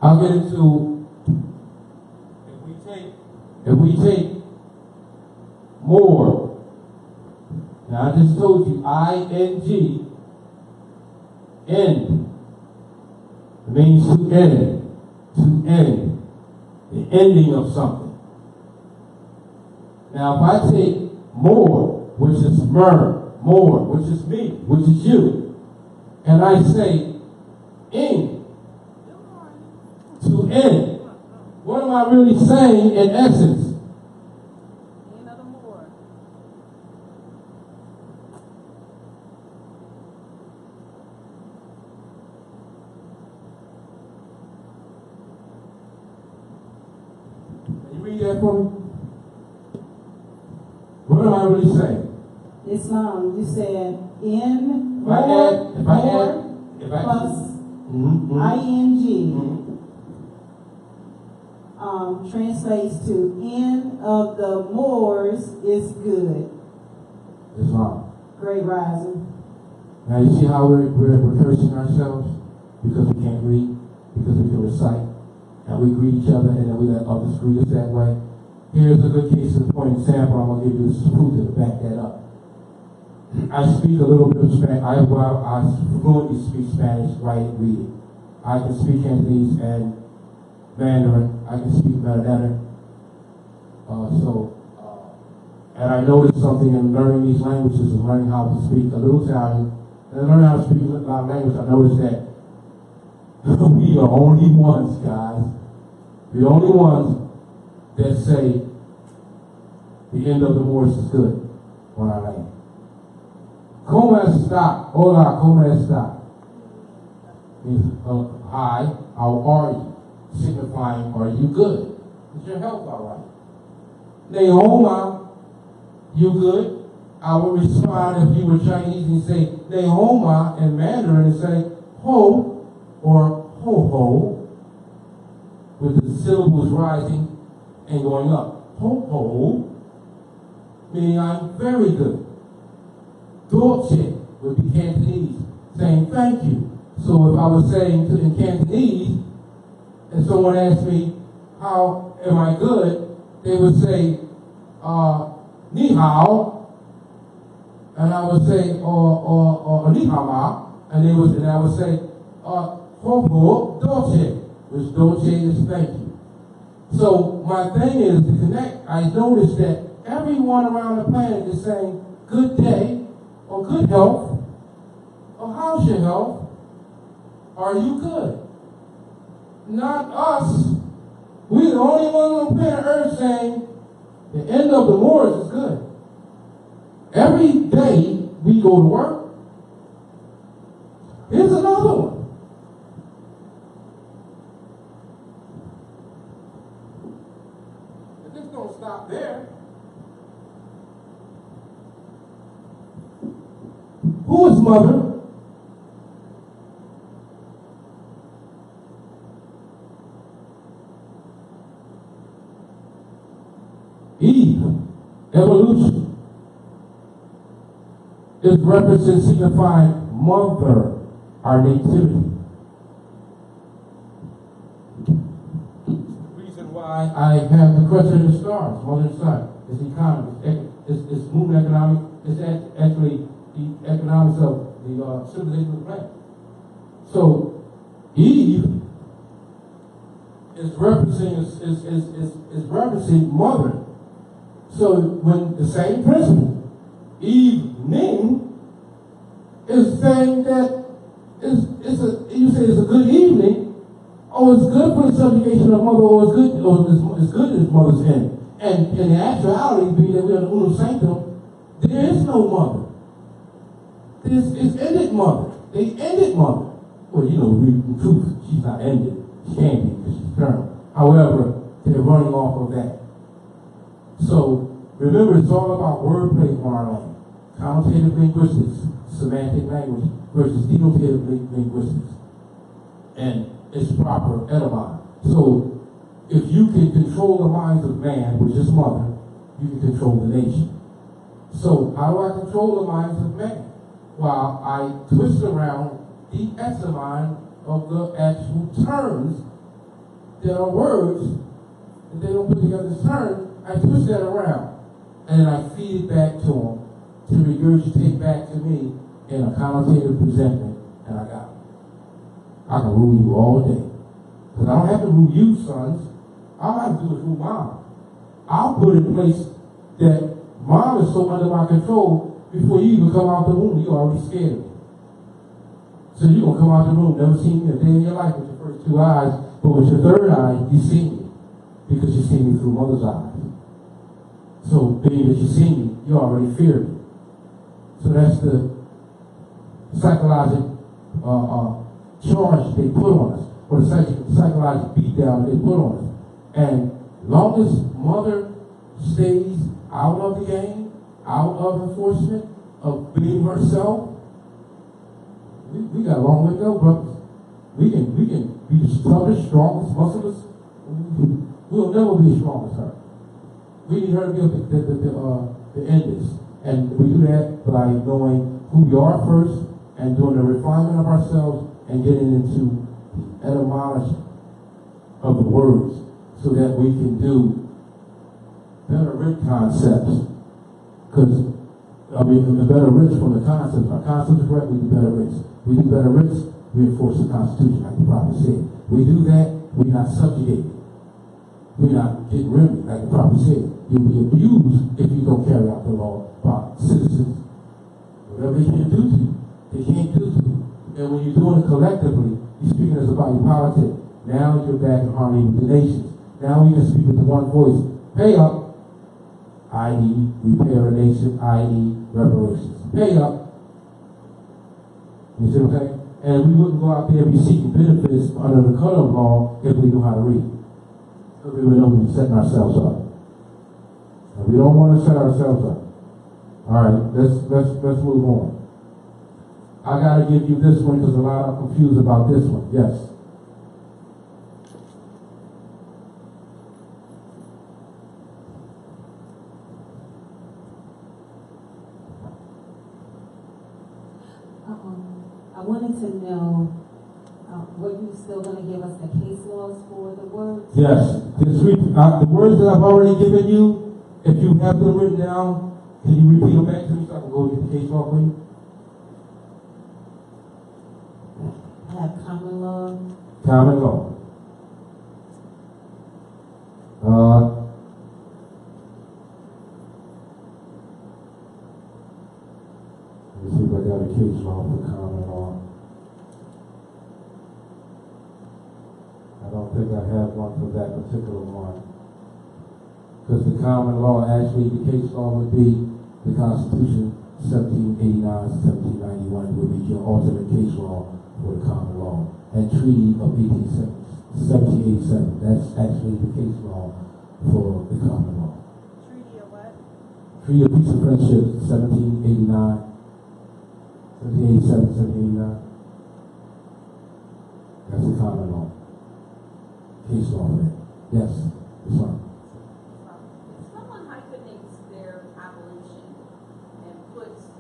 I'll get into, if we take more. Now, I just told you, I-N-G, end. It means to end. To end. The ending of something. Now, if I take more, which is more, which is me, which is you, and I say in, to end, what am I really saying in essence? Another more. Can you read that for me? What am I really saying? Islam, you said in If I add plus mm-hmm. ing Mm-hmm. Translates to end of the Moors is good. Islam. Great rising. Now you see how we're rehearsing ourselves? Because we can't read, because we can recite, and we greet each other, and then we let others greet us that way. Here's a good case in point example. I'm going to give you this proof to back that up. I speak a little bit of Spanish. I fluently speak Spanish, write it, read it. I can speak Cantonese and Mandarin. I can speak Mandarin. And I noticed something in learning these languages and learning how to speak a little Italian and learning how to speak a language. I noticed that we are only ones, guys. We're the only ones that say the end of the Moors is good on our land. Como está? Hola, como está? Means hi, how are you? Signifying, are you good? Is your health all right? Nehoma, you good? I would respond if you were Chinese and say Nehoma in Mandarin and say ho or ho ho, with the syllables rising and going up. Ho ho, meaning I'm very good. Dolce would be Cantonese, saying thank you. So if I was saying in Cantonese, and someone asked me, how am I good? They would say, ni hao, and I would say, or ni hao ma, and I would say, ho ho dolce, which dolce is thank you. So my thing is to connect. I noticed that everyone around the planet is saying good day, or good health, or how's your health? Are you good? Not us. We're the only ones on planet Earth saying the end of the wars is good. Every day we go to work. Here's another one. But this don't stop there. Who is mother? Eve, evolution, is referenced signifying mother, our nativity. The reason why I have the question of the stars, mother and son, is economy, it's moon economic, it's actually the economics of the civilization of the planet. So Eve is referencing mother. So when the same principle, evening, is saying that you say it's a good evening, or it's good for the subjugation of mother, or it's good as mother's end. And in the actuality, being that we are the unum sanctum, there is no mother. It's ended mother. They ended mother. Well, in truth, she's not ended. She can't be because she's eternal. However, they're running off of that. So, remember, it's all about wordplay on our land. Connotative linguistics, semantic language, versus denotative linguistics. And it's proper etymology. So, if you can control the minds of man, which is mother, you can control the nation. So, how do I control the minds of man? While I twist around the etymon of the actual terms that are words that they don't put together as terms, I twist that around. And then I feed it back to them to regurgitate back to me in a connotative presentment, and I got it. I can rule you all day. Because I don't have to rule you, sons. All I have to do is rule mom. I'll put in place that mom is so under my control, before you even come out the womb, you already scared of me. So you're going to come out the room, never seen me a day in your life with your first two eyes, but with your third eye, you see me. Because you see me through mother's eyes. So being that you see me, you already fear me. So that's the psychological charge they put on us, or the psychological beatdown they put on us. And long as mother stays out of the game, out of enforcement, of being herself, we got a long way to go, brothers. We can be the toughest, strongest, muscleless. We'll never be as strong as her. We need her to be able to end this. And we do that by knowing who we are first and doing the refinement of ourselves and getting into the etymology of the words so that we can do better writ concepts. Because, the better writs from the concepts. Our concepts are correct, we do better writs. We do better writs, we enforce the Constitution, like the prophet said. We do that, we're not subjugated. We're not getting rid of it, like the prophet said. You'll be abused if you don't carry out the law by citizens. Whatever they can't do to you, they can't do to you. And when you're doing it collectively, you're speaking as a body politic. Now you're back in harmony with the nations. Now we can speak with the one voice. Pay up, i.e. repair a nation, i.e. reparations. Pay up. You see what I'm saying? And we wouldn't go out there and be seeking benefits under the color of law if we knew how to read. Because we would know we'd be setting ourselves up. And we don't want to set ourselves up. Alright, let's move on. I gotta give you this one because a lot are confused about this one. Yes. I wanted to know what you you still gonna give us the case laws for the words? Yes, the words that I've already given you, if you have them written down, can you repeat them back to me so I can go get the case law for you? I have common law. Common law. Let me see if I got a case law for common law. I don't think I have one for that particular one. Because the common law, actually, the case law would be the Constitution 1789, 1791 would be your ultimate case law for the common law. And Treaty of 1787, that's actually the case law for the common law. Treaty of what? Treaty of Peace and Friendship, 1789, 1787, 1789. That's the common law. Case law for that. Yes, this one. If someone hyphenates their appellation and puts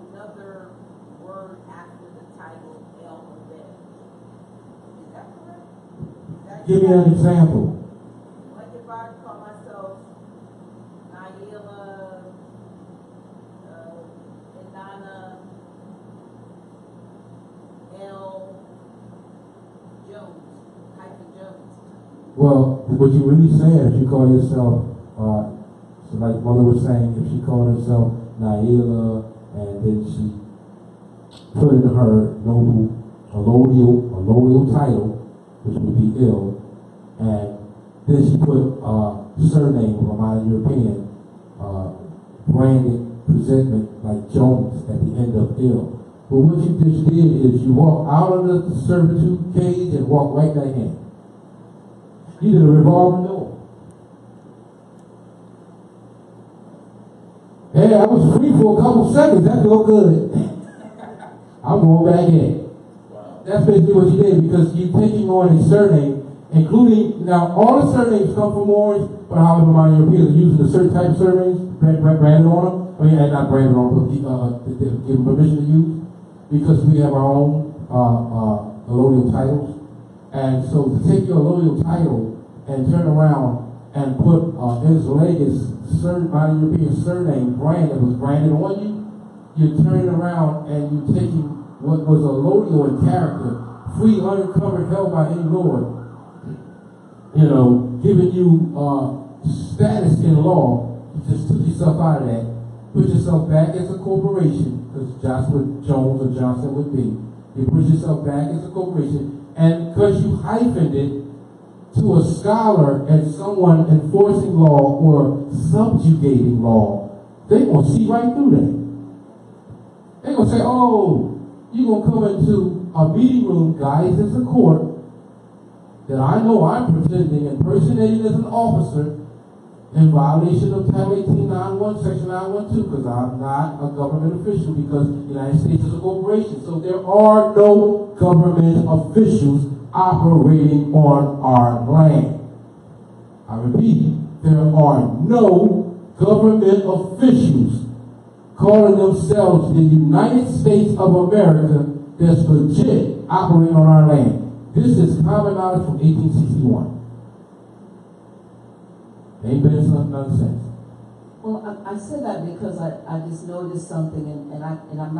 another word after the title, L or Z, is that correct? Give me an example. Like if I call myself Naila, Indana, L. Jones, hyphen Jones. Well, what you really saying, if you call yourself, so like Mother was saying, if she called herself Naila, and then she put in her allodial title, which would be ill, and then she put surname of a modern European, branded presentment like Jones at the end of ill. But what you just did is you walk out of the servitude cage and walk right back in. You did a revolving door. Hey, I was free for a couple seconds. That felt good. I'm going back in. That's basically what you did, because you're taking on a surname, including, now all the surnames come from Orange, but however my Europeans are using a certain type of surnames, branded on them. I mean, not branded on them, but give them permission to use, because we have our own allodial titles. And so to take your allodial title and turn around and put Isolagus, my European surname brand that was branded on you, you're turning around and you're taking what was allodial in character, free, uncovered, held by any Lord, giving you status in law. You just took yourself out of that, put yourself back as a corporation, because Joshua Jones or Johnson would be. You put yourself back as a corporation, and because you hyphened it to a scholar and someone enforcing law or subjugating law, they're going to see right through that. They're going to say, oh, you're going to come into a meeting room, guys, it's a court, that I know I'm pretending, impersonating as an officer in violation of Title 1891, Section 912, because I'm not a government official, because the United States is a corporation. So there are no government officials operating on our land. I repeat, there are no government officials calling themselves the United States of America that's legit operating on our land. This is common knowledge from 1861. Ain't been something none since. Well, I said that because I just noticed something, and I'm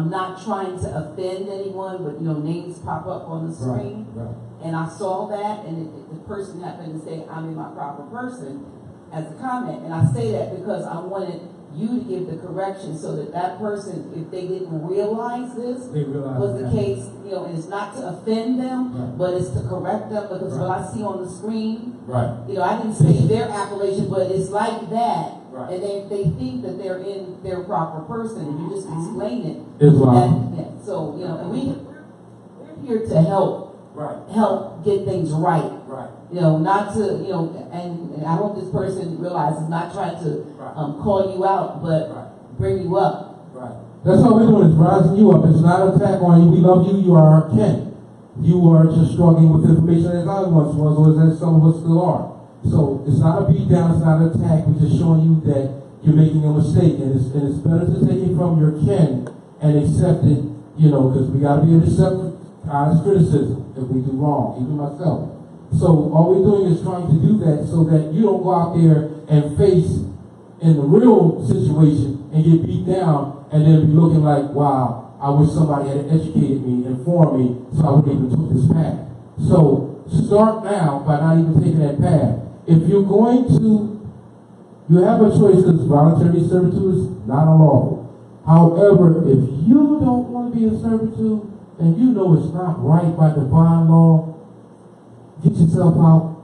not trying to offend anyone, but names pop up on the screen, Right. and I saw that, and the person happened to say I'm in my proper person as a comment, and I say that because I wanted you to give the correction so that person, if they didn't realize this was the case, and it's not to offend them, right, but it's to correct them, because right, what I see on the screen, right, I didn't say their appellation, but it's like that, right, and they think that they're in their proper person, and you just explain it. Islam. So, and we're here to help get things right. Right. Not to, and I hope this person realizes not trying to call you out, but bring you up. Right. That's all we're doing, is rising you up. It's not an attack on you. We love you. You are our kin. You are just struggling with information as I once was, or as some of us still are. So it's not a beat down. It's not an attack. We're just showing you that you're making a mistake, and it's better to take it from your kin and accept it you know, because we got to be able to accept honest criticism if we do wrong, even myself. So all we're doing is trying to do that so that you don't go out there and face in the real situation and get beat down and then be looking like, wow, I wish somebody had educated me, informed me, so I wouldn't even took this path. So start now by not even taking that path. If you're going to, you have a choice because voluntary servitude is not unlawful. However, if you don't want to be in servitude and you know it's not right by divine law, get yourself out.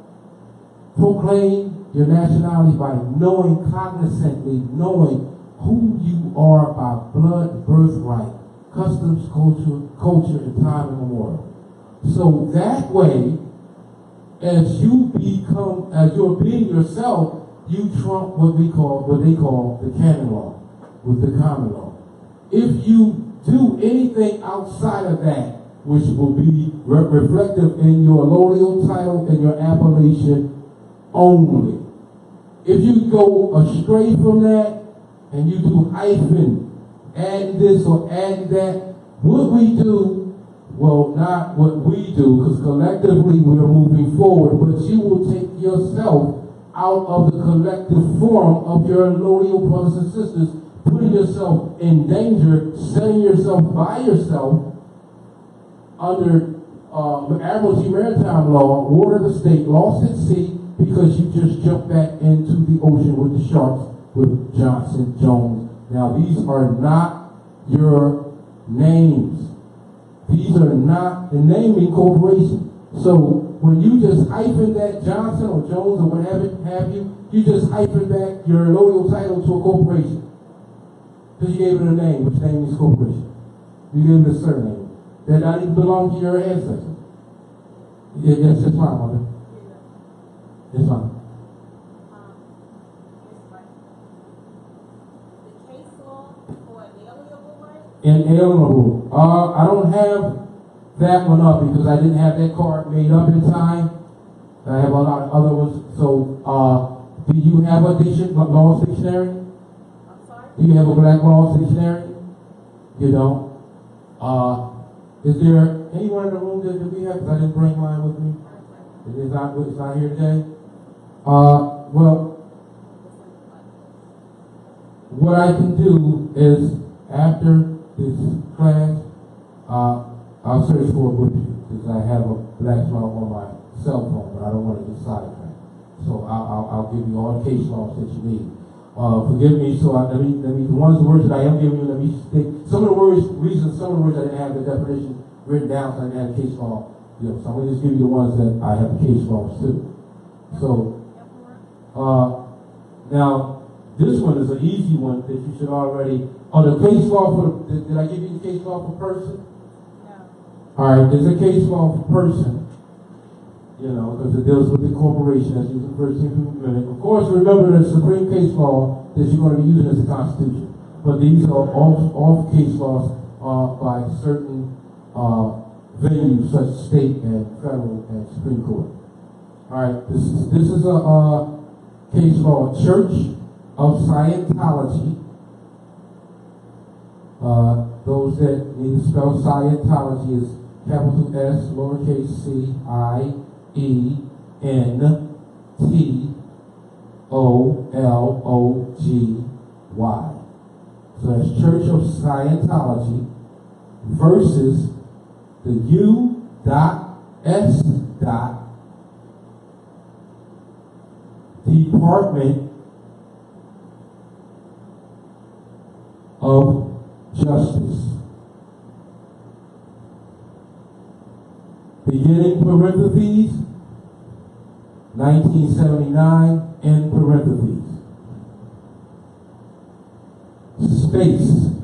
Proclaim your nationality by knowing, cognizantly knowing who you are by blood, birthright, customs, culture, and time immemorial. So that way, as you're being yourself, you trump what they call the canon law with the common law. If you do anything outside of that, which will be reflective in your allodial title and your appellation only. If you go astray from that and you do hyphen, add this or add that, what we do, well, not what we do, because collectively we're moving forward, but you will take yourself out of the collective form of your allodial brothers and sisters, putting yourself in danger, setting yourself by yourself under Admiralty Maritime Law, water of the state, lost at sea, because you just jumped back into the ocean with the sharks with Johnson, Jones. Now, these are not your names. These are not the naming corporation. So, when you just hyphen that Johnson or Jones or whatever have you, you just hyphen back your allodial title to a corporation. Because you gave it a name, which name is corporation. You gave it a surname that not even belong to your ancestors. Yes, that's fine, mother. That's fine. The case law for inalienable rights? Inalienable. I don't have that one up because I didn't have that card made up in time. I have a lot of other ones. So, do you have a law dictionary? I'm sorry? Do you have a black law dictionary? You don't? Is there anyone in the room that we have? Because I didn't bring mine with me. It's not here today. Well, what I can do is after this class, I'll search for it with you because I have a black law on my cell phone, but I don't want to get sidetracked. So I'll give you all the case laws that you need. Forgive me. So let me the words that I am giving you. Let me stick some of the words. Some of the words I didn't have the definition written down, so I didn't have the case law. So I'm going to just give you the ones that I have the case laws too. So now this one is an easy one that you should already. The case law for did I give you the case law for person? No. All right, there's a case law for person. You know, because it deals with the corporation as used in the 13th Amendment. Of course, remember the supreme case law that you're going to be using as the Constitution. But these are all case laws by certain venues such as state and federal and Supreme Court. All right, this is a case law, Church of Scientology. Those that need to spell Scientology is capital S, lowercase c, I, E, N, T, O, L, O, G, Y. So that's Church of Scientology versus the U.S. Department of Justice. Beginning parentheses, 1979, end parentheses. Space,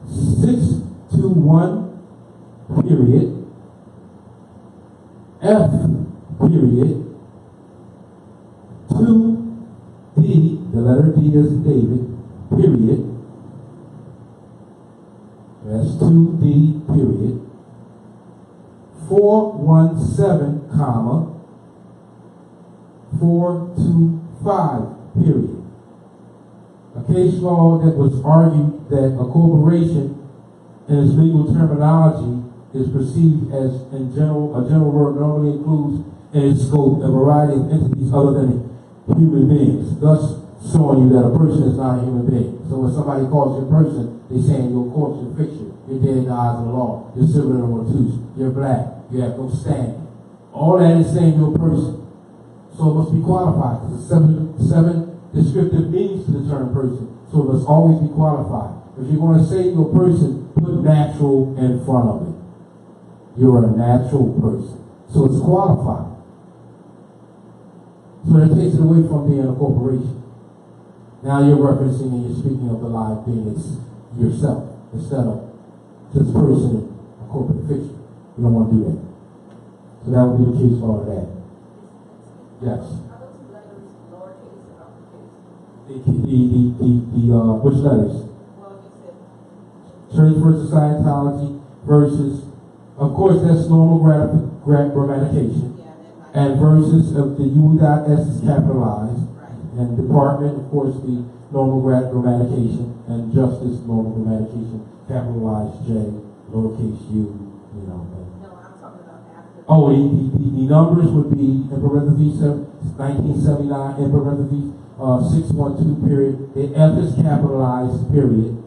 621, period, F, period, 2D, the letter D is David, period. That's 2D, period. 417, comma, 425, period. A case law that was argued that a corporation and its legal terminology is perceived as a general word normally includes in its scope a variety of entities other than human beings, thus showing you that a person is not a human being. So when somebody calls you a person, they're saying you're a corpse, you're fiction, you're dead in the eyes of the law, you're civil and obtuse, you're black, you have no standing. All that is saying you're a person. So it must be qualified, because there's seven descriptive meanings to the term person. So it must always be qualified. If you're going to say you're a person, put natural in front of it. You're a natural person. So it's qualified. So that takes it away from being a corporation. Now you're referencing and you're speaking of the live being yourself instead of just person in a corporate fiction. You don't want to do that. So that would be the case law of that. Yes. Are those letters lowercase or uppercase? Which letters? Well, you said. Church versus Scientology versus, of course, that's normal grammatication. Yeah, that might. And versus of the U.S is capitalized. Right. And department, of course, the normal grammatication. And justice, normal grammatication, capitalized J, lowercase u, you know. No, I'm talking about after. Oh, the numbers would be in parentheses 1979, in parentheses 612 period. The F is capitalized period.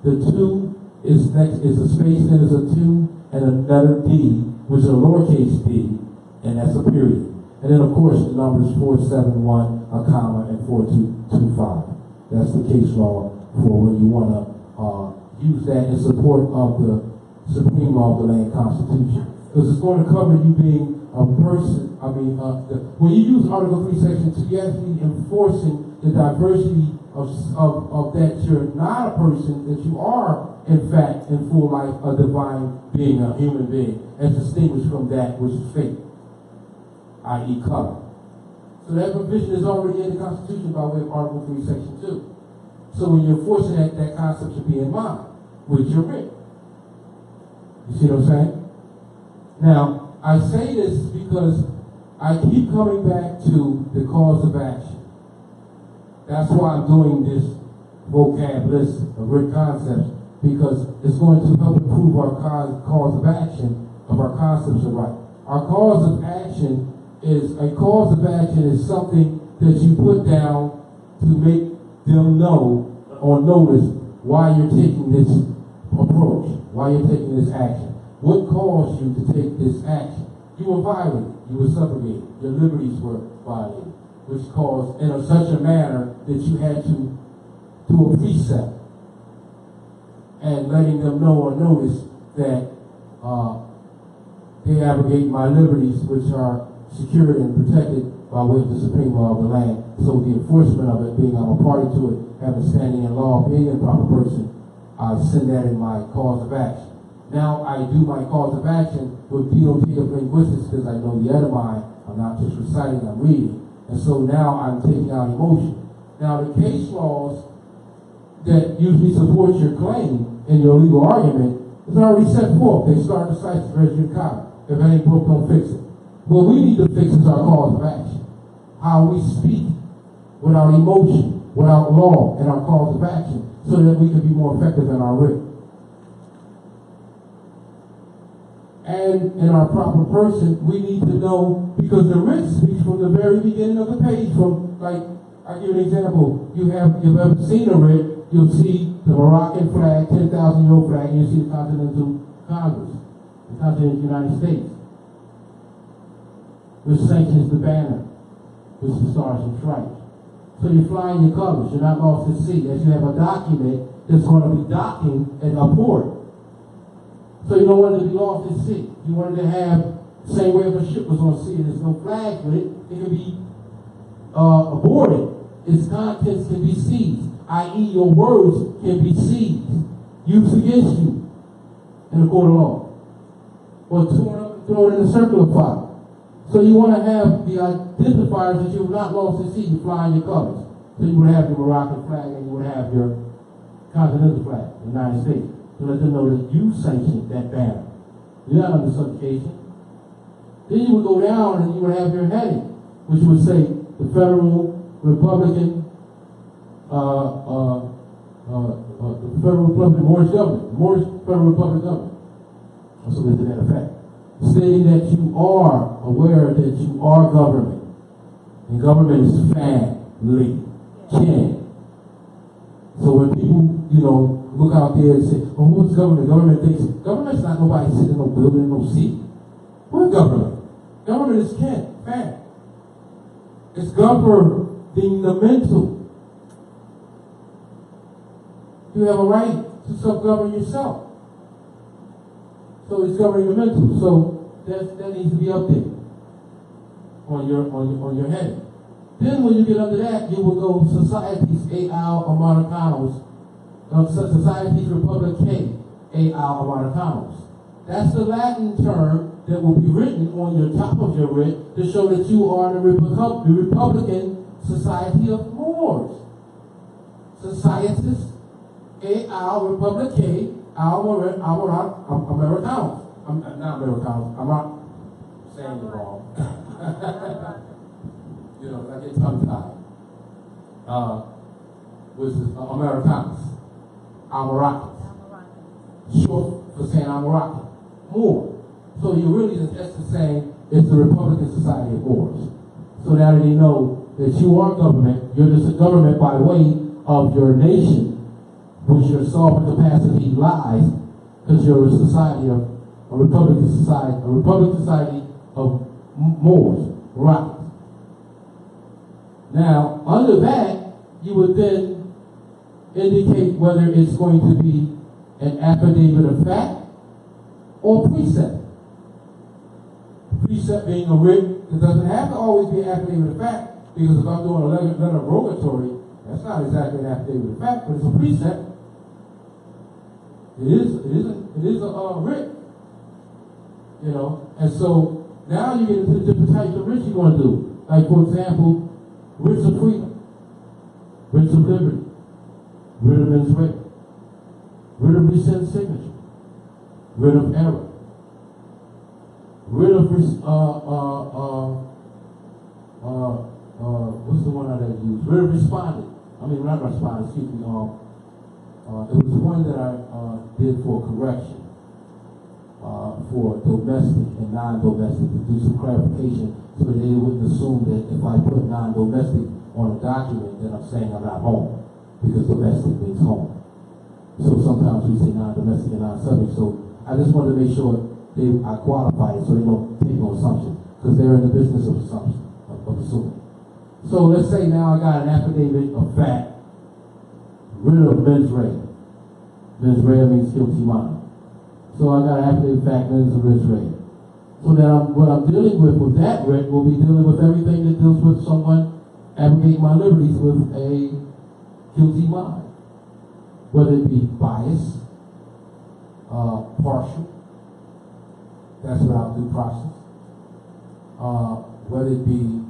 The 2 is next is a space, then is a 2 and a letter D, which is a lowercase d, and that's a period. And then of course the numbers 471, a comma, and 4225. That's the case law for when you want to use that in support of the supreme law of the land Constitution. Because it's going to cover you being a person. When you use Article 3, Section 2, you have to be enforcing the diversity of that you're not a person, that you are, in fact, in full life, a divine being, a human being, as distinguished from that which is fake, i.e. color. So that provision is already in the Constitution by way of Article 3, Section 2. So when you're enforcing that concept should be in mind with your writ. You see what I'm saying? Now, I say this because I keep coming back to the cause of action. That's why I'm doing this vocab list of writ concepts, because it's going to help improve our cause of action of our concepts of right. Our cause of action is something that you put down to make them know or notice why you're taking this approach, why you're taking this action. What caused you to take this action? You were violated, you were subjugated, your liberties were violated, which caused in such a manner that you had to do a precept and letting them know or notice that they abrogate my liberties, which are secured and protected by way of the supreme law of the land. So the enforcement of it, being I'm a party to it, having standing in law, being a proper person, I send that in my cause of action. Now I do my cause of action with DOT of linguistics because I know the etymology. I'm not just reciting, I'm reading. And so now I'm taking out emotion. Now the case laws that usually support your claim in your legal argument is already set forth. They start the sites of res judicata. If it ain't broke, don't fix it. What we need to fix is our cause of action. How we speak without emotion, without law in our cause of action, so that we can be more effective in our writ. And in our proper person, we need to know, because the writ speaks from the very beginning of the page, from, like, I'll give you an example. You've ever seen a writ, you'll see the Moroccan flag, 10,000-year-old flag, and you'll see the Continental Congress, the Continental United States, which sanctions the banner, which is the Stars and Stripes. So you're flying your colors, you're not lost at sea, as you have a document that's going to be docking at a port. So you don't want it to be lost at sea. You want it to have the same way if a ship was on sea and there's no flag with it, it can be aborted. Its contents can be seized, i.e. your words can be seized, used against you in a court of law, or torn up and thrown in a circular fire. So you want to have the identifiers that you have not lost at sea, you fly in your colors. So you would have your Moroccan flag and you would have your continental flag, the United States, to let them know that you sanctioned that banner. You're not under subjugation. Then you would go down and you would have your heading, which would say the Federal Republican the Federal Republic, the Moorish government, the Moorish Federal Republic government. So to that effect. Stating that you are aware that you are government. And government is family, kin. So when people, look out there and say, oh, what's government? Government thinks, government's not nobody sitting in no building, no seat. What government? Government is kin, family. It's governing the mental. You have a right to self-govern yourself. So it's governing the mental. So that needs to be updated on your head. Then when you get under that, you will go societies A.L. Americanos, societies republicae A.L. Americanos. That's the Latin term that will be written on your top of your writ to show that you are the Republican Society of Moors. Societies A.L. Republicae Americanos. I'm not Americanos. I'm not saying it wrong. I get tongue-tied. Which is Americanos. Amaracans. Short for saying Amaracans. Moor. So you really, that's the same, it's the Republican Society of Moors. So now that they know that you are government, you're just a government by way of your nation, which your sovereign capacity lies, because you're a Republican Society of Moors, Moroccans. Now, under that, you would then indicate whether it's going to be an affidavit of fact or precept. Precept being a writ, it doesn't have to always be an affidavit of fact, because if I'm doing a letter of rogatory, that's not exactly an affidavit of fact, but it's a precept. It is a writ. And so now you get into the different types of writs you're going to do. Like, for example, writs of freedom, writs of liberty, writ of mens rea, writ of rescind signature, writ of error, writ of what's the one that I use? Writ of respondent. Not respondent, excuse me. It was one that I did for correction, for domestic and non-domestic, to do some clarification so that they wouldn't assume that if I put non-domestic on a document, then I'm saying I'm not home, because domestic means home. So sometimes we say non-domestic and non-subject. So I just wanted to make sure I qualify it so they don't take no assumptions, because they're in the business of assumption, of assuming. So let's say now I got an affidavit of fact, writ of mens rea. Mens rea means guilty mind. So I got an affidavit of fact, mens rea. So that what I'm dealing with that writ will be dealing with everything that deals with someone abrogating my liberties with a guilty mind. Whether it be bias, partial, that's without due process. Whether it be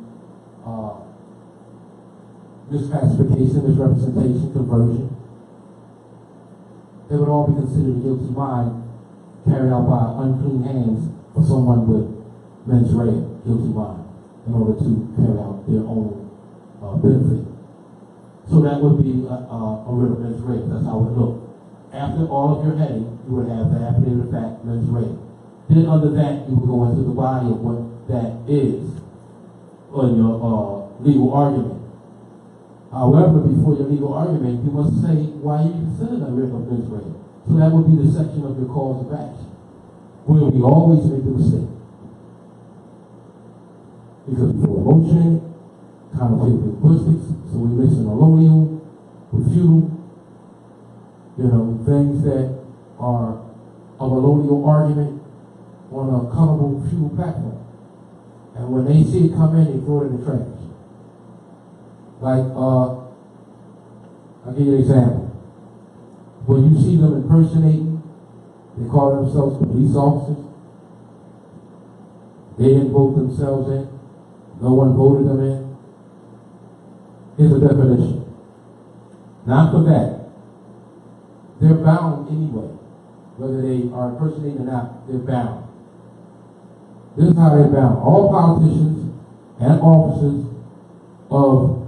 misclassification, misrepresentation, conversion, they would all be considered a guilty mind carried out by unclean hands for someone with mens rea, guilty mind, in order to carry out their own benefit. So that would be a writ of mens rea. That's how it would look. After all of your heading, you would have the affidavit of fact, mens rea. Then under that, you would go into the body of what that is on your legal argument. However, before your legal argument, you must say why you consider a writ of mens rea. So that would be the section of your cause of action, where we always make the mistake. Because we throw emotion in it, connotative linguistics, so we're mixing allodial with feudal, things that are of allodial argument on a colorable feudal platform. And when they see it come in, they throw it in the trash. Like, I'll give you an example. When you see them impersonating, they call themselves police officers. They didn't vote themselves in. No one voted them in. Here's a definition. Not for that. They're bound anyway. Whether they are impersonating or not, they're bound. This is how they're bound. All politicians and officers of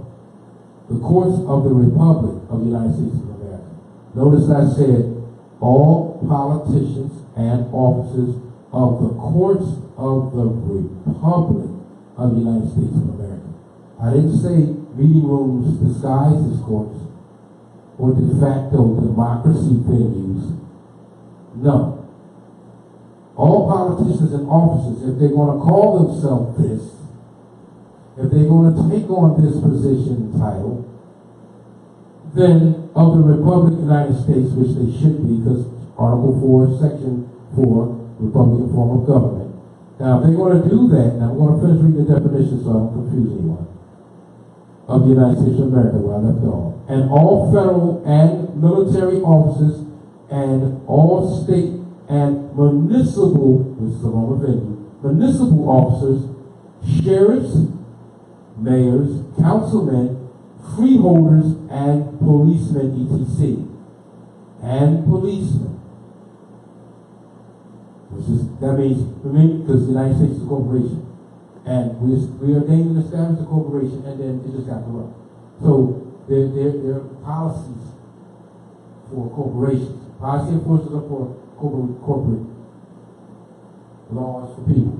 the courts of the Republic of the United States of America Notice I said all politicians and officers of the courts of the Republic of the United States of America. I didn't say meeting rooms disguised as courts or de facto democracy venues. No. All politicians and officers, if they're going to call themselves this, if they're going to take on this position and title, then of the Republic of the United States, which they should be, because Article 4, Section 4, Republican form of government. Now, if they're going to do that, now I'm going to finish reading the definition so I don't confuse anyone, of the United States of America, where I left off. And all federal and military officers and all state and municipal, this is the wrong venue, municipal officers, sheriffs, mayors, councilmen, freeholders, and policemen, etc. And policemen. That means, because the United States is a corporation. And we ordained and established a corporation, and then it just got corrupt. So there are policies for corporations. Policy enforcers are for corporate laws for people.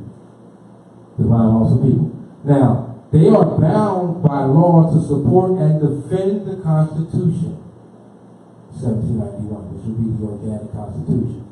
Divine laws for people. Now, they are bound by law to support and defend the Constitution. 1791, which would be the organic Constitution.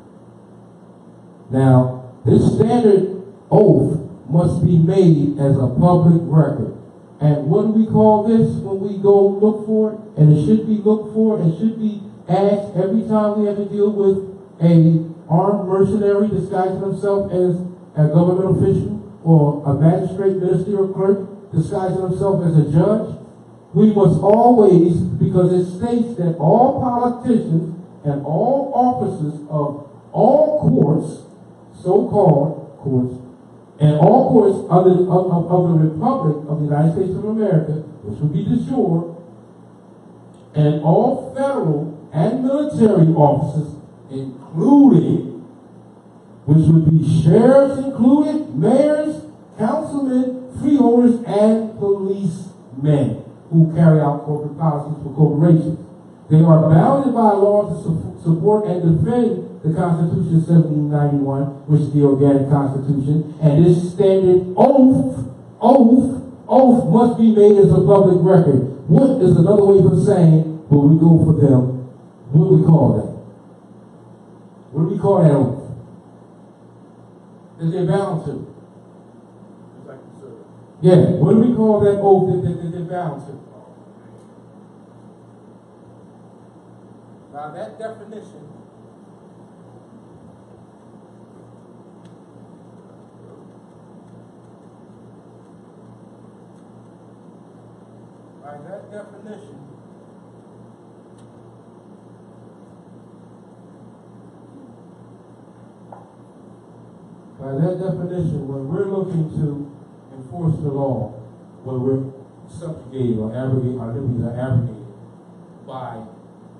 Now, this standard oath must be made as a public record. And what do we call this when we go look for it? And it should be looked for and should be asked every time we have to deal with a armed mercenary disguising himself as a government official or a magistrate, minister, or clerk disguising himself as a judge. We must always, because it states that all politicians and all officers of all courts, so-called courts, and all courts of the Republic of the United States of America, which would be the shore, and all federal and military officers, including, which would be sheriffs included, mayors, councilmen, freeholders, and policemen who carry out corporate policies for corporations. They are bounded by law to support and defend the Constitution 1791, which is the organic Constitution, and this standard oath must be made as a public record. What is another way for saying, when we go for them, what do we call that? What do we call that oath? That they're bound to. Yeah, what do we call that oath that they're bound to? Now that definition by that definition, when we're looking to enforce the law, when we're subjugated or abrogated, our liberties are abrogated by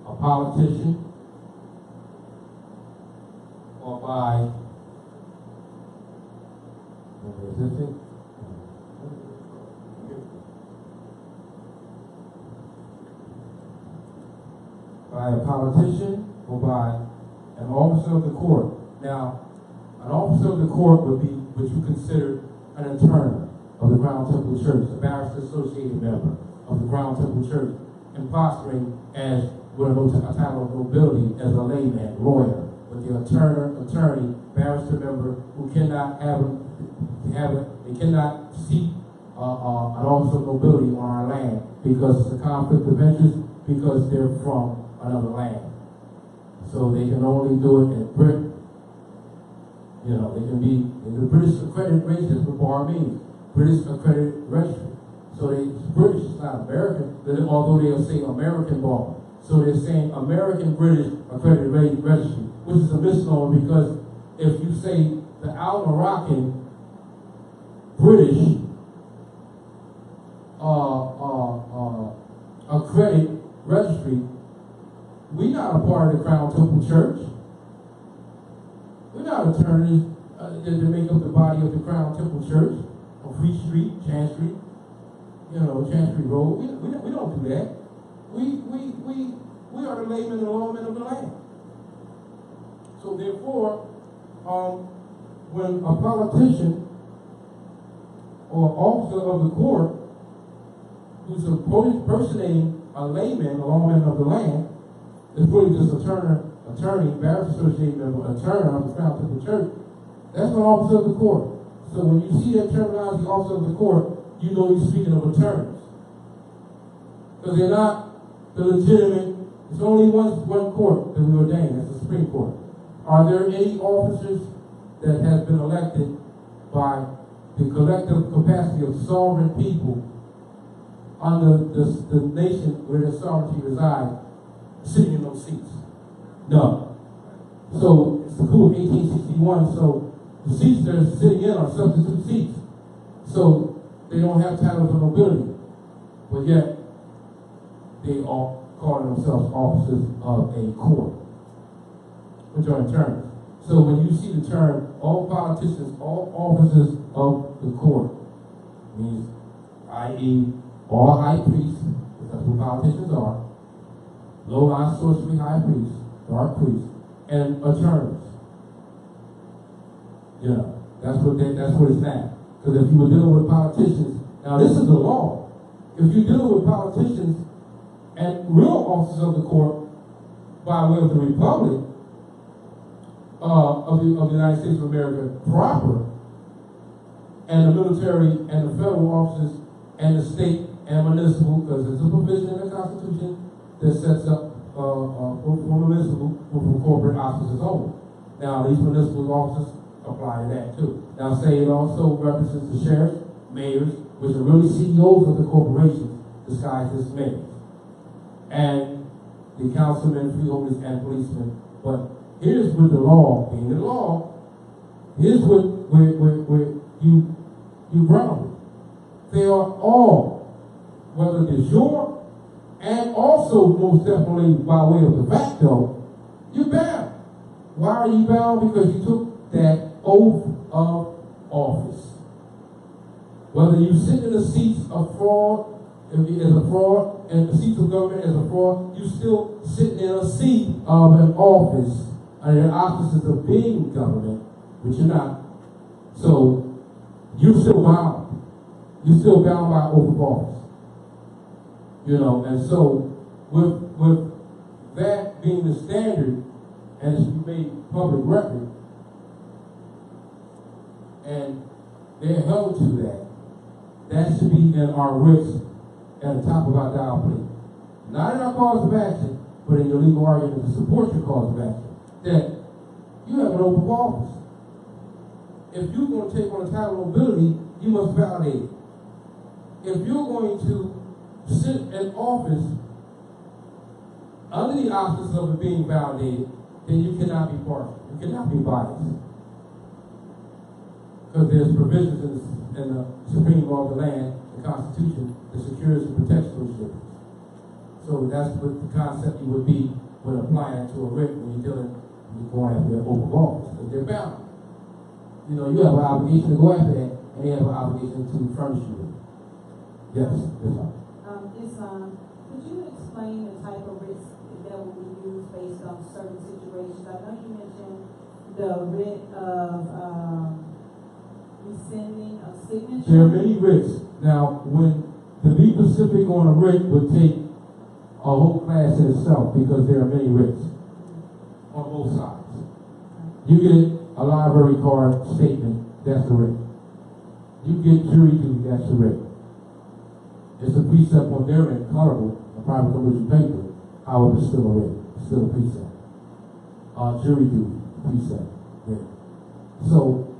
a politician or by a politician or by an officer of the court. Now, an officer of the court would be what you consider an attorney of the Crown Temple Church, a barrister associated member of the Crown Temple Church, and fostering as with a title of nobility as a layman, lawyer, but the attorney, barrister member who cannot they cannot seek an office of nobility on our land because it's a conflict of interest because they're from another land. So they can only do it in Britain. You know, they can be in the British accredited registry, that's what bar means. British accredited registry. So it's British, it's not American, although they'll say American bar. So they're saying American British accredited registry, which is a misnomer because if you say the Al-Moroccan British accredited registry, we're not a part of the Crown Temple Church. We're not attorneys that make up the body of the Crown Temple Church on Free Street, Chancery, Chancery Road. We don't do that. We are the laymen and lawmen of the land. So therefore, when a politician or officer of the court who's impersonating a layman, a lawman of the land, is really just attorney, Barrister Association member, attorney of the Crown Temple Church, that's an officer of the court. So when you see that terminology, officer of the court, you know he's speaking of attorneys. Because they're not the legitimate, it's only one court that we ordain, that's the Supreme Court. Are there any officers that have been elected by the collective capacity of sovereign people under the nation where their sovereignty resides, sitting in those seats? No. So it's the coup of 1861, so the seats they're sitting in are substitute seats. So they don't have titles of nobility, but yet they are calling themselves officers of a court, which are attorneys. So when you see the term, all politicians, all officers of the court, means, i.e., all high priests, because who politicians are, low-line sorcery high priests, dark priests, and attorneys. You know, that's what it's now. Because if you were dealing with politicians, now this is the law. If you're dealing with politicians and real officers of the court by way of the Republic of the United States of America proper, and the military and the federal officers and the state and municipal, because there's a provision in the Constitution that sets up for municipal for corporate officers only. Now these municipal officers apply to that too. Now say it also represents the sheriffs, mayors, which are really CEOs of the corporations disguised as mayors, and the councilmen, freeholders, and policemen. But here's with the law being the law. Here's where you ground it. They are all, whether de jure and also most definitely by way of de facto, you're bound. Why are you bound? Because you took that oath of office. Whether you sit in the seats of fraud, as a fraud, and the seats of government as a fraud, you still sit in a seat of an office under the auspices of being government, which you're not. So you're still bound. You're still bound by oath of office. You know, and so with that being the standard, and it should be made public record, and they're held to that, that should be in our writs at the top of our dial plate. Not in our cause of action, but in your legal argument to support your cause of action. That you have an oath of office. If you're going to take on a title of nobility, you must validate it. If you're going to sit in office under the auspices of it being validated, then you cannot be partial. You cannot be biased. Because there's provisions in the supreme law of the land, the Constitution, that secures and protects those liberties. So that's what the concept you would be when applying to a writ when you're going after their oath of office. Because they're bound. You know, you have an obligation to go after that, and they have an obligation to furnish you with it. Yes, Islam. Islam, could you explain the type of risk that will be used based on certain situations? I know you mentioned the writ of rescinding of signature. There are many writs. Now, to be specific on a writ would take a whole class in itself because there are many writs on both sides. You get a library card statement, that's a writ. You get jury duty, that's a writ. It's a precept on their end, colorable, a private commercial paper, however, it's still a writ, it's still a precept. Jury duty, precept, writ. So,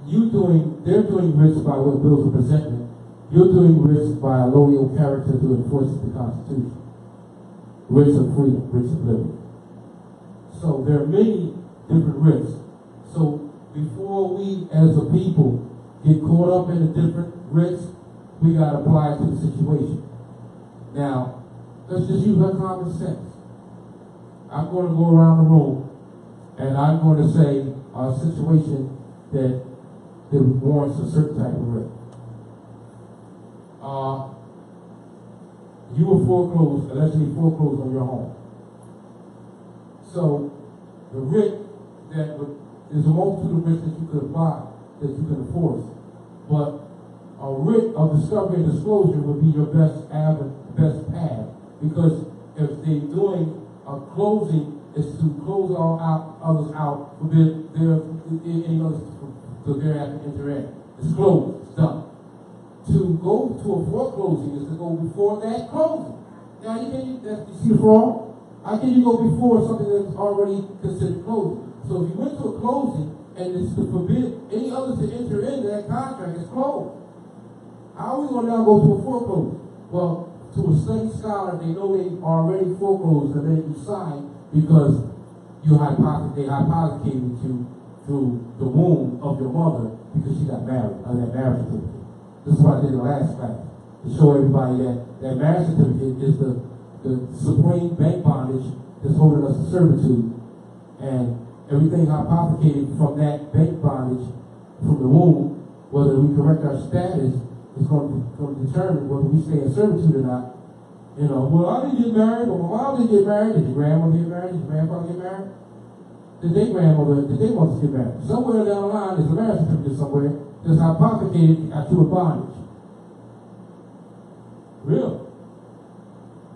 they're doing writs by way of bills of presentment. You're doing writs by a loyal character to enforce the Constitution. Writs of freedom, writs of liberty. So there are many different writs. So before we as a people get caught up in the different writs, we got to apply it to the situation. Now, let's just use our common sense. I'm going to go around the room and I'm going to say a situation that warrants a certain type of writ. You were foreclosed, allegedly foreclosed on your home. So the writ there's a multitude of writs that you could apply, that you can enforce. But a writ of discovery and disclosure would be your best best path, because if they're doing a closing, is to close others out, forbid any others to thereafter enter in. It's closed, it's done. To go to a foreclosing is to go before that closing. Now you see the fraud? How can you go before something that's already considered closing? So if you went to a closing and it's to forbid any others to enter into that contract, it's closed. How are we going to now go to a foreclosure? Well, to a studied scholar, they know they already foreclosed and they signed because they hypothecated you through the womb of your mother because she got married under that marriage certificate. This is what I did in the last class, to show everybody that marriage certificate is the supreme bank bondage that's holding us to servitude, and everything hypothecated from that bank bondage from the womb, whether we correct our status, is going to determine whether we stay in servitude or not. You know, well, I didn't get married, but my mom didn't get married. Did your grandmother get married? Did your grandfather get married? Did their mothers get married? Somewhere down the line, there's a marriage certificate somewhere that's hypothecated got you a bondage. Real.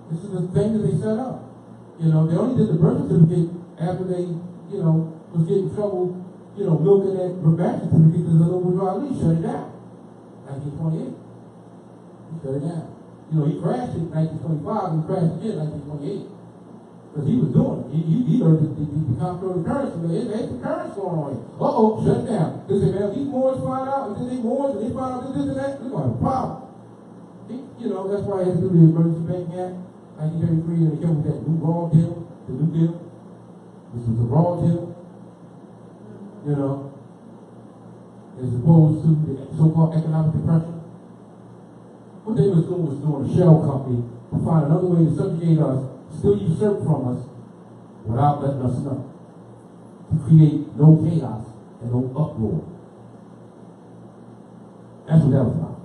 This is the thing that they set up. You know, they only did the birth certificate after they, was getting in trouble, milking that marriage certificate because the little bourgeois shut it down. 1928. He shut it down. He crashed it in 1925 and crashed again in 1928. Because he was doing it. He learned the comptroller of currency. There's the currency going on here. Shut it down. They say, man, if these Moors find out, and then they Moors, and they find out this and that, we're going to have a problem. That's why he had to do the Emergency Banking Act, 1933, and they came with that new raw deal, the new deal. This was a raw deal. As opposed to the so-called economic depression. What they was doing a shell company to find another way to subjugate us, still usurp from us, without letting us know. To create no chaos and no uproar. That's what that was about.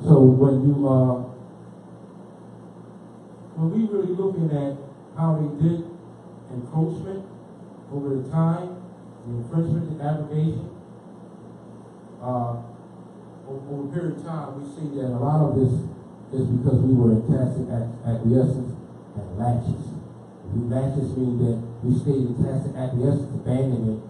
So when we really looking at how they did encroachment over the time, the infringement, the abrogation, over a period of time, we see that a lot of this is because we were in tacit acquiescence and laches. Laches mean that we stayed in tacit acquiescence, abandoning it,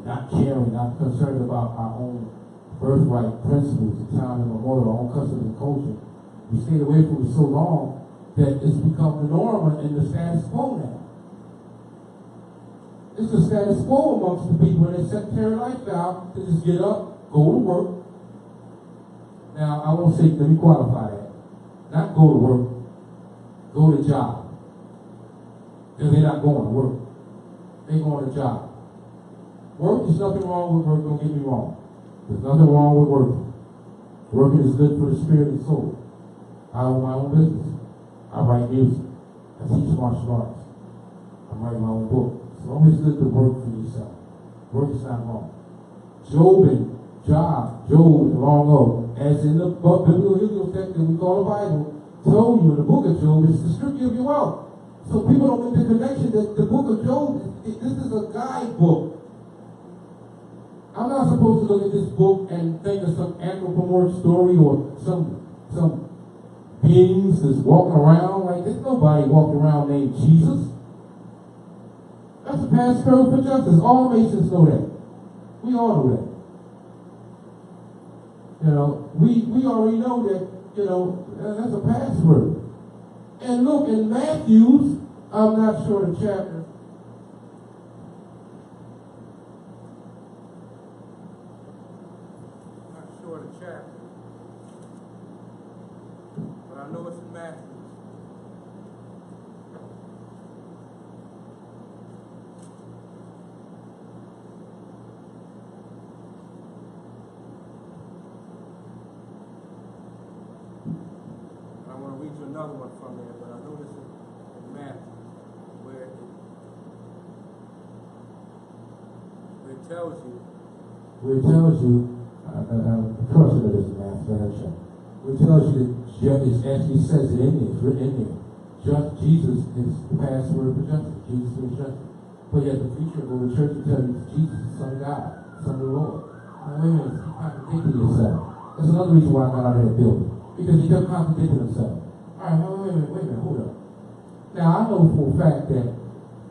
not caring, not concerned about our own birthright principles, the time immemorial, our own customs and culture. We stayed away from it so long that it's become the norm and the status quo now. It's the status quo amongst the people in their sedentary lifestyle to just get up, go to work. Now, I won't say, let me qualify that. Not go to work, go to job. Because they're not going to work. They're going to job. Work, there's nothing wrong with work, don't get me wrong. There's nothing wrong with working. Working is good for the spirit and soul. I own my own business. I write music. I teach martial arts. I'm writing my own book. It's always good to work for yourself. Work is not wrong. Job long ago, as in the biblical text that we call the Bible, told you in the book of Job, it's the strip you of your wealth. So people don't make the connection that the book of Job, this is a guidebook. I'm not supposed to look at this book and think of some anthropomorphic story or some beings that's walking around like there's nobody walking around named Jesus. That's a passcode for justice. All nations know that. We all know that. We already know that, that's a password. And look, in Matthew's, I'm not sure the chapter. But I know it's in Matthew. I want to read you another one from there, but I know this is in Matthew, where it tells you, of course it is Matthew, it tells you that it actually says it in there, it's written in there. Jesus is the password for justice. Jesus is justice. But yet the preacher will go to church and tell you Jesus is the Son of God, Son of the Lord. Now, wait a minute, you contradicting yourself. That's another reason why I got out of that building. Because he kept contradicting himself. All right, wait a minute, hold up. Now, I know for a fact that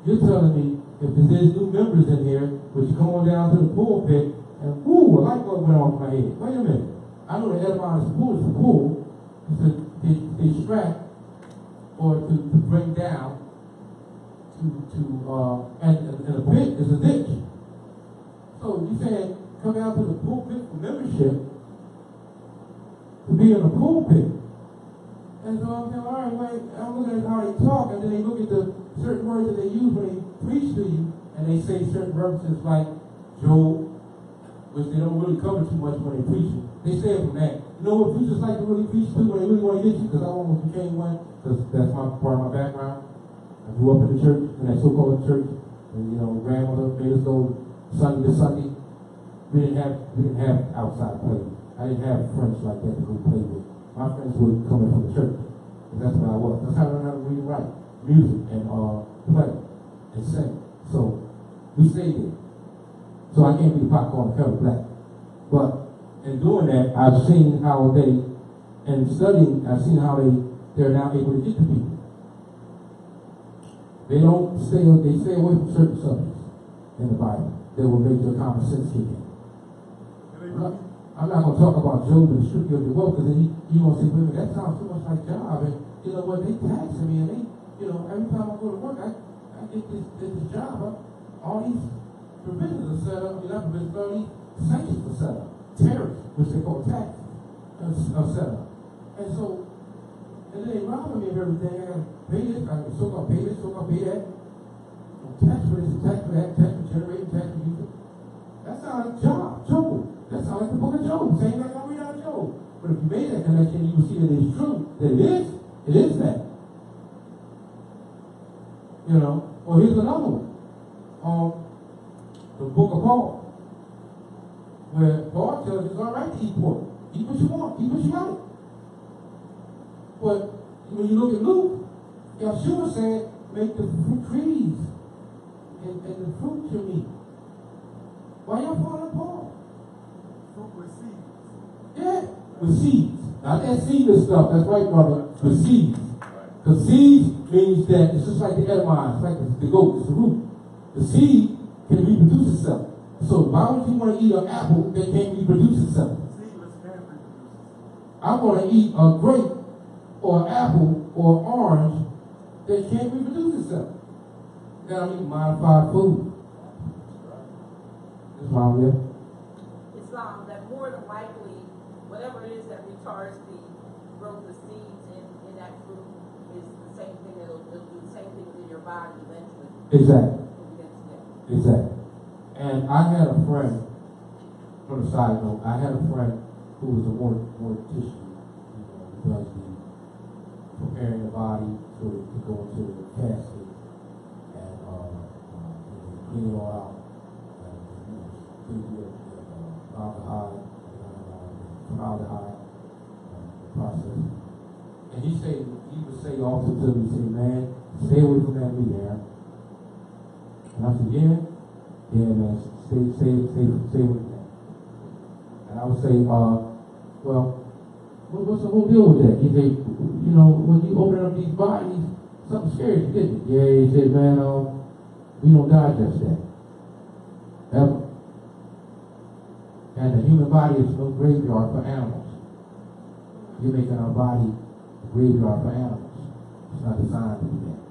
you're telling me if there's new members in here, which come on down to the pulpit, and whoo, a light bulb went off my head. Wait a minute. I know the etymology is to pull, is to distract, or to bring down, and a pit is a ditch. So you saying come out to the pulpit for membership to be in a pulpit. And so I'm saying, all right, wait, I'm looking at how they talk, and then they look at the certain words that they use when they preach to you, and they say certain references like Job, which they don't really cover too much when they preach it. They say it from that. You know what preachers like to really preach to when they really want to get you? Because I almost became one, because that's my part of my background. I grew up in the church, in that so-called church, and grandmother made us go Sunday to Sunday. We didn't have outside play. I didn't have friends like that to go play with. My friends were coming from the church, and that's what I was. That's how I learned how to read and write, music, and play, and sing. So we stayed there. So I can't be the popcorn color black. But in doing that, I've seen how they, and studying, I've seen how they're now able to get to people. They stay away from certain subjects in the Bible that will make your common sense kick in. I'm not going to talk about Job and the strip of your wealth, because then you're going to say, wait, that sounds so much like job. And you know what, they taxing me, and they, every time I go to work, I get this job. All these provisions are set up, not provisions, but all these sanctions are set up. Tariffs, which they call taxes, are set up. And so, and then they robbing me of everything. I got to pay this, I got so-called pay this, so-called pay that. Tax for this, tax for that, tax for generating, tax for using. That sounds like Job. That sounds like the book of Job. Same like I read out of Job. But if you made that connection, you will see that it's true. That it is that. Well, here's another one. The book of Paul. Where Paul tells you it's all right to eat pork. Eat what you want. Eat what you like. But when you look at Luke, Yeshua said, make the fruit trees and the fruit you eat. Why y'all following Paul? Fruit with seeds. Yeah, with seeds. Not that seedless stuff, that's right, brother. With seeds. Because seeds means that it's just like the etymology, it's like the goat, it's the root. The seed can reproduce itself. So why would you want to eat an apple that can't reproduce itself? Seedless can reproduce itself. I want to eat a grape or an apple or an orange that can't reproduce itself. Then I'm eating modified food. That's why I'm here. Islam, that more than likely, whatever it is that retards the growth of seeds in that fruit is the same thing it'll do the same thing in your body eventually. Exactly. Exactly. And I had a friend, on a side note, I had a friend who was a mortician, who does the preparing the body so it could go into the casket and clean it all out. Formaldehyde process. And he would say also to me, man, stay away from that meat, Aaron. And I said, yeah, man, stay with that. And I would say, well, what's the whole deal with that? He said, when you open up these bodies, something scares you, didn't it? Yeah, he said, man, we don't digest that. Ever. And the human body is no graveyard for animals. You're making our body a graveyard for animals. It's not designed to be that.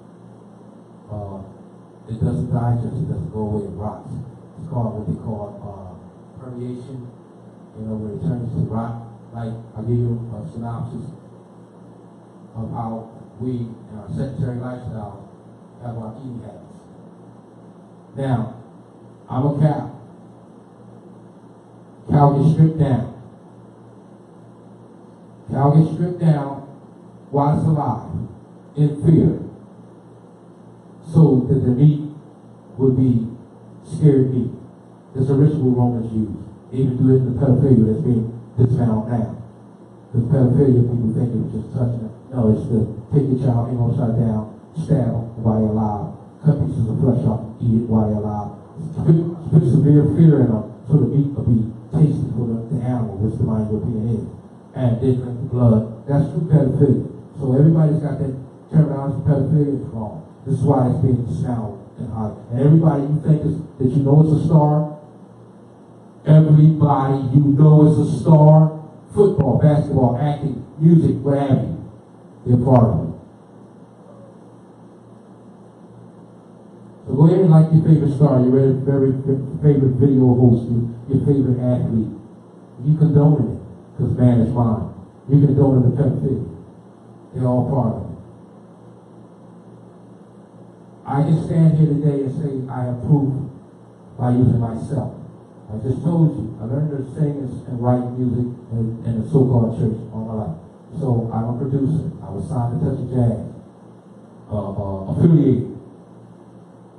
It doesn't digest, it doesn't go away, it rots. It's called what they call permeation, where it turns to rot. Like, I'll give you a synopsis of how we, in our sedentary lifestyle, have our eating habits. Now, I'm a cow. Cow gets stripped down. Cow gets stripped down while it's alive, in fear, so that the meat would be scared meat. It's a ritual Romans use. They even do it in the pedophilia that's being disfound now. Because pedophilia, people think it's just touching them. No, it's to take your child, hang upside down, stab them while you're alive, cut pieces of flesh off and eat it while you're alive. Put severe fear in them so the meat will be tasty for the animal, which the mind European is. And they drink the blood. That's true pedophilia. So everybody's got that terminology. Pedophilia is wrong. This is why it's being smelled and hot. And everybody you think that you know is a star, everybody you know is a star. Football, basketball, acting, music, what have you. They're part of it. So go ahead and like your favorite star, your very favorite video host, your favorite athlete. You condone it, because man is mine. You condone the pedophilia. They're all part of it. I can stand here today and say I have proof by using myself. I just told you, I learned to sing and write music in the so-called church all my life. So I'm a producer. I was signed to Touch of Jazz, affiliated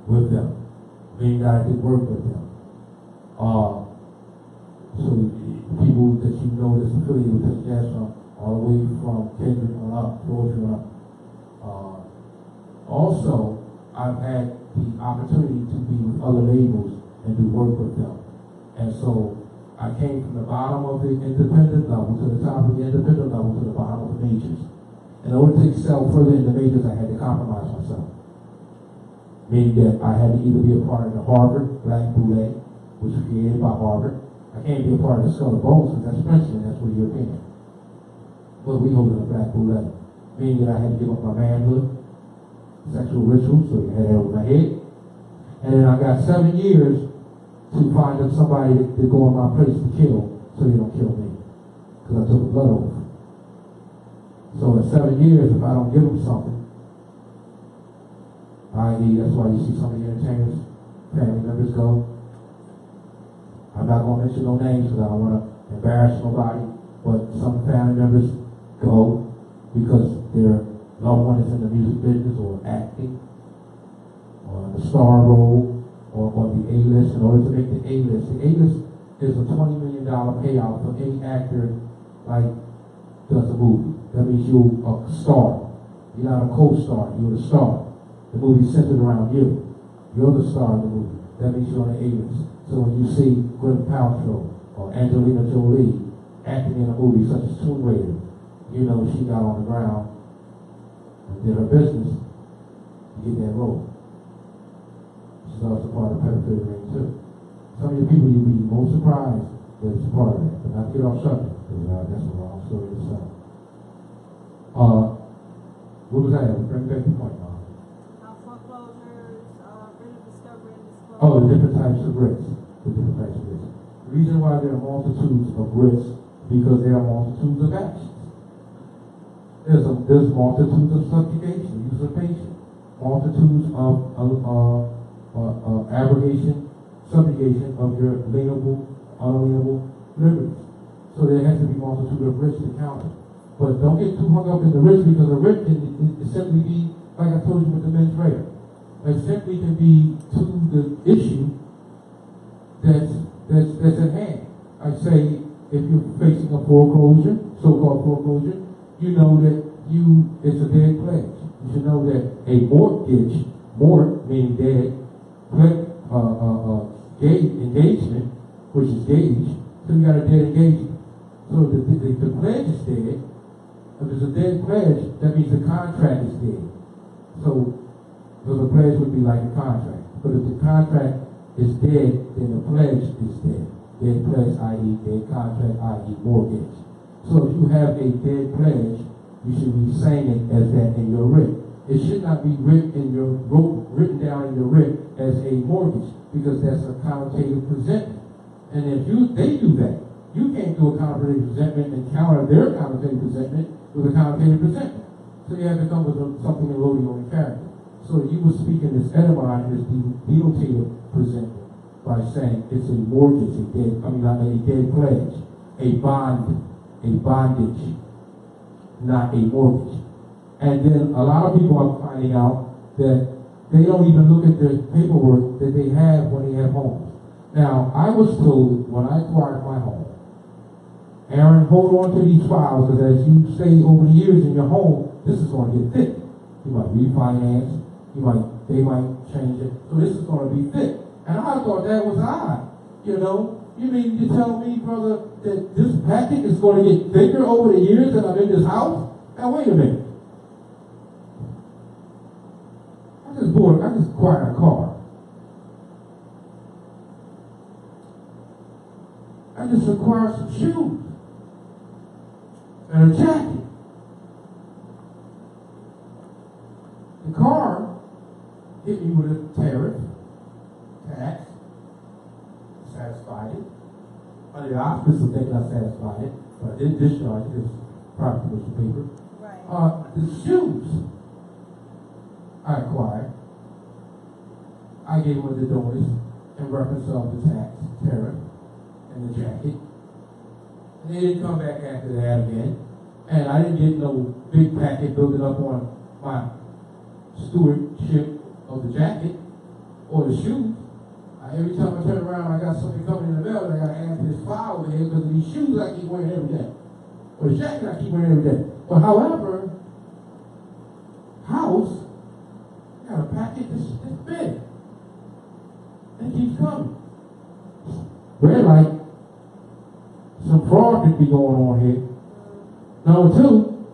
with them, meaning that I did work with them. So people that you know that's affiliated with Touch of Jazz from all the way from Kendrick on up, Georgia on up. Also, I've had the opportunity to be with other labels and do work with them. And so I came from the bottom of the independent level to the top of the independent level to the bottom of the majors. In order to excel further in the majors, I had to compromise myself. Meaning that I had to either be a part of the Harvard Black Boule, which was created by Harvard. I can't be a part of the Skull and Bones because that's Princeton, that's where European. But we hold it a Black Boule. Meaning that I had to give up my manhood, sexual rituals, so you had that over my head. And then I got 7 years to find them somebody to go in my place to kill, so they don't kill me, because I took the blood oath. So in 7 years, if I don't give them something, i.e., that's why you see some of the entertainers, family members go. I'm not going to mention no names because I don't want to embarrass nobody, but some family members go because their loved one is in the music business or acting or the star role or on the A-list. In order to make the A-list, the A-list is a $20 million payout for any actor like does a movie. That means you're a star. You're not a co-star, you're the star. The movie's centered around you. You're the star of the movie. That means you're on the A-list. So when you see Gwyneth Paltrow or Angelina Jolie acting in a movie such as Tomb Raider, you know she got on the ground and did her business to get that role. She's also part of the pedophilia ring too. Some of the people you'll be most surprised that it's part of that. But not to get off subject, because that's a long story to tell. What was that? Bring back the point, Mom. Foreclosures, writ of discovery and disclosure. Oh, the different types of writs. The different types of writs. The reason why there are multitudes of writs, because there are multitudes of actions. There's multitudes of subjugation, usurpation, multitudes of abrogation, subjugation of your lienable, unalienable liberties. So there has to be multitude of writs to counter. But don't get too hung up in the writs, because a writ can simply be, like I told you with the mens rea. It simply can be to the issue that's at hand. I say, if you're facing a foreclosure, so-called foreclosure, you know that it's a dead pledge. You should know that a mortgage, meaning dead, engagement, which is gauge, so you got a dead engagement. So the pledge is dead. If it's a dead pledge, that means the contract is dead. So the pledge would be like a contract. But if the contract is dead, then the pledge is dead. Dead pledge, i.e. dead contract, i.e. mortgage. So if you have a dead pledge, you should be saying it as that in your writ. It should not be written down in your writ as a mortgage, because that's a connotative presentment. And if they do that, you can't do a connotative presentment and counter their connotative presentment with a connotative presentment. So you have to come with something eroding on the character. So you were speaking this etymology as the denotative presentment by saying it's a mortgage, a dead pledge, a bondage, not a mortgage. And then a lot of people are finding out that they don't even look at the paperwork that they have when they have homes. Now, I was told when I acquired my home Aaron, hold on to these files, because as you stay over the years in your home, this is going to get thick. You might refinance, they might change it, so this is going to be thick. And I thought that was odd, you know. You mean to tell me, brother, that this packet is going to get thicker over the years that I'm in this house? Now wait a minute. I just acquired a car. I just acquired some shoes and a jacket. The car hit me with a tariff, tax, satisfied it. Under the auspice of thinking I satisfied it, but I didn't discharge it, it's private commercial paper. Right. The shoes I acquired, I gave them the notice in reference of the tax, tariff, and the jacket. And they didn't come back after that again. And I didn't get no big packet building up on my stewardship of the jacket or the shoes. Every time I turn around, I got something coming in the mail, and I got to add to this file over here because of these shoes I keep wearing every day. Or the jacket I keep wearing every day. But however, house got a packet this big. It keeps coming. Red light. Some fraud could be going on here. Number two.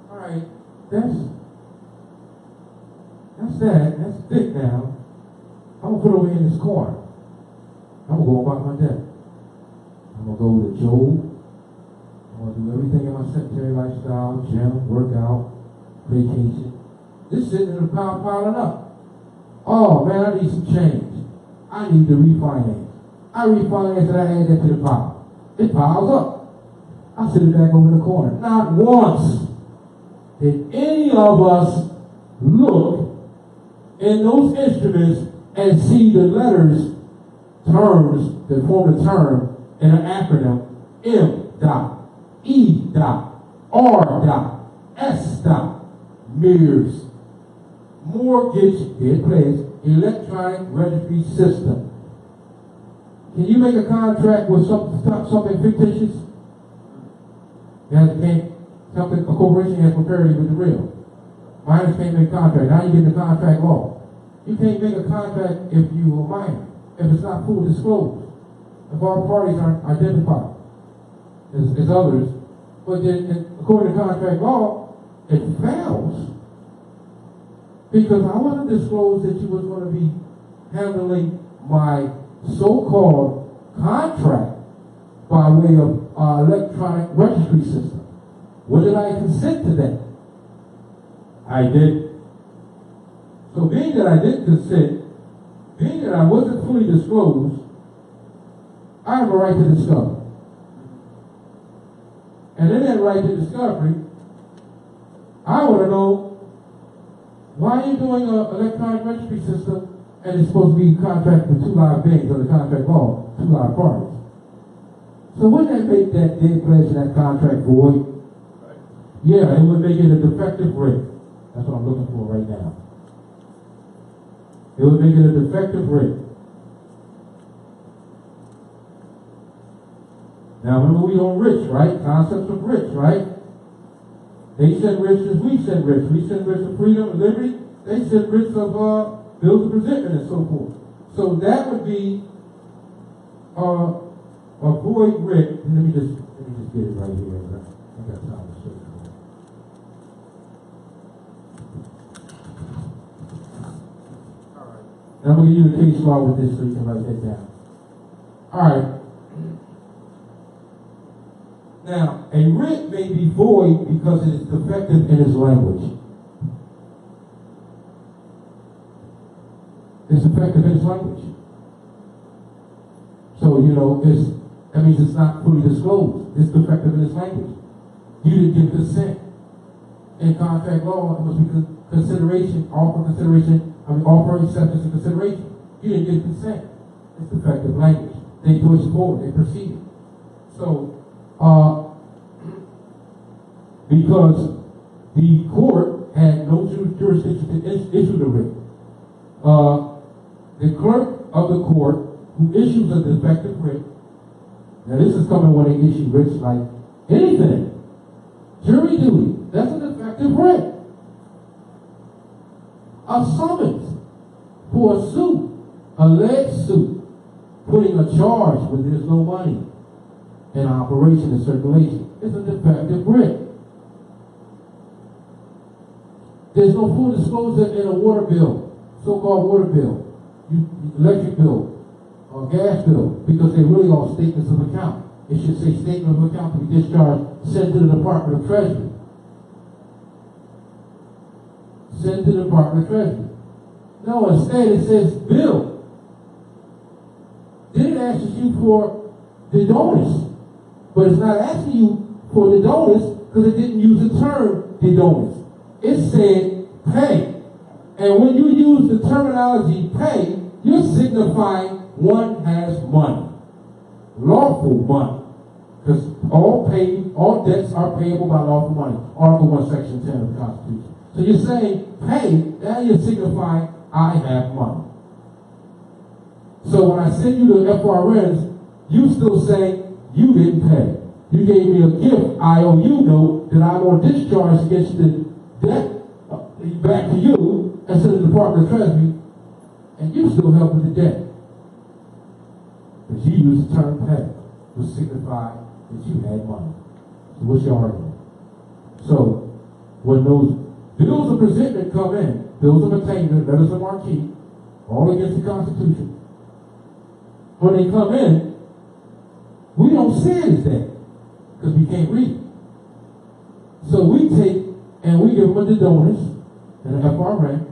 All right, that's thick now. I'm gonna put it over here in this corner. I'm gonna go about my day. I'm gonna go to Job. I'm gonna do everything in my sedentary lifestyle, gym, workout, vacation. This sitting in the pile piling up. Oh man, I need some change. I need to refinance. I refinance and I add that to the pile. It piles up. I sit it back over in the corner. Not once did any of us look in those instruments and see the letters, terms that form the term in an acronym: M dot, E dot, R dot, S dot, mirrors, mortgage, here place, electronic registry system. Can you make a contract with something fictitious? A corporation has parity with the real. Minors can't make a contract. Now you get the contract law. You can't make a contract if you're a minor, if it's not full disclosed, if all parties aren't identified as others. But then, according to contract law, it fails because I wasn't disclosed that you was going to be handling my so-called contract by way of electronic registry system. When did I consent to that? I did. So being that I didn't consent, being that I wasn't fully disclosed, I have a right to discover. And in that right to discovery, I want to know, why are you doing an electronic registry system and it's supposed to be a contract with two live beings under contract law, two live parties? So wouldn't that make that dead pledge and that contract void? Yeah, it would make it a defective writ. That's what I'm looking for right now. It would make it a defective writ. Now remember, we on writs, right? Concepts of writs, right? They said writs as we said writs. We said writs of freedom and liberty. They said writs of bills of presentment and so forth. So that would be a void writ. Let me just get it right here. I got time to show you. And I'm going to give you the case law with this so you can write that down. All right. Now, a writ may be void because it is defective in its language. It's defective in its language. So, that means it's not fully disclosed. It's defective in its language. You didn't give consent. In contract law, it must be consideration, offer acceptance and consideration. You didn't give consent. It's defective language. They push forward, they proceed. So, because the court had no jurisdiction to issue the writ, the clerk of the court who issues a defective writ Now this is coming when they issue writs like anything. Jury duty, that's an effective writ. A summons for a suit, alleged suit, putting a charge when there's no money in operation and circulation. It's an effective writ. There's no full disclosure in a water bill, so-called water bill, electric bill, or gas bill, because they really are statements of account. It should say statement of account to be discharged, sent to the Department of Treasury. Sent to the Department of Treasury. No, instead it says bill. Then it asks you for the donors. But it's not asking you for the donors because it didn't use the term the donors. It said pay. And when you use the terminology pay, you're signifying one has money. Lawful money. Because all debts are payable by lawful money. Article 1, Section 10 of the Constitution. So you're saying pay, now you're signifying I have money. So when I send you the FRNs, you still say you didn't pay. You gave me a gift, IOU note, that I'm on discharge against the debt back to you instead of the Department of Treasury, and you still help with the debt. But you use the term pay to signify that you had money. So what's your argument? So when those bills of presentment come in, bills of attainment, letters of marque, all against the Constitution, when they come in, we don't say it as that because we can't read. So we take and we give them the donors and the FRN,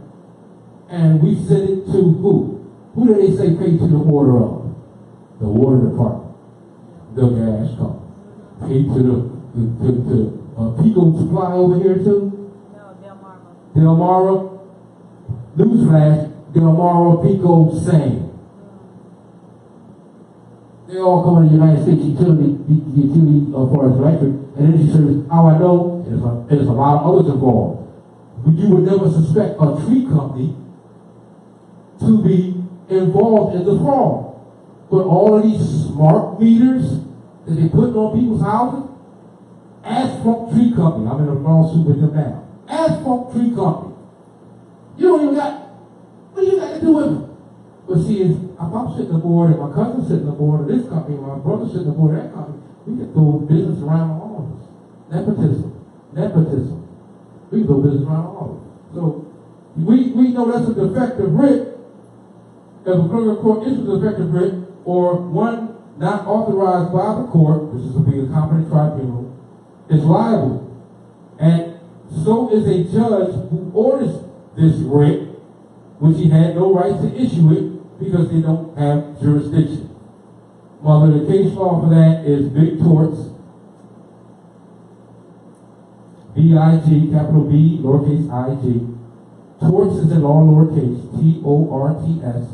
and we send it to who? Who do they say pay to the order of? The water department, the gas company. Pay to the Pico Supply over here too? No, Delmara. Newsflash, Delmara, Pico, same. They all come to the United States utility as far as electric and energy service. How I know, there's a lot of others involved. You would never suspect a tree company to be involved in the fraud. But all of these smart meters that they put on people's houses, Asphalt Tree Company, I'm in a lawsuit with them now. Asphalt Tree Company. You don't even got, what do you got to do with them? But see, if I'm sitting aboard and my cousin's sitting aboard of this company, and my brother's sitting aboard of that company, we can throw business around all of us. Nepotism. We can throw business around all of us. So we know that's a defective writ. If a criminal court issues a defective writ, or one not authorized by the court, which is to be a competent tribunal, is liable. And so is a judge who orders this writ, which he had no right to issue it because they don't have jurisdiction. Mother, the case law for that is big torts. B-I-G, capital B, lowercase I-G. Torts is in all lowercase, T-O-R-T-S.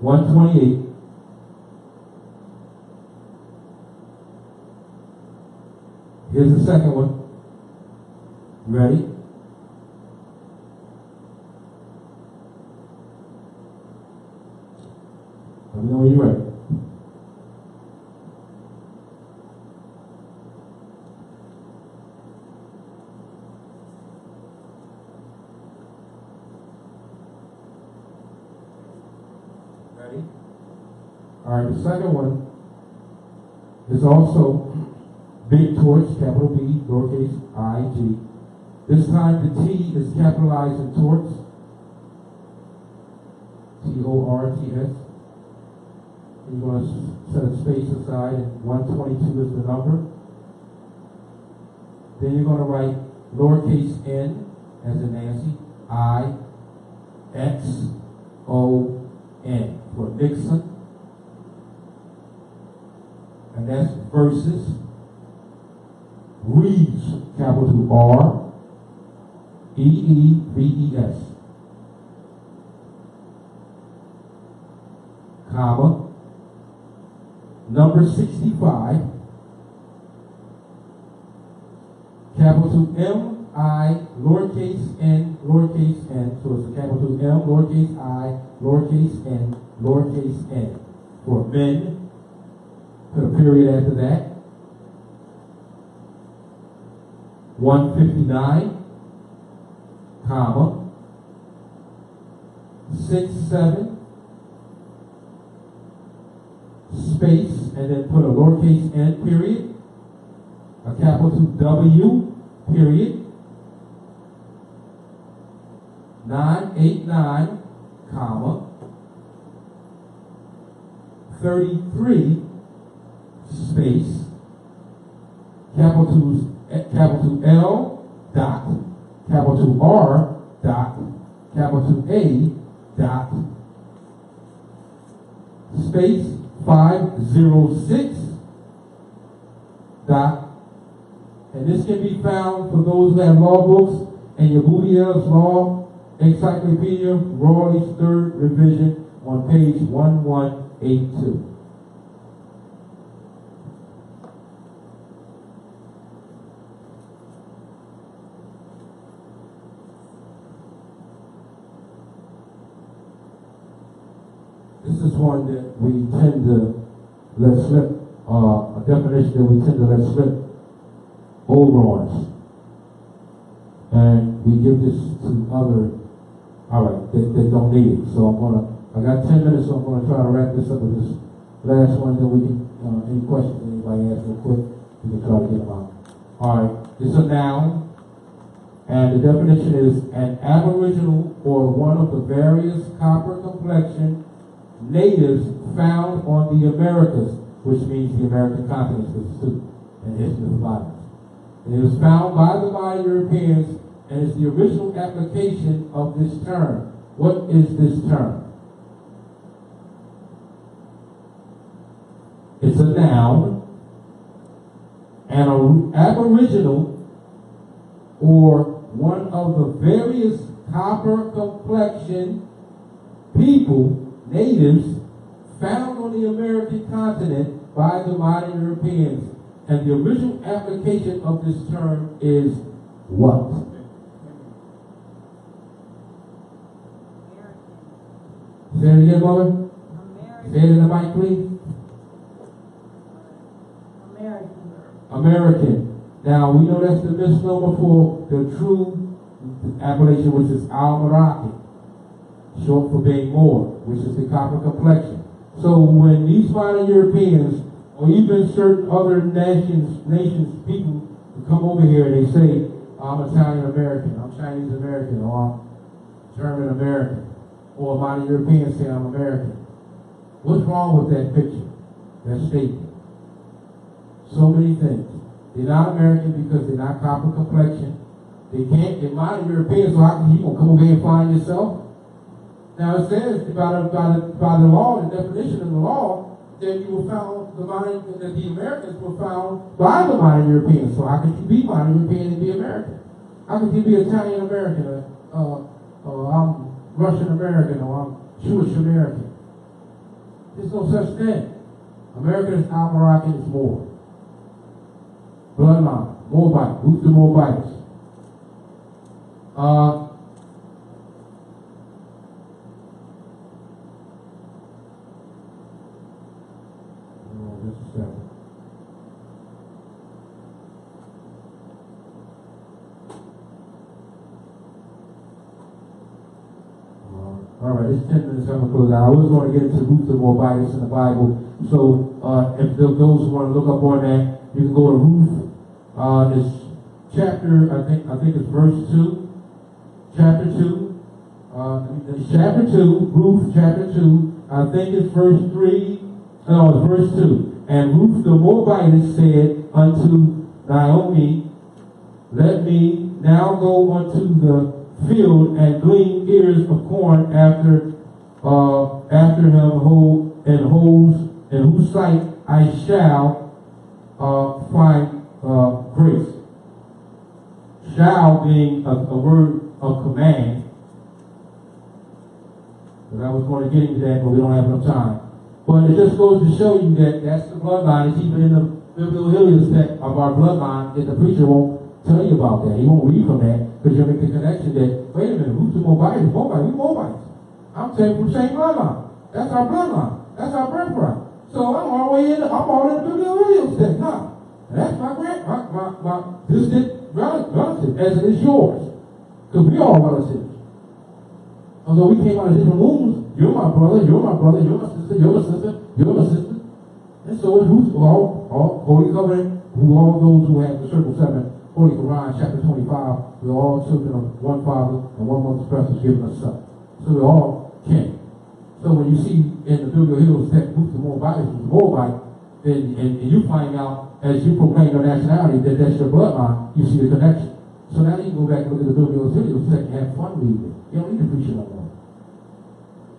128. Here's the second one. Ready? Let me know when you're ready. Ready? All right, the second one is also big torch, capital B, lowercase I-G. This time the T is capitalized in torts. T-O-R-T-S. You're going to set a space aside, and 122 is the number. Then you're going to write lowercase n, as in Nancy, I, X, O, N, for Nixon. And that's versus. Reeves, capital R, E-E-V-E-S, comma, number 65, capital M-I, lowercase n, so it's a capital M, lowercase I, lowercase n, lowercase n. For men, put a period after that. 159, comma, 67, space, and then put a lowercase n period, a capital W period, 989, comma, 33, space, capital L dot, capital R dot, capital A dot, space 506 dot, and this can be found for those who have law books and your Boudier's Law Encyclopedia, Rawley's third revision on page 1182. This is one that we tend to let slip, a definition that we tend to let slip over on us. And we give this to other, that don't need it. So I got 10 minutes, so I'm gonna try to wrap this up with this last one, then we can, any questions anybody has real quick, we can try to get them out. Alright, it's a noun, and the definition is an aboriginal or one of the various copper complexion natives found on the Americas, which means the American continent, because it's two, and history of the Bible. And it was found by the modern Europeans, and it's the original application of this term. What is this term? It's a noun, and an aboriginal, or one of the various copper complexion people, natives, found on the American continent by the modern Europeans. And the original application of this term is what? Say it again, mother. Say it in the mic, please. American. Now, we know that's the misnomer for the true appellation, which is Al-Maraki, short for being Moor, which is the copper complexion. So when these modern Europeans, or even certain other nations, people who come over here and they say, I'm Italian American, I'm Chinese American, or I'm German American, or modern Europeans say I'm American. What's wrong with that picture, that statement? So many things. They're not American because they're not copper complexion. They can't, they're modern Europeans, so how can you gonna come over here and find yourself? Now it says by the law, the definition of the law, that you were found, that the Americans were found by the modern Europeans. So how could you be modern European and be American? How could you be Italian American, or I'm Russian American, or I'm Jewish American? There's no such thing. American is Al-Moroccan, is Moor. Bloodline, Moabite, root to Moabites. Just a second. All right, it's 10 minutes. I'm going to close out. I was going to get into Ruth the Moabites in the Bible. So if those who want to look up on that, you can go to Ruth. It's chapter, I think it's verse 2. Chapter 2. Chapter 2, Ruth chapter 2. I think it's verse 3. No, verse 2. And Ruth the Moabitess said unto Naomi, let me now go unto the field and glean ears of corn after him in whose sight I shall find grace. Shall being a word of command. But I was going to get into that, but we don't have enough time. But it just goes to show you that that's the bloodline. It's even in the biblical text of our bloodline that the preacher won't tell you about that. He won't read from that because you'll make the connection that, wait a minute, who's the Moabites? We Moabites. I'm saying from the same bloodline. That's our bloodline. That's our birthright. So I'm all in the biblical state, huh? And that's my distant relative, as it is yours. Because we all relatives. Although we came out of different wombs, you're my brother, you're my brother, you're my sister, you're my sister, you're my sister. And so is who's all Holy Covenant, who all those who have the Circle 7, Holy Huran, chapter 25, we're all children of one father and one mother's breast has given us son. So we're all kin. So when you see in the Biblical Hills text, Ruth the Moabite, and you find out as you proclaim your nationality that that's your bloodline, you see the connection. So now you can go back and look at the Biblical Hills text and have fun reading it. You don't need to preach it no more.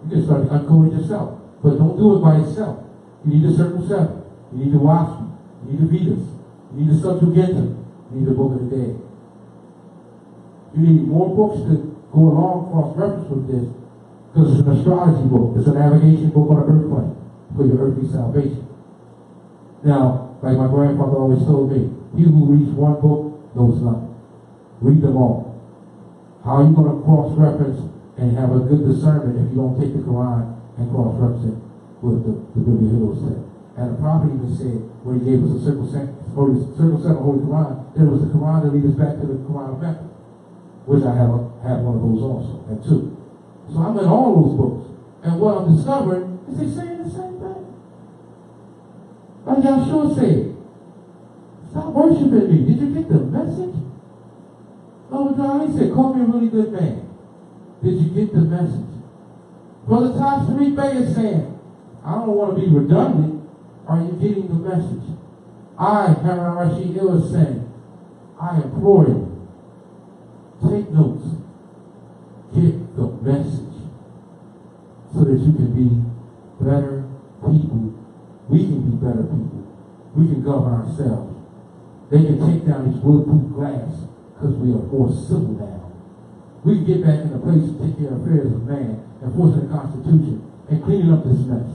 You can start to uncode it yourself. But don't do it by yourself. You need the Circle 7. You need the Wasp. You need the Vedas. You need the Septuagint. You need the Book of the Dead. You need more books to go along cross-reference with this, because it's an astrology book. It's a navigation book on the earth plane for your earthly salvation. Now, like my grandfather always told me, he who reads one book knows nothing. Read them all. How are you going to cross-reference and have a good discernment if you don't take the Quran and cross-reference it with the Biblical Hills text? And the prophet even said, when he gave us a Circle 7 Holy Quran, that it was the Quran that leads us back to the Quran of Mecca, which I have one of those also, and two. So I'm in all those books. And what I'm discovering is they're saying the same thing. Like Yahshua said, stop worshiping me. Did you get the message? Oh, God, he said, call me a really good man. Did you get the message? Brother Todd Sharif Bey is saying, I don't want to be redundant. Are you getting the message? I, Huran Rashid Hill, is saying, I implore you, take notes. Get the message so that you can be better people. We can be better people. We can govern ourselves. They can take down these bulletproof glass because we are more civil now. We can get back in a place to take care of affairs of man, enforcing the Constitution, and cleaning up this mess.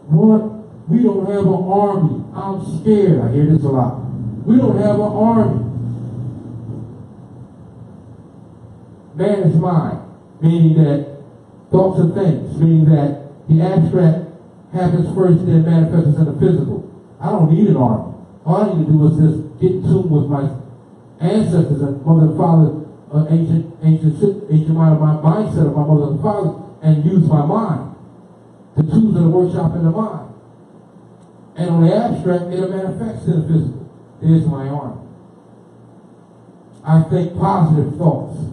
What? We don't have an army. I'm scared. I hear this a lot. We don't have an army. Man is mind, meaning that thoughts are things, meaning that the abstract happens first, then manifests in the physical. I don't need an army. All I need to do is just get in tune with my ancestors and mother and father, ancient mind of my mindset of my mother and father, and use my mind. The tools of the workshop in the mind. And on the abstract, it'll manifest in the physical. There's my army. I think positive thoughts.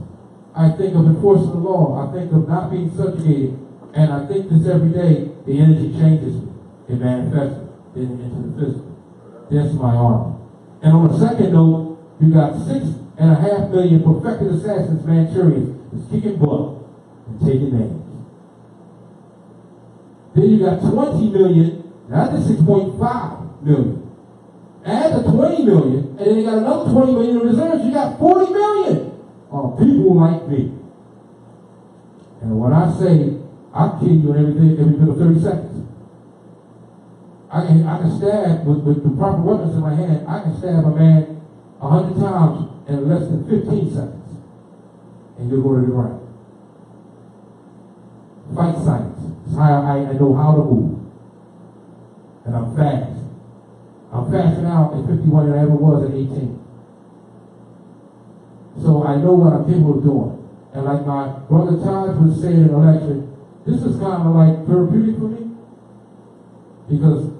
I think of enforcing the law. I think of not being subjugated. And I think this every day, the energy changes me. It manifests into the physical. That's my army. And on the second note, you got 6.5 million perfected assassins, Manchurians, that's kicking butt and taking names. Then you got 20 million, not the 6.5 million. Add the 20 million, and then you got another 20 million in reserves. You got 40 million of people like me. And when I say I'll kill you in every bit of 30 seconds. I can stab with the proper weapons in my hand. I can stab a man 100 times in less than 15 seconds, and you'll go to the ground. Fight science. It's how I know how to move. And I'm fast. I'm faster now at 51 than I ever was at 18. So I know what I'm capable of doing. And like my brother Taj was saying in a lecture, this is kind of like therapeutic for me. Because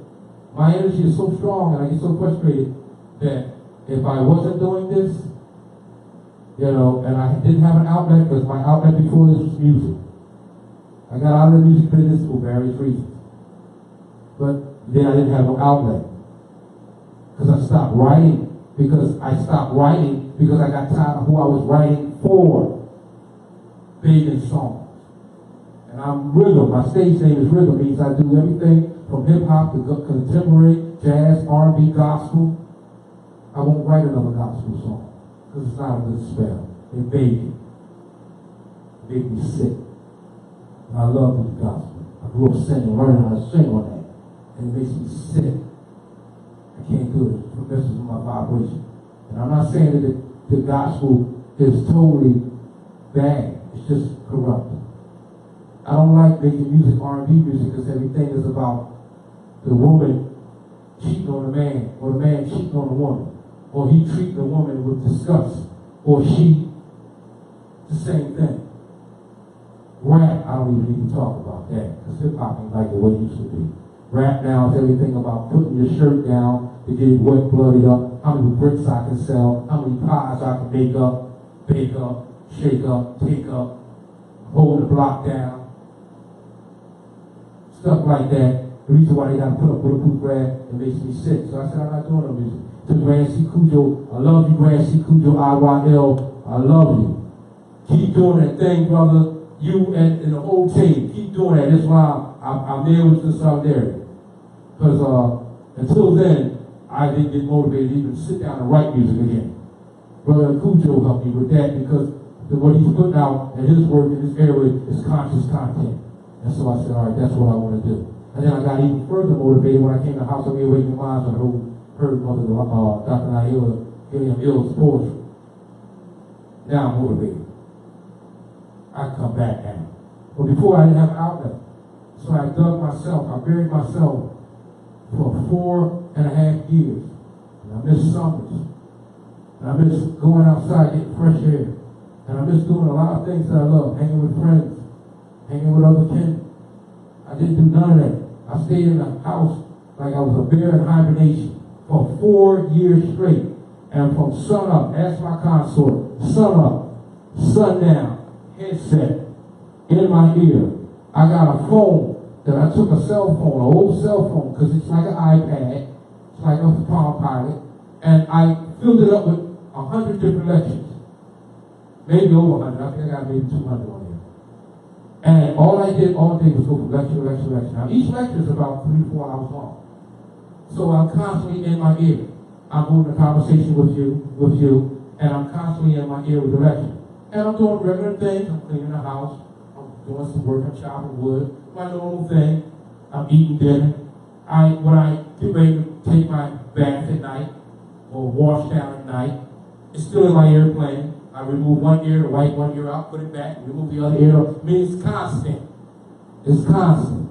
my energy is so strong and I get so frustrated that if I wasn't doing this, and I didn't have an outlet, because my outlet before this was music. I got out of the music business for various reasons. But then I didn't have an outlet. Because I stopped writing. Because I got tired of who I was writing for. Begging songs. And I'm rhythm. My stage name is rhythm. Means I do everything from hip-hop to contemporary, jazz, R&B, gospel. I won't write another gospel song. Because it's not a good spell. They beg it. They make me sick. And I love the gospel. I grew up singing, learning how to sing on that. And it makes me sick. I can't do it. It messes with my vibration. And I'm not saying that the gospel is totally bad. It's just corrupt. I don't like making music, R&B music, because everything is about the woman cheating on the man, or the man cheating on the woman, or he treating the woman with disgust, or she, the same thing. Rap, I don't even need to talk about that, because hip-hop ain't like the way it used to be. Rap now is everything about putting your shirt down to get it wet, bloodied up, how many bricks I can sell, how many pies I can make up, bake up, shake up, take up, hold the block down. Stuff like that. The reason why they got to put up bulletproof glass, it makes me sick. So I said, I'm not doing no music. To Grand C. Cujo, I love you, Grand C. Cujo, IYL, I love you. Keep doing that thing, brother. You and the whole team, keep doing that. That's why I'm there with the solidarity. Because until then, I didn't get motivated to even sit down and write music again. Brother Cujo helped me with that, because what he's putting out and his work in this area is conscious content. And so I said, all right, that's what I want to do. And then I got even further motivated when I came to House of Reawakening Minds and heard Mother Dr. Naila Gilliam Ill's poetry. Now I'm motivated. I can come back now. But before I didn't have an outlet. So I dug myself, I buried myself for 4.5 years. And I miss summers. And I miss going outside, getting fresh air. And I miss doing a lot of things that I love, hanging with friends, hanging with other kin. I didn't do none of that. I stayed in the house like I was a bear in hibernation for 4 years straight. And from sun up, ask my consort, sun up, sun down, headset in my ear. I got a phone that I took a cell phone, an old cell phone, because it's like an iPad, it's like a Palm Pilot, and I filled it up with 100 different lectures. Maybe over 100. I think I got maybe 200 on there. And all I did all day was go from lecture to lecture to lecture. Now each lecture is about 3 to 4 hours long. So I'm constantly in my ear. I'm holding a conversation with you, and I'm constantly in my ear with the lecture. And I'm doing regular things. I'm cleaning the house. I'm doing some work. I'm chopping wood. My normal thing. I'm eating dinner. When I get ready to take my bath at night or wash down at night, it's still in my ear playing. I remove one ear to wipe one ear out, put it back, remove the other ear. I mean, it's constant. It's constant.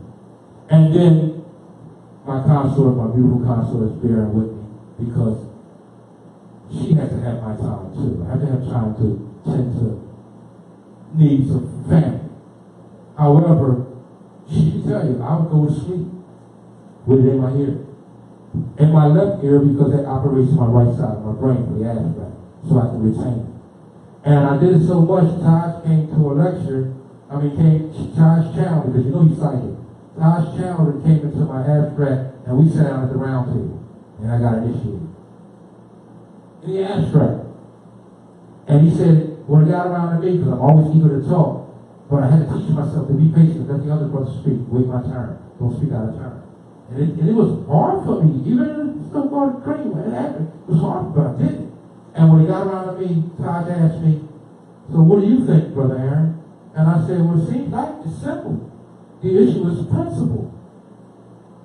And then my consort, my beautiful consort, is bearing with me because she has to have my time too. I have to have time to tend to needs of family. However, she can tell you, I would go to sleep with it in my ear. In my left ear, because that operates my right side of my brain for the abstract, so I can retain it. And I did it so much, Taj came to a lecture, Taj channeled, because you know he's psychic. Taj channeled and came into my abstract, and we sat down at the round table, and I got initiated. In the abstract. And he said, when it got around to me, because I'm always eager to talk, but I had to teach myself to be patient, let the other brother speak, wait my turn, don't speak out of turn. And it was hard for me, even in the so-called cream, when it happened, it was hard, but I did it. And when it got around to me, Todd asked me, so what do you think, Brother Aaron? And I said, well, it seems like it's simple. The issue is the principle.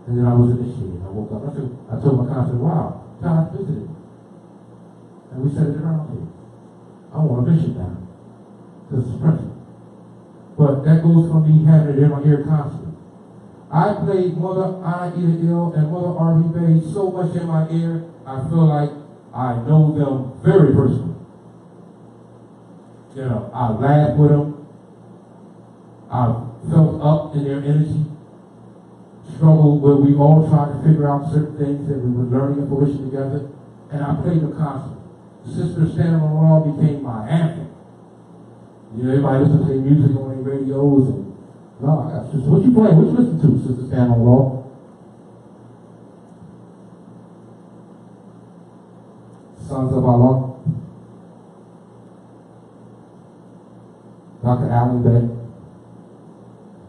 And then I was initiated. I woke up. I told my counselor, wow, Todd visited me. And we said it around here. I want a bishop now. Because it's principle. But that goes from me having it in my ear constantly. I played Mother Anna Ida Ill and Mother R.B. Bay so much in my ear, I feel like I know them very personally. You know, I laugh with them. I felt up in their energy. Struggle where we all tried to figure out certain things that we were learning and fruition together. And I played them constantly. Sister Standing on the Law became my anthem. You know, everybody listens to their music on their radios and no, I got sister. What you playing? What you listen to, Sister Standing on the Law? Sons of Allah. Dr. Allen Beck.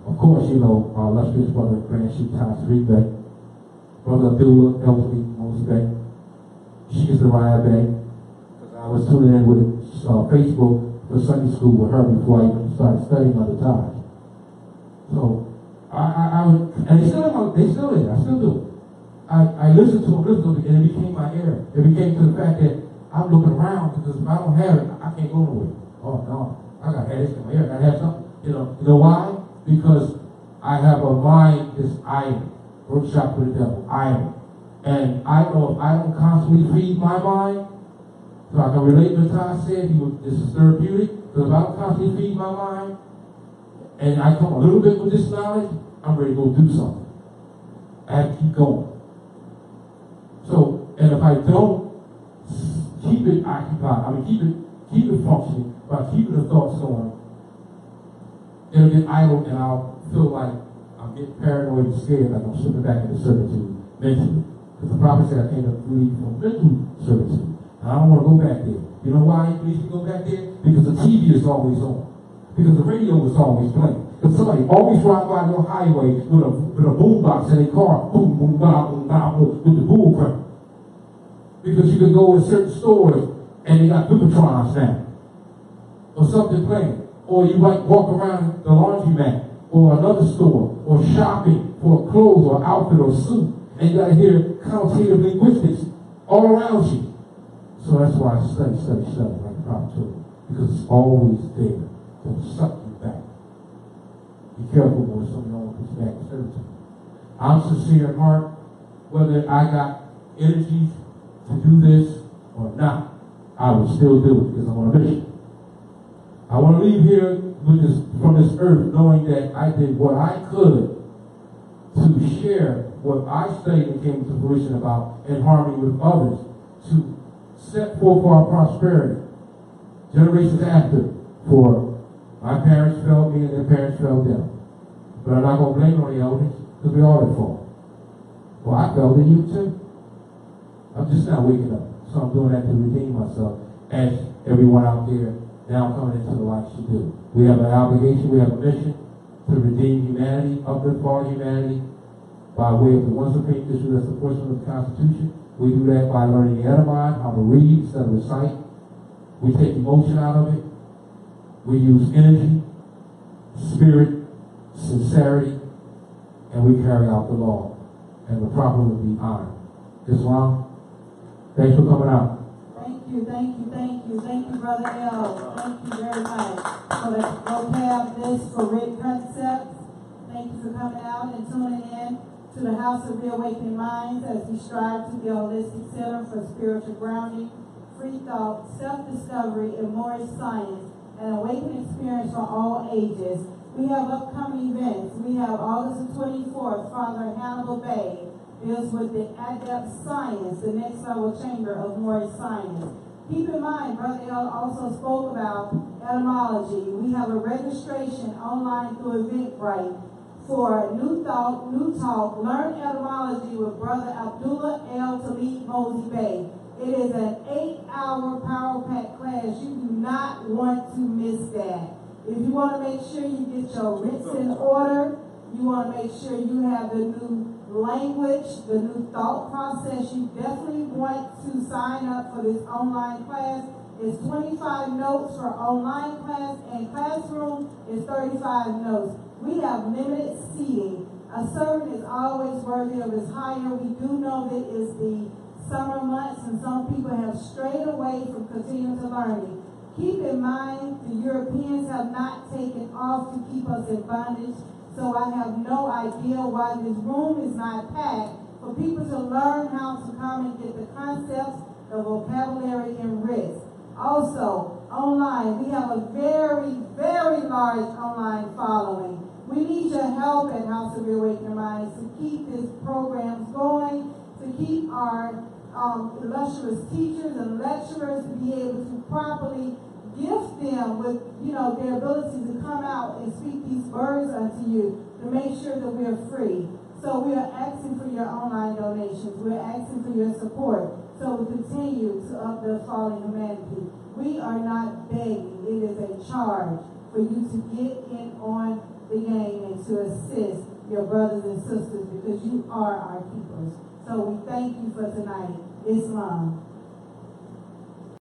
Of course, you know, our illustrious brother, Grand Chief Thomas Reed Beck. Brother Abdullah, Elderly, Moses Beck. She is the Raya Beck. Because I was tuning in with Facebook for Sunday school with her before I even started studying under Taj. So, I would, and they still there, I still do. I listened to them, and it became my ear. It became to the fact that I'm looking around because if I don't have it, I can't go nowhere. Oh no, I got headaches in my ear, I gotta have something. You know why? because I have a mind that's idle. Workshop for the devil, idle. And I know if I don't constantly feed my mind, so I can relate to what Todd said, this is therapeutic, because if I don't constantly feed my mind, and I come a little bit with this knowledge, I'm ready to go do something. I have to keep going. So, and if I don't keep it occupied, keep it functioning, by keeping the thoughts going, it'll get idle and I'll feel like I'm getting paranoid and scared, like I'm slipping back into servitude mentally. Because the prophet said I came to free from mental servitude. And I don't want to go back there. You know why he needs to go back there? Because the TV is always on. Because the radio is always playing. Because somebody always drive by your highway with a boom box in their car, boom, boom, boom, boom, with the boom crap. Because you can go in certain stores and they got Dupatrons now. Or something playing. Or you might walk around the laundromat or another store or shopping for clothes or outfit or suit. And you got to hear connotative linguistics all around you. So that's why I study, like the prophet told me. Because it's always there to suck you back. Be careful when somebody don't push back to servitude. I'm sincere in heart, whether I got energy to do this or not, I will still do it because I'm on a mission. I want to leave here with this, from this earth, knowing that I did what I could to share what I studied and came to fruition about in harmony with others, to set forth for our prosperity. Generations after, for my parents failed me and their parents failed them. But I'm not going to blame it on the elders, because we all at fault. Well, I failed in you too. I'm just not waking up. So I'm doing that to redeem myself, as everyone out there now coming into the light should do. We have an obligation, we have a mission to redeem humanity, uplift all humanity, by way of the one supreme issue that's the portion of the Constitution. We do that by learning the etymology, how to read instead of recite. We take emotion out of it. We use energy, spirit, sincerity, and we carry out the law. And the proper will be honored. Islam, thanks for coming out. Thank you, Brother L. Thank you very much for the vocab list for Writ concepts. Thank you for coming out and tuning in to the House of Reawakening Minds as we strive to be a holistic center for spiritual grounding, free thought, self-discovery, and more science, and awakening experience for all ages. We have upcoming events. We have August the 24th, Father Hannibal Bay deals with the adept science, the next level chamber of more science. Keep in mind, Brother L also spoke about etymology. We have a registration online through Eventbrite for New Thought, New Talk, Learn Etymology with Brother Abdullah L. Talib Mosey Bay. It is an 8-hour power-packed class. You do not want to miss that. If you want to make sure you get your writs in order, you want to make sure you have the new language, the new thought process, you definitely want to sign up for this online class. It's 25 notes for online class, and classroom is 35 notes. We have limited seating. A servant is always worthy of his hire. We do know that it's the summer months, and some people have strayed away from continuing to learning. Keep in mind, the Europeans have not taken off to keep us in bondage. So I have no idea why this room is not packed for people to learn how to come and get the concepts, the vocabulary, and writs. Also, online, we have a very, very large online following. We need your help at House of Reawakening Minds to keep these programs going, to keep our illustrious teachers and lecturers to be able to properly gift them with, their ability to come out and speak these words unto you to make sure that we are free. So we are asking for your online donations. We're asking for your support so we continue to uplift fallen humanity. We are not begging. It is a charge for you to get in on the game and to assist your brothers and sisters because you are our keepers. So we thank you for tonight. Islam.